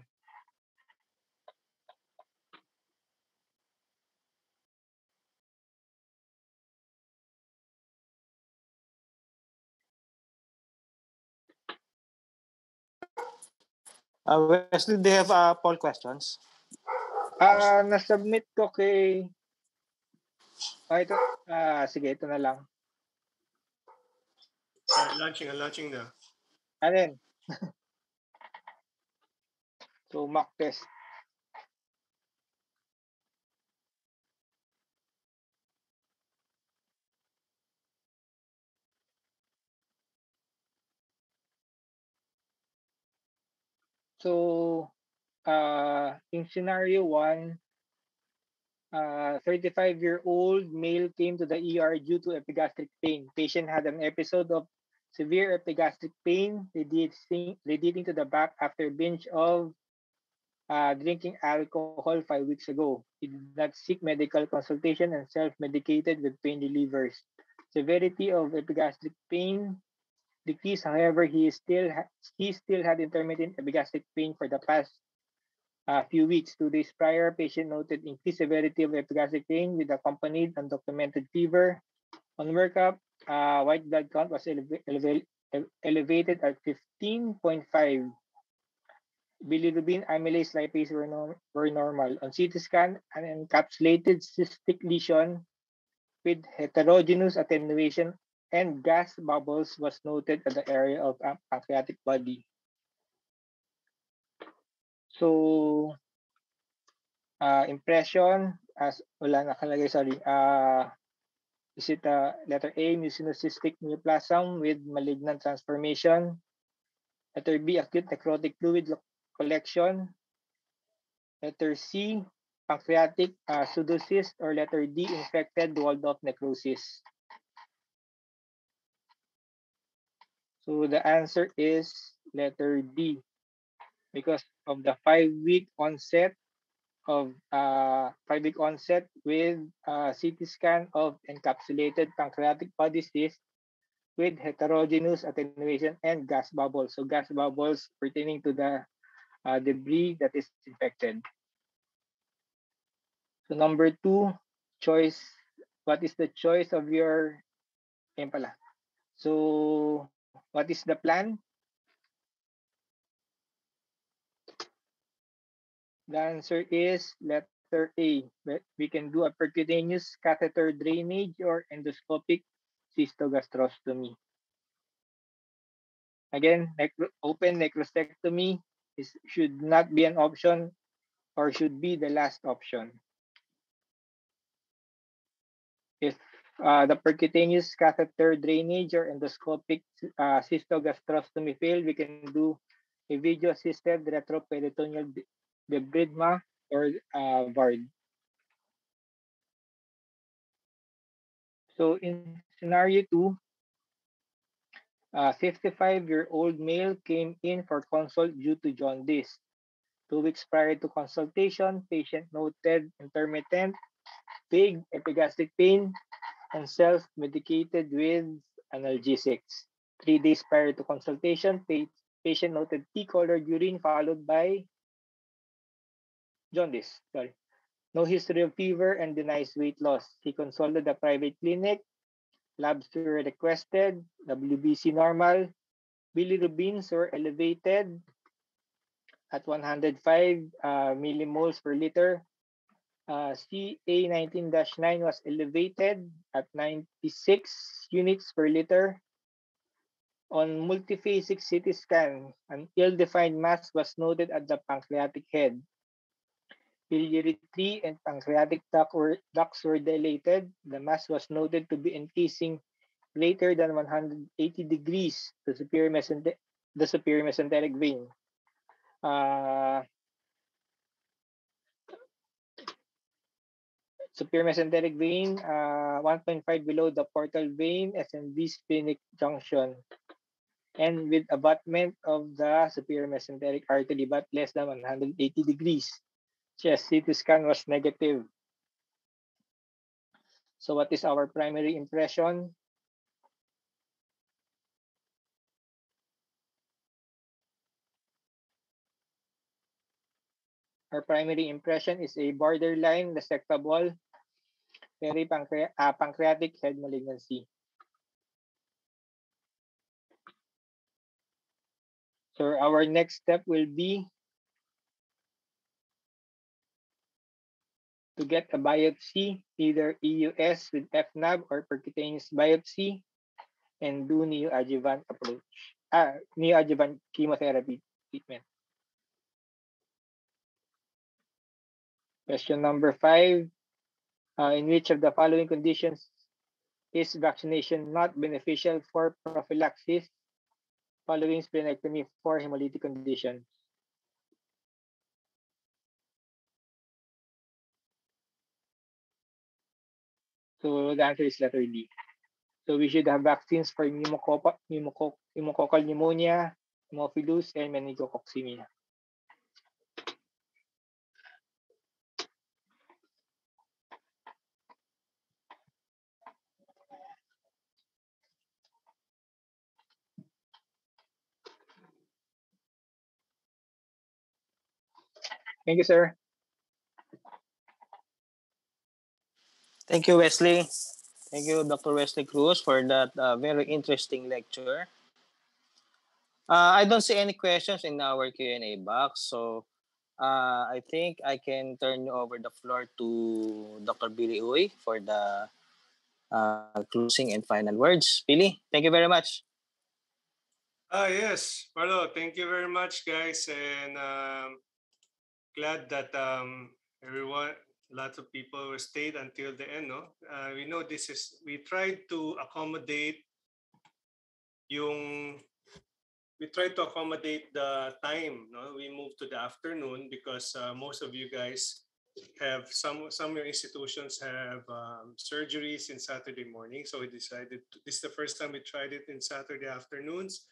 Wesley, do you have poll questions? Na-submit ko kay... ito. Sige, ito na lang. Launching na. Alin? So, mock test. So, in scenario 1, 35-year-old male came to the ER due to epigastric pain. Patient had an episode of severe epigastric pain, radiating to the back after binge of drinking alcohol 5 weeks ago. He did not seek medical consultation and self-medicated with pain relievers. Severity of epigastric pain decreased. However, he still had intermittent epigastric pain for the past few weeks. 2 days prior, patient noted increased severity of epigastric pain with accompanied undocumented fever. On workup, white blood count was elevated at 15.5. Bilirubin, amylase, lipase were normal. On CT scan, an encapsulated cystic lesion with heterogeneous attenuation and gas bubbles was noted at the area of pancreatic body. So, impression, as wala nakalagay, sorry. Is it letter A, mucinocystic neoplasm with malignant transformation? Letter B, acute necrotic fluid collection. Letter C, pancreatic pseudocyst, or letter D, infected walled-off necrosis. So the answer is letter D, because of the 5-week onset with CT scan of encapsulated pancreatic body cyst with heterogeneous attenuation and gas bubbles. So gas bubbles pertaining to the debris that is infected. So number 2, choice. What is the choice of your... Yan pala. So what is the plan? The answer is letter A. We can do a percutaneous catheter drainage or endoscopic cystogastrostomy. Again, open necrostectomy should not be an option or should be the last option. If the percutaneous catheter drainage or endoscopic cystogastrostomy fail, we can do a video-assisted retroperitoneal debridement or VARD. So in scenario 2, a 55-year-old male came in for consult due to jaundice. 2 weeks prior to consultation, patient noted intermittent, vague epigastric pain, and self-medicated with analgesics. 3 days prior to consultation, patient noted tea-colored urine followed by jaundice. No history of fever and denies weight loss. He consulted a private clinic. Labs were requested. WBC normal. Bilirubins were elevated. at 105 millimoles per liter. CA19-9 was elevated at 96 units per liter. On multiphasic CT scan, an ill-defined mass was noted at the pancreatic head. Biliary tree and pancreatic ducts were dilated. The mass was noted to be encasing greater than 180 degrees the superior mesenteric vein. Superior mesenteric vein, 1.5 below the portal vein, SMV splenic junction, and with abutment of the superior mesenteric artery but less than 180 degrees. Chest CT scan was negative. So what is our primary impression? Our primary impression is a borderline resectable pancreatic head malignancy. So our next step will be to get a biopsy, either EUS with FNAB or percutaneous biopsy, and do neoadjuvant chemotherapy treatment. Question number 5. In which of the following conditions is vaccination not beneficial for prophylaxis following splenectomy for hemolytic conditions? So the answer is letter D. So we should have vaccines for pneumococcal pneumonia, Haemophilus, and meningococcemia. Thank you, sir. Thank you, Wesley. Thank you, Dr. Wesley Cruz, for that very interesting lecture. I don't see any questions in our Q&A box, so I think I can turn over the floor to Dr. Billy Uy for the closing and final words. Billy, thank you very much. Yes, Marlo, thank you very much, guys, and glad that everyone, lots of people stayed until the end. No, we know we tried to accommodate yung we tried to accommodate the time. No, we moved to the afternoon because most of you guys have some of your institutions have surgeries in Saturday morning. So we decided this is the first time we tried it in Saturday afternoons.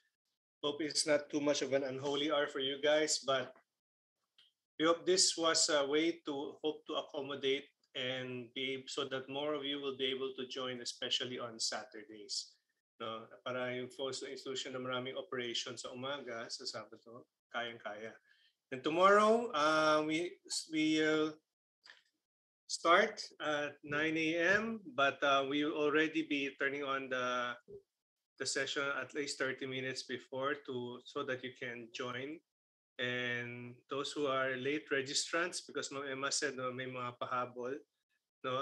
Hope it's not too much of an unholy hour for you guys, but we hope this was a way to hope to accommodate and be so that more of you will be able to join, especially on Saturdays. No, para yung folks sa institution na maraming operations sa umaga, sa Sabado, kayang-kaya. And tomorrow, we start at 9 a.m., but we will already be turning on the session at least 30 minutes before so that you can join. And those who are late registrants, because Ma'am Emma said no, may mga pahabol, no,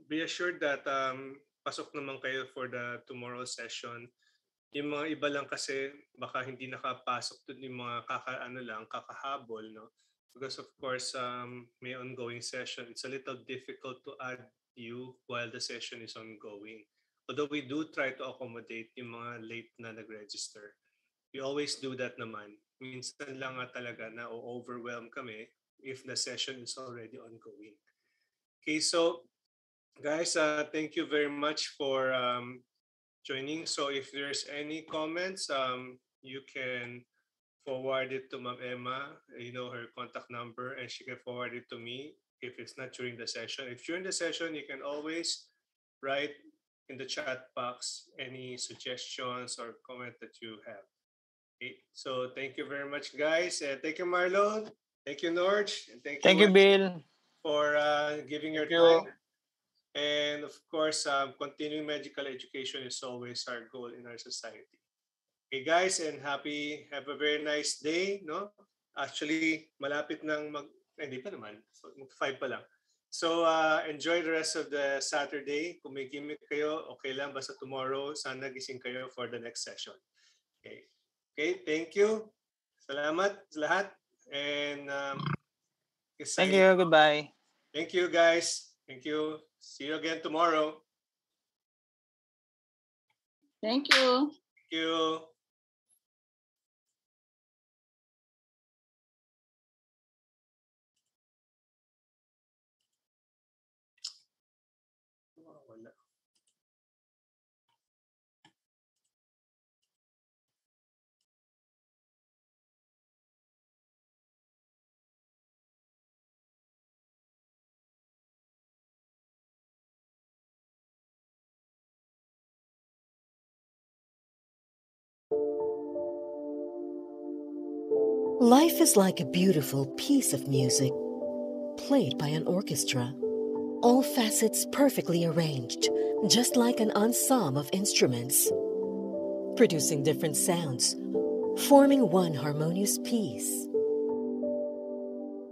be assured that pasok naman kayo for the tomorrow session. Yung mga iba lang kasi baka hindi nakapasok dun yung mga kakahabol, no? Because of course, may ongoing session. It's a little difficult to add you while the session is ongoing. Although we do try to accommodate yung mga late na nag-register. We always do that naman. Minsan lang nga talaga na overwhelm kami if the session is already ongoing. Okay, so guys, thank you very much for joining. So if there's any comments, you can forward it to Ma'am Emma, you know, her contact number, and she can forward it to me if it's not during the session. If during the session, you can always write in the chat box any suggestions or comment that you have. Okay. So thank you very much, guys. And thank you, Marlon. Thank you, Norge. And thank you, Bill, for giving your time. And of course, continuing medical education is always our goal in our society. Okay, guys, and have a very nice day. No, Actually, malapit nang hindi pa naman. So, 5 pa lang. So, enjoy the rest of the Saturday. Kung may gimmick kayo, okay lang. Basta tomorrow, sana gising kayo for the next session. Okay. Okay, thank you. Salamat sa lahat. And Thank you. Goodbye. Thank you, guys. Thank you. See you again tomorrow. Thank you. Thank you. Wala. Life is like a beautiful piece of music played by an orchestra. All facets perfectly arranged, just like an ensemble of instruments, producing different sounds, forming one harmonious piece.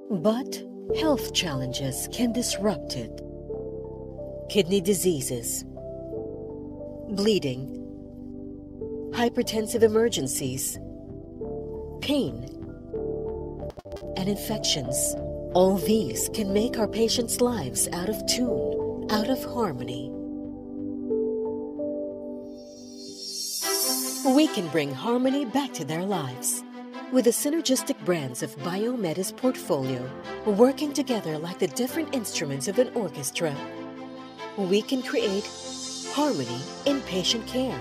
But health challenges can disrupt it. Kidney diseases, bleeding, hypertensive emergencies, pain, and infections. All these can make our patients' lives out of tune, out of harmony. We can bring harmony back to their lives. With the synergistic brands of Biomedis portfolio, working together like the different instruments of an orchestra, we can create harmony in patient care.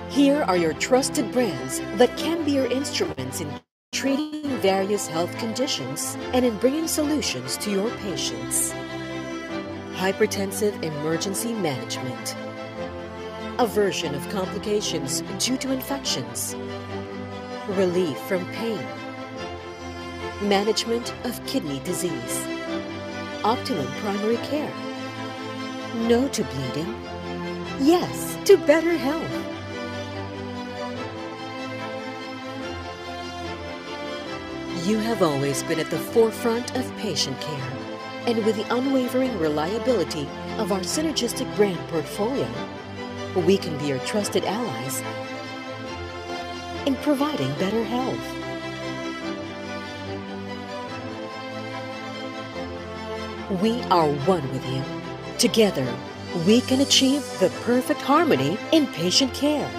Here are your trusted brands that can be your instruments in treating various health conditions and in bringing solutions to your patients. Hypertensive emergency management. Aversion of complications due to infections. Relief from pain. Management of kidney disease. Optimum primary care. No to bleeding. Yes to better health. You have always been at the forefront of patient care, and with the unwavering reliability of our synergistic brand portfolio, we can be your trusted allies in providing better health. We are one with you. Together, we can achieve the perfect harmony in patient care.